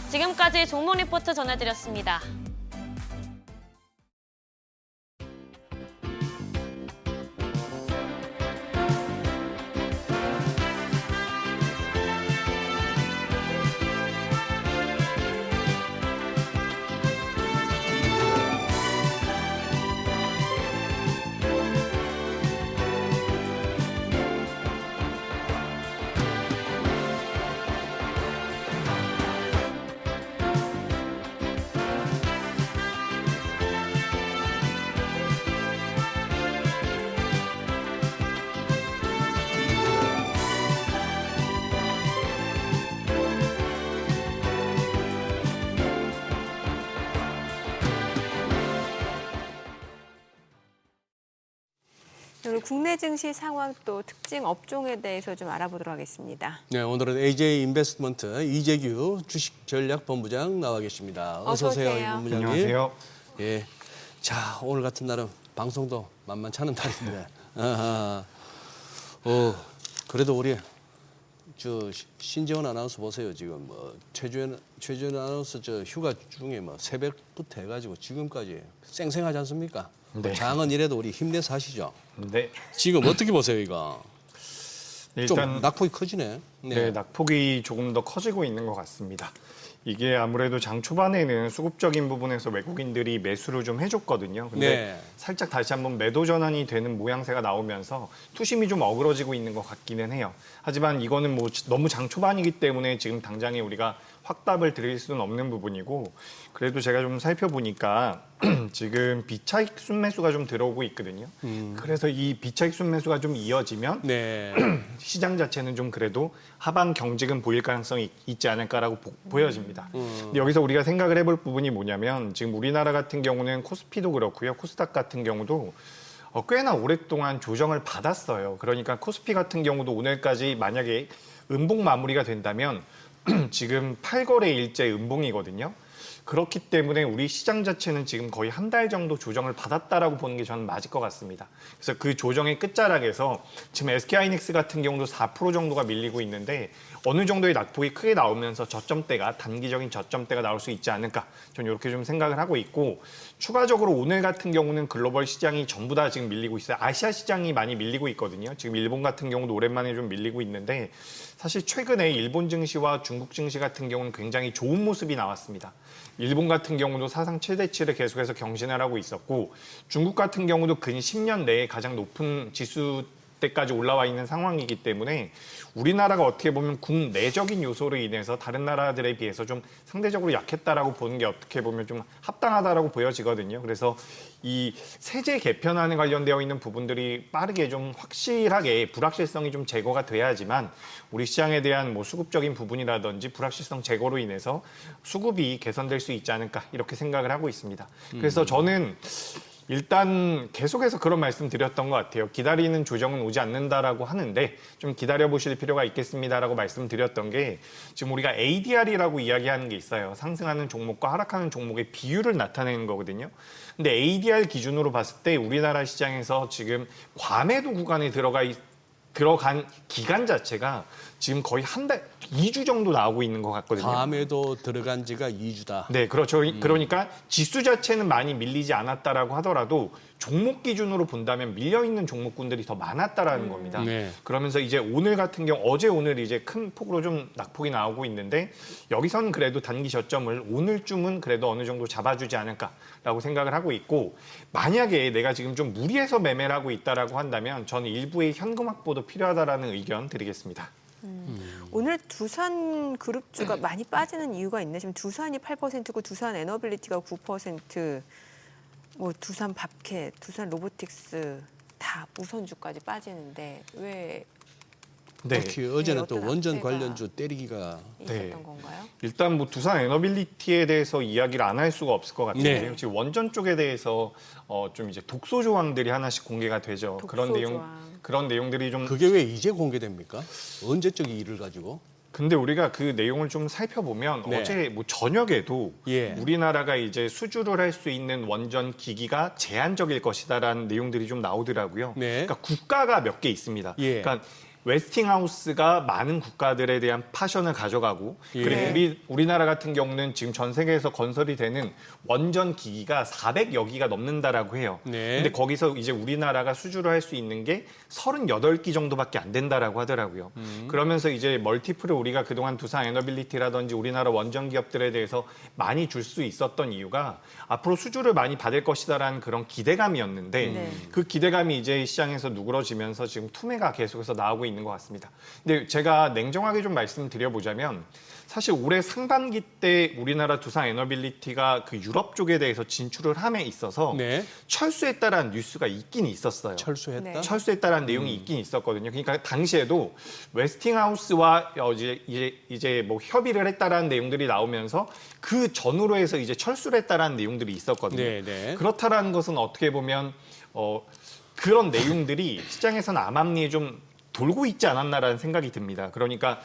지금까지 종목 리포트 전해드렸습니다. 오늘 국내 증시 상황 또 특징 업종에 대해서 좀 알아보도록 하겠습니다. 네, 오늘은 AJ 인베스트먼트 이재규 주식 전략 본부장 나와 계십니다. 어서 오세요, 이 본부장님. 안녕하세요. 예. 자, 오늘 같은 날은 방송도 만만찮은 날인데. 아하. 그래도 우리 신재원 아나운서 보세요. 지금 최주현 아나운서 휴가 중에 새벽부터 해가지고 지금까지 쌩쌩하지 않습니까? 네. 장은 이래도 우리 힘내서 하시죠. 네. 지금 어떻게 보세요, 이거? 좀 일단 낙폭이 커지네. 네, 낙폭이 조금 더 커지고 있는 것 같습니다. 이게 아무래도 장 초반에는 수급적인 부분에서 외국인들이 매수를 좀 해줬거든요. 근데 네. 살짝 다시 한번 매도 전환이 되는 모양새가 나오면서 투심이 좀 어그러지고 있는 것 같기는 해요. 하지만 이거는 너무 장 초반이기 때문에 지금 당장에 우리가 확답을 드릴 수는 없는 부분이고, 그래도 제가 좀 살펴보니까 지금 비차익 순매수가 좀 들어오고 있거든요. 그래서 이 비차익 순매수가 좀 이어지면 네. 시장 자체는 좀 그래도 하반 경직은 보일 가능성이 있지 않을까라고 보여집니다. 근데 여기서 우리가 생각을 해볼 부분이 뭐냐면, 지금 우리나라 같은 경우는 코스피도 그렇고요, 코스닥 같은 경우도 꽤나 오랫동안 조정을 받았어요. 그러니까 코스피 같은 경우도 오늘까지 만약에 음봉 마무리가 된다면 지금 8거래일째 음봉이거든요. 그렇기 때문에 우리 시장 자체는 지금 거의 한 달 정도 조정을 받았다라고 보는 게 저는 맞을 것 같습니다. 그래서 그 조정의 끝자락에서 지금 SK하이닉스 같은 경우도 4% 정도가 밀리고 있는데 어느 정도의 낙폭이 크게 나오면서 저점대가 단기적인 저점대가 나올 수 있지 않을까, 저는 이렇게 좀 생각을 하고 있고, 추가적으로 오늘 같은 경우는 글로벌 시장이 전부 다 지금 밀리고 있어요. 아시아 시장이 많이 밀리고 있거든요. 지금 일본 같은 경우도 오랜만에 좀 밀리고 있는데, 사실 최근에 일본 증시와 중국 증시 같은 경우는 굉장히 좋은 모습이 나왔습니다. 일본 같은 경우도 사상 최대치를 계속해서 경신을 하고 있었고, 중국 같은 경우도 근 10년 내에 가장 높은 지수대 60대까지 올라와 있는 상황이기 때문에 우리나라가 어떻게 보면 국내적인 요소로 인해서 다른 나라들에 비해서 좀 상대적으로 약했다라고 보는 게 어떻게 보면 좀 합당하다라고 보여지거든요. 그래서 이 세제 개편안에 관련되어 있는 부분들이 빠르게 좀 확실하게 불확실성이 좀 제거가 돼야지만 우리 시장에 대한 뭐 수급적인 부분이라든지 불확실성 제거로 인해서 수급이 개선될 수 있지 않을까 이렇게 생각을 하고 있습니다. 그래서 저는 일단 계속해서 그런 말씀 드렸던 것 같아요. 기다리는 조정은 오지 않는다라고 하는데 좀 기다려보실 필요가 있겠습니다라고 말씀드렸던 게 지금 우리가 ADR이라고 이야기하는 게 있어요. 상승하는 종목과 하락하는 종목의 비율을 나타내는 거거든요. 근데 ADR 기준으로 봤을 때 우리나라 시장에서 지금 과매도 구간에 들어간 기간 자체가 지금 거의 한 달, 2주 정도 나오고 있는 것 같거든요. 밤에도 들어간 지가 2주다. 네, 그렇죠. 그러니까 지수 자체는 많이 밀리지 않았다라고 하더라도 종목 기준으로 본다면 밀려있는 종목군들이 더 많았다라는 겁니다. 네. 그러면서 이제 오늘 같은 경우 어제 오늘 이제 큰 폭으로 좀 낙폭이 나오고 있는데 여기서는 그래도 단기 저점을 오늘쯤은 그래도 어느 정도 잡아주지 않을까라고 생각을 하고 있고 만약에 내가 지금 좀 무리해서 매매를 하고 있다라고 한다면 저는 일부의 현금 확보도 필요하다라는 의견 드리겠습니다. 오늘 두산 그룹주가 많이 빠지는 이유가 있네. 지금 두산이 8%고 두산 에너빌리티가 9%, 뭐 두산 밥캣, 두산 로보틱스 다 우선주까지 빠지는데 왜 네. 특히 어제는 또 어떤 원전 악재가 관련주 때리기가 있었던 네. 건가요? 일단 뭐 두산 에너빌리티에 대해서 이야기를 안 할 수가 없을 것 같은데요. 네. 지금 원전 쪽에 대해서 좀 이제 독소 조항들이 하나씩 공개가 되죠. 독소 조항. 그런 내용들이 좀 그게 왜 이제 공개됩니까? 언제적 이 일을 가지고? 근데 우리가 그 내용을 좀 살펴보면 네. 어제 뭐 저녁에도 예. 우리나라가 이제 수주를 할 수 있는 원전 기기가 제한적일 것이다라는 내용들이 좀 나오더라고요. 네. 그러니까 국가가 몇 개 있습니다. 예. 그러니까 웨스팅하우스가 많은 국가들에 대한 파션을 가져가고 예. 그리고 우리나라 같은 경우는 지금 전 세계에서 건설이 되는 원전 기기가 400여 기가 넘는다라고 해요. 네. 근데 거기서 이제 우리나라가 수주를 할 수 있는 게 38기 정도밖에 안 된다라고 하더라고요. 그러면서 이제 멀티플을 우리가 그동안 두산 에너빌리티라든지 우리나라 원전 기업들에 대해서 많이 줄 수 있었던 이유가 앞으로 수주를 많이 받을 것이다라는 그런 기대감이었는데 네. 그 기대감이 이제 시장에서 누그러지면서 지금 투매가 계속해서 나오고 있는 것 같습니다. 근데 제가 냉정하게 좀 말씀드려보자면 사실 올해 상반기 때 우리나라 두산 에너빌리티가 그 유럽 쪽에 대해서 진출을 함에 있어서 네. 철수했다라는 뉴스가 있긴 있었어요. 철수했다? 네. 철수했다라는 내용이 있긴 있었거든요. 그러니까 당시에도 웨스팅하우스와 이제 뭐 협의를 했다라는 내용들이 나오면서 그 전후로 해서 이제 철수를 했다라는 내용들이 있었거든요. 네, 네. 그렇다라는 것은 어떻게 보면 그런 내용들이 시장에서는 암암리에 좀 돌고 있지 않았나라는 생각이 듭니다. 그러니까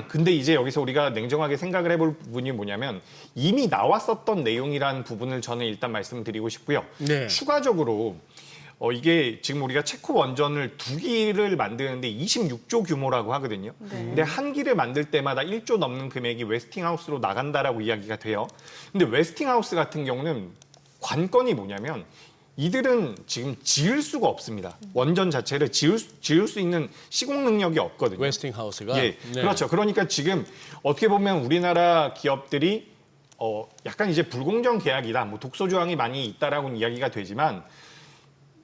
근데 이제 여기서 우리가 냉정하게 생각을 해볼 부분이 뭐냐면 이미 나왔었던 내용이라는 부분을 저는 일단 말씀드리고 싶고요. 네. 추가적으로 이게 지금 우리가 체코 원전을 2기를 만드는데 26조 규모라고 하거든요. 네. 근데 한 기를 만들 때마다 1조 넘는 금액이 웨스팅하우스로 나간다라고 이야기가 돼요. 근데 웨스팅하우스 같은 경우는 관건이 뭐냐면 이들은 지금 지을 수가 없습니다. 원전 자체를 지을 수 있는 시공 능력이 없거든요. 웨스팅하우스가? 예, 네. 그렇죠. 그러니까 지금 어떻게 보면 우리나라 기업들이 약간 이제 불공정 계약이다, 뭐 독소 조항이 많이 있다라고는 이야기가 되지만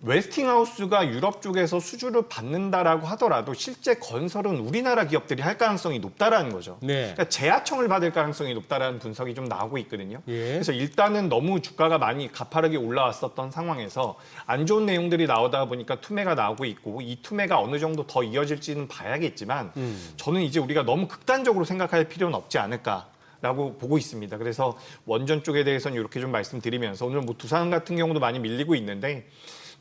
웨스팅하우스가 유럽 쪽에서 수주를 받는다라고 하더라도 실제 건설은 우리나라 기업들이 할 가능성이 높다라는 거죠. 네. 그러니까 재하청을 받을 가능성이 높다라는 분석이 좀 나오고 있거든요. 예. 그래서 일단은 너무 주가가 많이 가파르게 올라왔었던 상황에서 안 좋은 내용들이 나오다 보니까 투매가 나오고 있고 이 투매가 어느 정도 더 이어질지는 봐야겠지만 저는 이제 우리가 너무 극단적으로 생각할 필요는 없지 않을까. 라고 보고 있습니다. 그래서 원전 쪽에 대해서는 이렇게 좀 말씀드리면서 오늘 뭐 두산 같은 경우도 많이 밀리고 있는데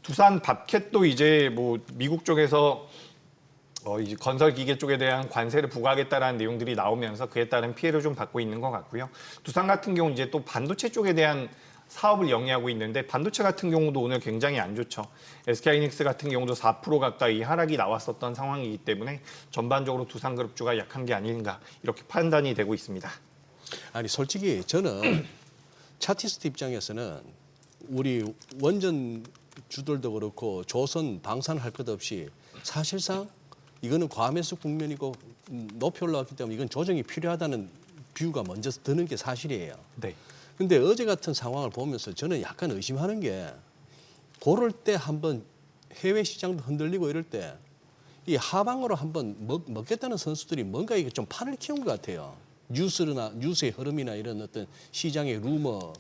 두산 밥캣도 이제 뭐 미국 쪽에서 이제 건설 기계 쪽에 대한 관세를 부과하겠다라는 내용들이 나오면서 그에 따른 피해를 좀 받고 있는 것 같고요. 두산 같은 경우 이제 또 반도체 쪽에 대한 사업을 영위하고 있는데 반도체 같은 경우도 오늘 굉장히 안 좋죠. SK하이닉스 같은 경우도 4% 가까이 하락이 나왔었던 상황이기 때문에 전반적으로 두산그룹주가 약한 게 아닌가 이렇게 판단이 되고 있습니다. 아니 솔직히 저는 차티스트 입장에서는 우리 원전 주들도 그렇고 조선 방산할 것 없이 사실상 이거는 과매수 국면이고 높이 올라왔기 때문에 이건 조정이 필요하다는 뷰가 먼저 드는 게 사실이에요. 네. 근데 어제 같은 상황을 보면서 저는 약간 의심하는 게 그럴 때 한번 해외 시장도 흔들리고 이럴 때 이 하방으로 한번 먹겠다는 선수들이 뭔가 이게 좀 판을 키운 것 같아요. 뉴스의 흐름이나 이런 어떤 시장의 루머.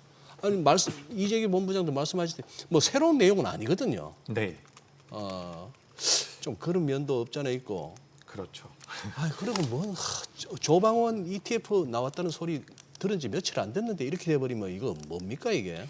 아니 이재기 본부장도 말씀하실 때 뭐 새로운 내용은 아니거든요. 네, 좀 그런 면도 없잖아 있고. 그렇죠. 그리고 조방원 ETF 나왔다는 소리 들은 지 며칠 안 됐는데 이렇게 돼버리면 이거 뭡니까 이게?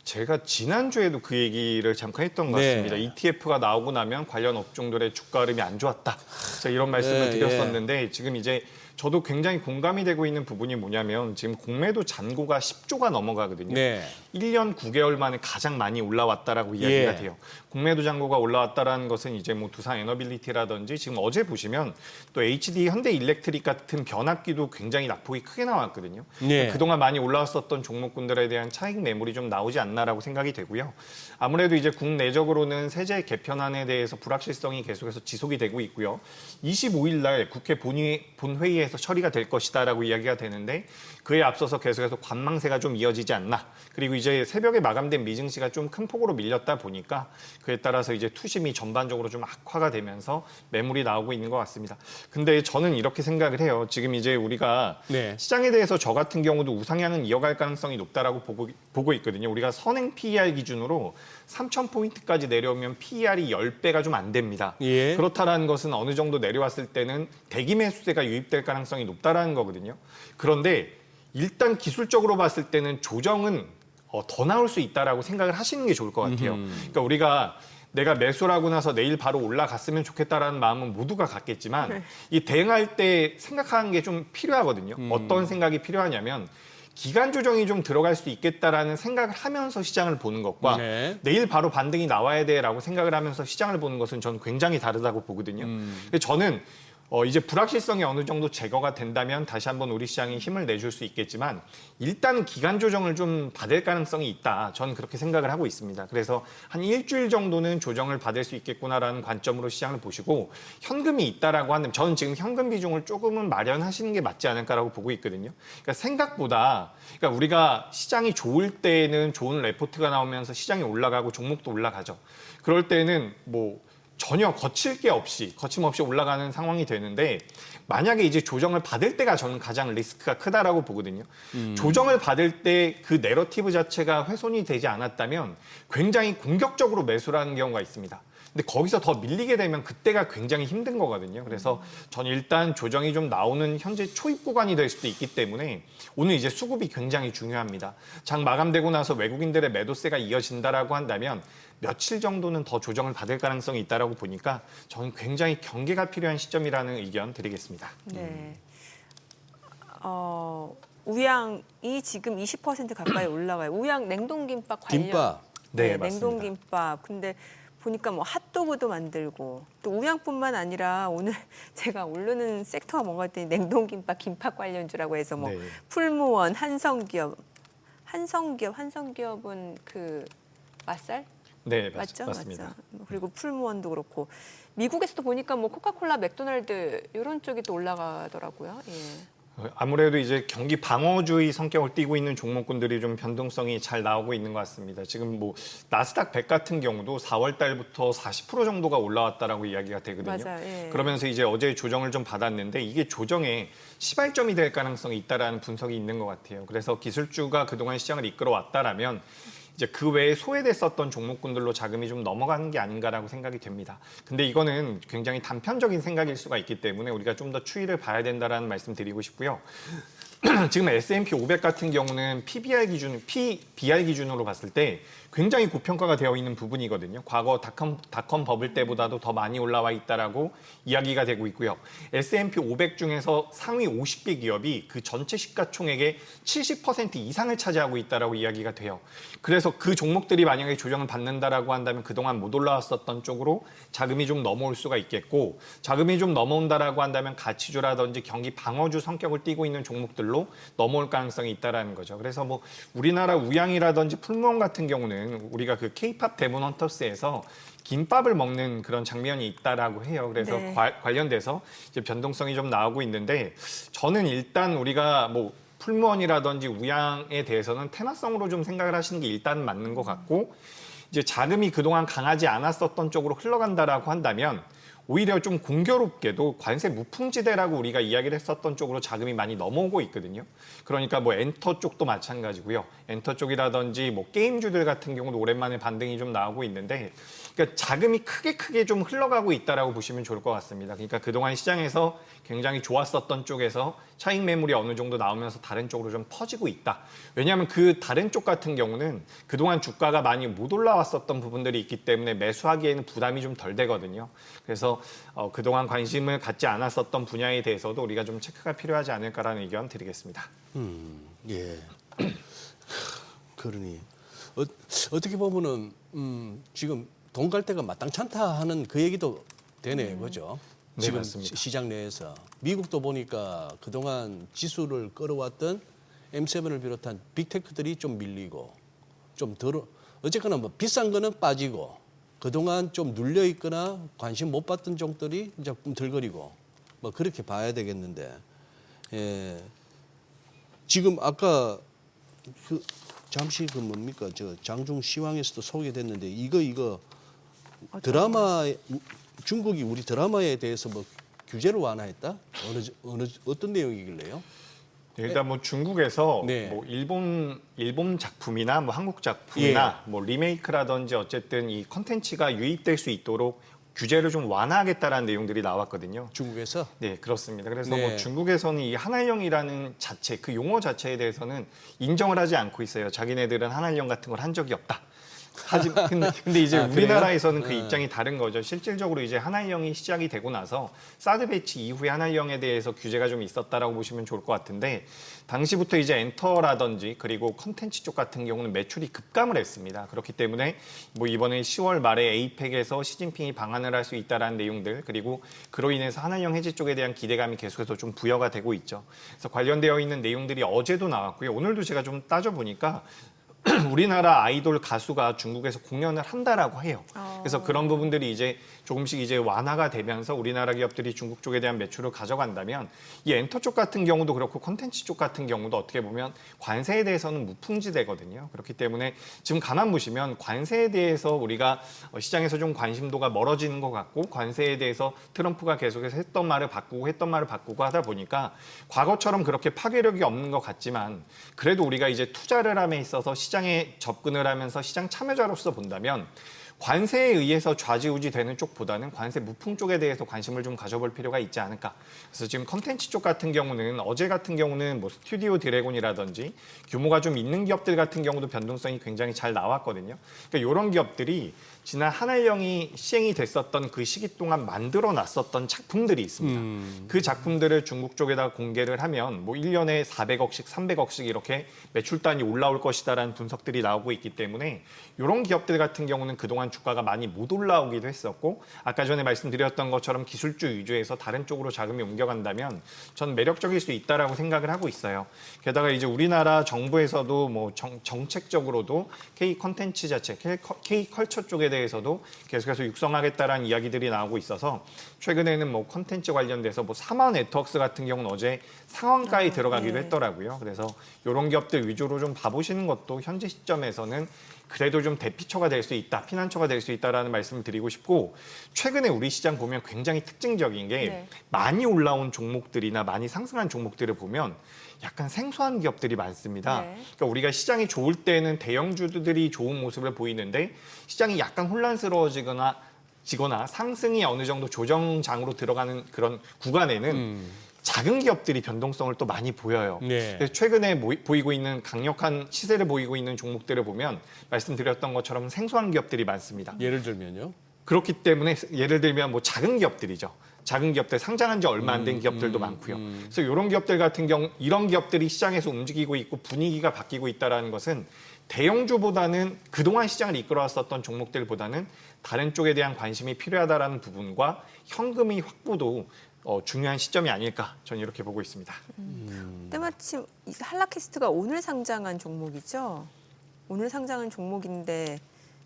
제가 지난주에도 그 얘기를 잠깐 했던 것 네. 같습니다. ETF가 나오고 나면 관련 업종들의 주가 흐름이 안 좋았다. 제가 이런 말씀을 네, 드렸었는데 지금 이제 저도 굉장히 공감이 되고 있는 부분이 뭐냐면 지금 공매도 잔고가 10조가 넘어가거든요. 네. 1년 9개월 만에 가장 많이 올라왔다라고 이야기가 예. 돼요. 공매도 잔고가 올라왔다라는 것은 이제 뭐 두산 에너빌리티라든지 지금 어제 보시면 또 HD 현대일렉트릭 같은 변압기도 굉장히 낙폭이 크게 나왔거든요. 네. 그동안 많이 올라왔었던 종목군들에 대한 차익 매물이 좀 나오지 않나라고 생각이 되고요. 아무래도 이제 국내적으로는 세제 개편안에 대해서 불확실성이 계속해서 지속이 되고 있고요. 25일 날 국회 본회의에서 처리가 될 것이다라고 이야기가 되는데 그에 앞서서 계속해서 관망세가 좀 이어지지 않나. 그리고 이제 새벽에 마감된 미증시가 좀 큰 폭으로 밀렸다 보니까 그에 따라서 이제 투심이 전반적으로 좀 악화가 되면서 매물이 나오고 있는 것 같습니다. 근데 저는 이렇게 생각을 해요. 지금 이제 우리가 네. 시장에 대해서 저 같은 경우도 우상향은 이어갈 가능성이 높다라고 보고 있거든요. 우리가 선행 PER 기준으로 3,000포인트까지 내려오면 PER이 10배가 좀 안 됩니다. 예. 그렇다라는 것은 어느 정도 내려왔을 때는 대기 매수세가 유입될 가능성이 높다라는 거거든요. 그런데 일단 기술적으로 봤을 때는 조정은 더 나올 수 있다라고 생각을 하시는 게 좋을 것 같아요. 그러니까 우리가 내가 매수를 하고 나서 내일 바로 올라갔으면 좋겠다라는 마음은 모두가 갖겠지만 이 대응할 때 생각하는 게 좀 필요하거든요. 어떤 생각이 필요하냐면 기간 조정이 좀 들어갈 수 있겠다라는 생각을 하면서 시장을 보는 것과 네. 내일 바로 반등이 나와야 돼라고 생각을 하면서 시장을 보는 것은 저는 굉장히 다르다고 보거든요. 그래서 저는 이제 불확실성이 어느 정도 제거가 된다면 다시 한번 우리 시장이 힘을 내줄 수 있겠지만 일단 기간 조정을 좀 받을 가능성이 있다. 저는 그렇게 생각을 하고 있습니다. 그래서 한 일주일 정도는 조정을 받을 수 있겠구나라는 관점으로 시장을 보시고 현금이 있다라고 한다면 저는 지금 현금 비중을 조금은 마련하시는 게 맞지 않을까라고 보고 있거든요. 그러니까 생각보다 그러니까 우리가 시장이 좋을 때는 좋은 레포트가 나오면서 시장이 올라가고 종목도 올라가죠. 그럴 때는 전혀 거침없이 올라가는 상황이 되는데 만약에 이제 조정을 받을 때가 저는 가장 리스크가 크다라고 보거든요. 조정을 받을 때 그 내러티브 자체가 훼손이 되지 않았다면 굉장히 공격적으로 매수를 하는 경우가 있습니다. 근데 거기서 더 밀리게 되면 그때가 굉장히 힘든 거거든요. 그래서 저는 일단 조정이 좀 나오는 현재 초입 구간이 될 수도 있기 때문에 오늘 이제 수급이 굉장히 중요합니다. 장 마감되고 나서 외국인들의 매도세가 이어진다라고 한다면 며칠 정도는 더 조정을 받을 가능성이 있다라고 보니까 저는 굉장히 경계가 필요한 시점이라는 의견 드리겠습니다. 네. 우양이 지금 20% 가까이 올라가요. 우양 냉동김밥 관련. 김밥. 네, 맞습니다. 냉동김밥. 근데 보니까 핫도그도 만들고 또 우양뿐만 아니라 오늘 제가 오르는 섹터가 뭔가 했더니 냉동김밥, 김밥 관련주라고 해서 네. 풀무원, 한성기업은 그 맛살? 네, 맞죠? 맞습니다. 맞죠. 그리고 풀무원도 그렇고 미국에서도 보니까 코카콜라, 맥도날드 이런 쪽이 또 올라가더라고요. 예. 아무래도 이제 경기 방어주의 성격을 띠고 있는 종목군들이 좀 변동성이 잘 나오고 있는 것 같습니다. 지금 나스닥 100 같은 경우도 4월 달부터 40% 정도가 올라왔다라고 이야기가 되거든요. 맞아요. 예. 그러면서 이제 어제 조정을 좀 받았는데 이게 조정의 시발점이 될 가능성이 있다라는 분석이 있는 것 같아요. 그래서 기술주가 그동안 시장을 이끌어 왔다라면 이제 그 외에 소외됐었던 종목군들로 자금이 좀 넘어가는 게 아닌가라고 생각이 됩니다. 근데 이거는 굉장히 단편적인 생각일 수가 있기 때문에 우리가 좀 더 추이를 봐야 된다라는 말씀 드리고 싶고요. 지금 S&P 500 같은 경우는 PBR 기준으로 봤을 때 굉장히 고평가가 되어 있는 부분이거든요. 과거 닷컴 버블 때보다도 더 많이 올라와 있다라고 이야기가 되고 있고요. S&P 500 중에서 상위 50개 기업이 그 전체 시가총액의 70% 이상을 차지하고 있다라고 이야기가 돼요. 그래서 그 종목들이 만약에 조정을 받는다라고 한다면 그동안 못 올라왔었던 쪽으로 자금이 좀 넘어올 수가 있겠고 자금이 좀 넘어온다라고 한다면 가치주라든지 경기 방어주 성격을 띠고 있는 종목들로 넘어올 가능성이 있다라는 거죠. 그래서 우리나라 우양이라든지 풀무원 같은 경우는 우리가 그 K-팝 데몬 헌터스에서 김밥을 먹는 그런 장면이 있다라고 해요. 그래서 네. 관련돼서 이제 변동성이 좀 나오고 있는데 저는 일단 우리가 풀무원이라든지 우양에 대해서는 테마성으로 좀 생각을 하시는 게 일단 맞는 것 같고 이제 자금이 그동안 강하지 않았었던 쪽으로 흘러간다라고 한다면 오히려 좀 공교롭게도 관세 무풍지대라고 우리가 이야기를 했었던 쪽으로 자금이 많이 넘어오고 있거든요. 그러니까 뭐 엔터 쪽도 마찬가지고요. 엔터 쪽이라든지 뭐 게임주들 같은 경우도 오랜만에 반등이 좀 나오고 있는데, 그러니까 자금이 크게 좀 흘러가고 있다라고 보시면 좋을 것 같습니다. 그러니까 그동안 시장에서 굉장히 좋았었던 쪽에서 차익 매물이 어느 정도 나오면서 다른 쪽으로 좀 퍼지고 있다. 왜냐하면 그 다른 쪽 같은 경우는 그동안 주가가 많이 못 올라왔었던 부분들이 있기 때문에 매수하기에는 부담이 좀 덜 되거든요. 그래서 그동안 관심을 갖지 않았었던 분야에 대해서도 우리가 좀 체크가 필요하지 않을까라는 의견 드리겠습니다. 예. 그러니 어떻게 보면은 지금 돈 갈 데가 마땅찮다 하는 그 얘기도 되네, 그죠? 네, 지금 맞습니다. 시장 내에서 미국도 보니까 그동안 지수를 끌어왔던 M7을 비롯한 빅테크들이 좀 밀리고 좀 덜, 어쨌거나 뭐 비싼 거는 빠지고 그동안 좀 눌려 있거나 관심 못 받던 종들이 이제 좀 덜거리고 뭐 그렇게 봐야 되겠는데, 예. 지금 아까 그 잠시 그 뭡니까 저 장중 시황에서도 소개됐는데 이거 드라마 중국이 우리 드라마에 대해서 뭐 규제를 완화했다? 어떤 내용이길래요? 일단 뭐 중국에서 네. 뭐 일본 작품이나 뭐 한국 작품이나 뭐 리메이크라든지 어쨌든 이 컨텐츠가 유입될 수 있도록 규제를 좀 완화하겠다라는 내용들이 나왔거든요. 중국에서? 네, 그렇습니다. 그래서 네. 뭐 중국에서는 이 한알령이라는 자체, 그 용어 자체에 대해서는 인정을 하지 않고 있어요. 자기네들은 한알령 같은 걸 한 적이 없다. 근데 이제 아, 그래요? 우리나라에서는 그 입장이 다른 거죠. 실질적으로 이제 한알령이 시작이 되고 나서 사드 배치 이후에 한알령에 대해서 규제가 좀 있었다라고 보시면 좋을 것 같은데, 당시부터 이제 엔터라든지 그리고 컨텐츠 쪽 같은 경우는 매출이 급감을 했습니다. 그렇기 때문에 뭐 이번에 10월 말에 에이펙에서 시진핑이 방한을 할 수 있다라는 내용들, 그리고 그로 인해서 한알령 해제 쪽에 대한 기대감이 계속해서 좀 부여가 되고 있죠. 그래서 관련되어 있는 내용들이 어제도 나왔고요. 오늘도 제가 좀 따져보니까 우리나라 아이돌 가수가 중국에서 공연을 한다라고 해요. 그래서 그런 부분들이 이제 조금씩 이제 완화가 되면서 우리나라 기업들이 중국 쪽에 대한 매출을 가져간다면, 이 엔터 쪽 같은 경우도 그렇고 콘텐츠 쪽 같은 경우도 어떻게 보면 관세에 대해서는 무풍지대거든요. 그렇기 때문에 지금 가만 보시면 관세에 대해서 우리가 시장에서 좀 관심도가 멀어지는 것 같고, 관세에 대해서 트럼프가 계속해서 했던 말을 바꾸고 하다 보니까 과거처럼 그렇게 파괴력이 없는 것 같지만, 그래도 우리가 이제 투자를 함에 있어서 시장에 접근을 하면서 시장 참여자로서 본다면 관세에 의해서 좌지우지 되는 쪽보다는 관세 무풍 쪽에 대해서 관심을 좀 가져볼 필요가 있지 않을까. 그래서 지금 컨텐츠 쪽 같은 경우는 어제 같은 경우는 뭐 스튜디오 드래곤이라든지 규모가 좀 있는 기업들 같은 경우도 변동성이 굉장히 잘 나왔거든요. 그러니까 이런 기업들이 지난 한알령이 시행이 됐었던 그 시기 동안 만들어 놨었던 작품들이 있습니다. 그 작품들을 중국 쪽에다 공개를 하면 뭐 1년에 400억씩, 300억씩 이렇게 매출단이 올라올 것이다라는 분석들이 나오고 있기 때문에 이런 기업들 같은 경우는 그동안 주가가 많이 못 올라오기도 했었고, 아까 전에 말씀드렸던 것처럼 기술주 위주에서 다른 쪽으로 자금이 옮겨간다면 전 매력적일 수 있다라고 생각을 하고 있어요. 게다가 이제 우리나라 정부에서도 뭐 정책적으로도 K 컨텐츠 자체, K 컬처 쪽에 대해서도 계속해서 육성하겠다라는 이야기들이 나오고 있어서, 최근에는 뭐 컨텐츠 관련돼서 뭐 사마 네트워크스 같은 경우는 어제 상한가에 들어가기도 했더라고요. 그래서 이런 기업들 위주로 좀 봐보시는 것도 현재 시점에서는 그래도 좀 대피처가 될 수 있다, 피난처가 될 수 있다라는 말씀을 드리고 싶고, 최근에 우리 시장 보면 굉장히 특징적인 게 많이 올라온 종목들이나 많이 상승한 종목들을 보면 약간 생소한 기업들이 많습니다. 그러니까 우리가 시장이 좋을 때는 대형주들이 좋은 모습을 보이는데, 시장이 약간 혼란스러워지거나 상승이 어느 정도 조정장으로 들어가는 그런 구간에는 작은 기업들이 변동성을 또 많이 보여요. 네. 그래서 최근에 보이고 있는 강력한 시세를 보이고 있는 종목들을 보면 말씀드렸던 것처럼 생소한 기업들이 많습니다. 예를 들면요? 그렇기 때문에 예를 들면 뭐 작은 기업들이죠. 작은 기업들, 상장한 지 얼마 안 된 기업들도 많고요. 그래서 이런 기업들 같은 경우, 이런 기업들이 시장에서 움직이고 있고 분위기가 바뀌고 있다는 것은 대형주보다는 그동안 시장을 이끌어왔었던 종목들보다는 다른 쪽에 대한 관심이 필요하다는 부분과 현금의 확보도 중요한 시점이 아닐까, 저는 이렇게 보고 있습니다. 때마침 한라캐스트가 오늘 상장한 종목이죠. 오늘 상장한 종목인데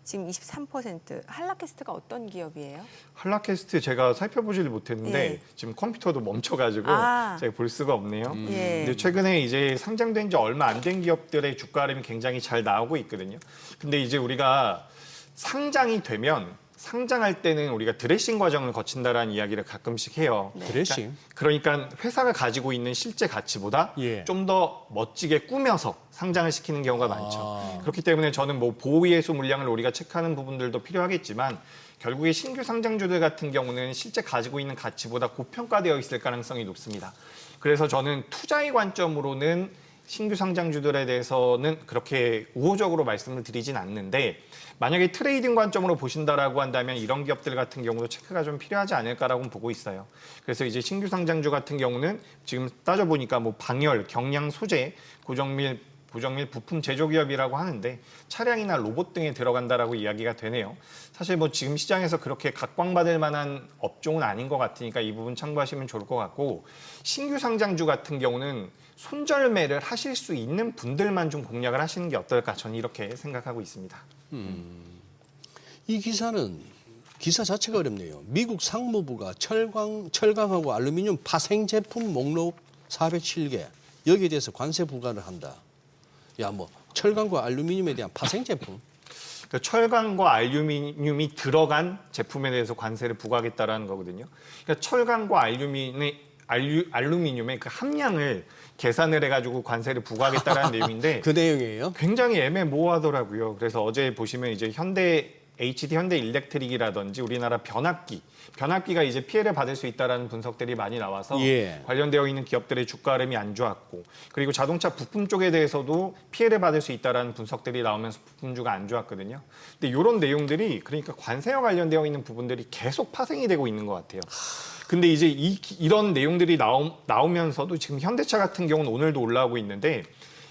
지금 23%. 한라캐스트가 어떤 기업이에요? 한라캐스트 제가 살펴보지를 못했는데 예. 지금 컴퓨터도 멈춰가지고 제가 볼 수가 없네요. 예. 근데 최근에 이제 상장된 지 얼마 안 된 기업들의 주가 흐름이 굉장히 잘 나오고 있거든요. 근데 이제 우리가 상장이 되면 상장할 때는 우리가 드레싱 과정을 거친다라는 이야기를 가끔씩 해요. 드레싱. 그러니까 회사가 가지고 있는 실제 가치보다 예. 좀 더 멋지게 꾸며서 상장을 시키는 경우가 많죠. 아. 그렇기 때문에 저는 뭐 보호예수 물량을 우리가 체크하는 부분들도 필요하겠지만 결국에 신규 상장주들 같은 경우는 실제 가지고 있는 가치보다 고평가되어 있을 가능성이 높습니다. 그래서 저는 투자의 관점으로는 신규 상장주들에 대해서는 그렇게 우호적으로 말씀을 드리진 않는데 만약에 트레이딩 관점으로 보신다라고 한다면 이런 기업들 같은 경우도 체크가 좀 필요하지 않을까라고 보고 있어요. 그래서 이제 신규 상장주 같은 경우는 지금 따져보니까 뭐 방열, 경량 소재, 고정밀 부품 제조 기업이라고 하는데 차량이나 로봇 등에 들어간다라고 이야기가 되네요. 사실 뭐 지금 시장에서 그렇게 각광받을 만한 업종은 아닌 것 같으니까 이 부분 참고하시면 좋을 것 같고 신규 상장주 같은 경우는 손절매를 하실 수 있는 분들만 좀 공략을 하시는 게 어떨까 저는 이렇게 생각하고 있습니다. 이 기사는 기사 자체가 어렵네요. 미국 상무부가 철강하고 알루미늄 파생 제품 목록 407개 여기에 대해서 관세 부과를 한다. 야, 뭐 철강과 알루미늄에 대한 파생 제품? 그러니까 철강과 알루미늄이 들어간 제품에 대해서 관세를 부과하겠다라는 거거든요. 그러니까 철강과 알루미늄의 그 함량을 계산을 해가지고 관세를 부과하겠다라는 내용인데 그 내용이에요? 굉장히 애매모호하더라고요. 그래서 어제 보시면 이제 HD 현대 일렉트릭이라든지 우리나라 변압기가 이제 피해를 받을 수 있다라는 분석들이 많이 나와서 예. 관련되어 있는 기업들의 주가 흐름이 안 좋았고 그리고 자동차 부품 쪽에 대해서도 피해를 받을 수 있다라는 분석들이 나오면서 부품주가 안 좋았거든요. 근데 이런 내용들이 그러니까 관세와 관련되어 있는 부분들이 계속 파생이 되고 있는 것 같아요. 근데 이제 이런 내용들이 나오면서도 지금 현대차 같은 경우는 오늘도 올라오고 있는데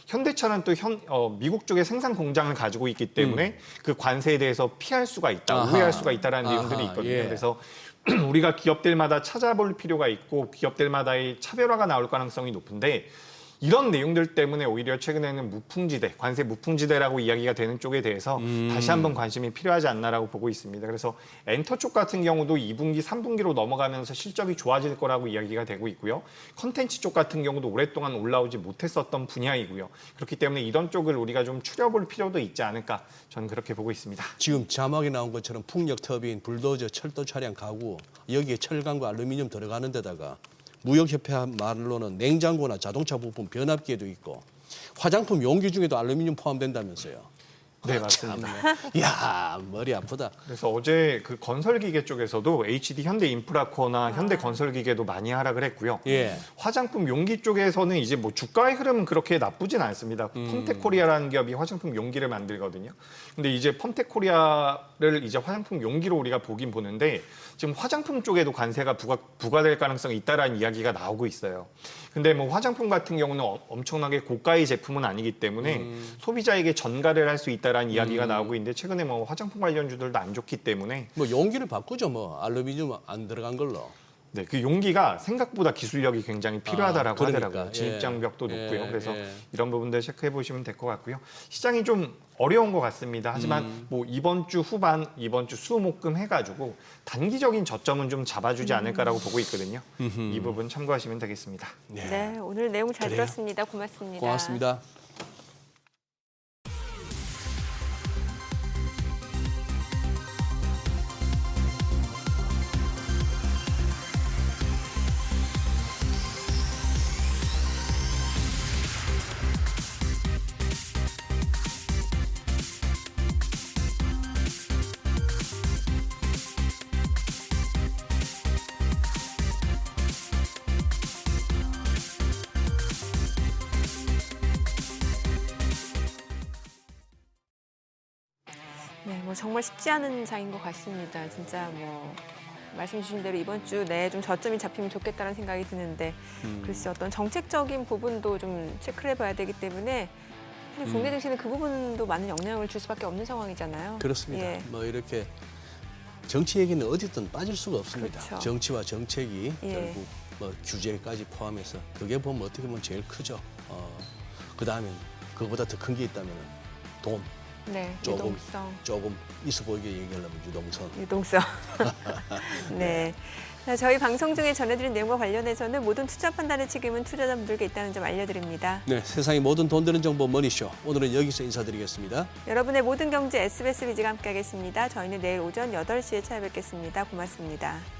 현대차는 또 미국 쪽에 생산 공장을 가지고 있기 때문에 그 관세에 대해서 피할 수가 있다, 아하. 우회할 수가 있다라는 내용들이 있거든요. 예. 그래서 우리가 기업들마다 찾아볼 필요가 있고 기업들마다의 차별화가 나올 가능성이 높은데 이런 내용들 때문에 오히려 최근에는 무풍지대, 관세 무풍지대라고 이야기가 되는 쪽에 대해서 다시 한번 관심이 필요하지 않나라고 보고 있습니다. 그래서 엔터 쪽 같은 경우도 2분기, 3분기로 넘어가면서 실적이 좋아질 거라고 이야기가 되고 있고요. 컨텐츠 쪽 같은 경우도 오랫동안 올라오지 못했었던 분야이고요. 그렇기 때문에 이런 쪽을 우리가 좀 추려볼 필요도 있지 않을까 저는 그렇게 보고 있습니다. 지금 자막에 나온 것처럼 풍력 터빈, 불도저, 철도 차량 가구 여기에 철강과 알루미늄 들어가는 데다가 무역협회 말로는 냉장고나 자동차 부품 변압기에도 있고 화장품 용기 중에도 알루미늄 포함된다면서요. 네, 맞습니다. 이야, 머리 아프다. 그래서 어제 그 건설기계 쪽에서도 HD 현대인프라코어나 현대건설기계도 많이 하락을 했고요. 예. 화장품 용기 쪽에서는 이제 뭐 주가의 흐름은 그렇게 나쁘진 않습니다. 펌텍코리아라는 기업이 화장품 용기를 만들거든요. 근데 이제 펌텍코리아를 이제 화장품 용기로 우리가 보긴 보는데 지금 화장품 쪽에도 관세가 부과될 가능성이 있다라는 이야기가 나오고 있어요. 근데 뭐 화장품 같은 경우는 엄청나게 고가의 제품은 아니기 때문에 소비자에게 전가를 할 수 있다라는 이야기가 나오고 있는데 최근에 뭐 화장품 관련주들도 안 좋기 때문에 뭐 용기를 바꾸죠, 뭐 알루미늄 안 들어간 걸로. 네, 그 용기가 생각보다 기술력이 굉장히 필요하다라고 그러니까. 하더라고요. 진입장벽도 예. 높고요. 예. 그래서 예. 이런 부분들 체크해 보시면 될 것 같고요. 시장이 좀 어려운 것 같습니다. 하지만 뭐 이번 주 후반, 이번 주 수목금 해가지고 단기적인 저점은 좀 잡아주지 않을까라고 보고 있거든요. 이 부분 참고하시면 되겠습니다. 네, 오늘 내용 잘 그래요. 들었습니다. 고맙습니다. 고맙습니다. 네, 뭐 정말 쉽지 않은 장인 것 같습니다. 진짜 뭐 말씀 주신 대로 이번 주 내에 좀 저점이 잡히면 좋겠다는 생각이 드는데 글쎄 어떤 정책적인 부분도 좀 체크를 해봐야 되기 때문에 사실 국내 증시는 그 부분도 많은 영향을 줄 수밖에 없는 상황이잖아요. 그렇습니다. 예. 뭐 이렇게 정치 얘기는 어디든 빠질 수가 없습니다. 그렇죠. 정치와 정책이 예. 결국 뭐 규제까지 포함해서 그게 보면 어떻게 보면 제일 크죠. 그 다음에 그거보다 더 큰 게 있다면 돈. 네, 조금. 유동성. 조금 있어 보이게 얘기하려면 유동성. 유동성. 네. 자, 저희 방송 중에 전해드린 내용과 관련해서는 모든 투자 판단의 책임은 투자자분들께 있다는 점 알려드립니다. 네, 세상의 모든 돈 되는 정보 머니쇼. 오늘은 여기서 인사드리겠습니다. 여러분의 모든 경제 SBS 비즈가 함께하겠습니다. 저희는 내일 오전 8시에 찾아뵙겠습니다. 고맙습니다.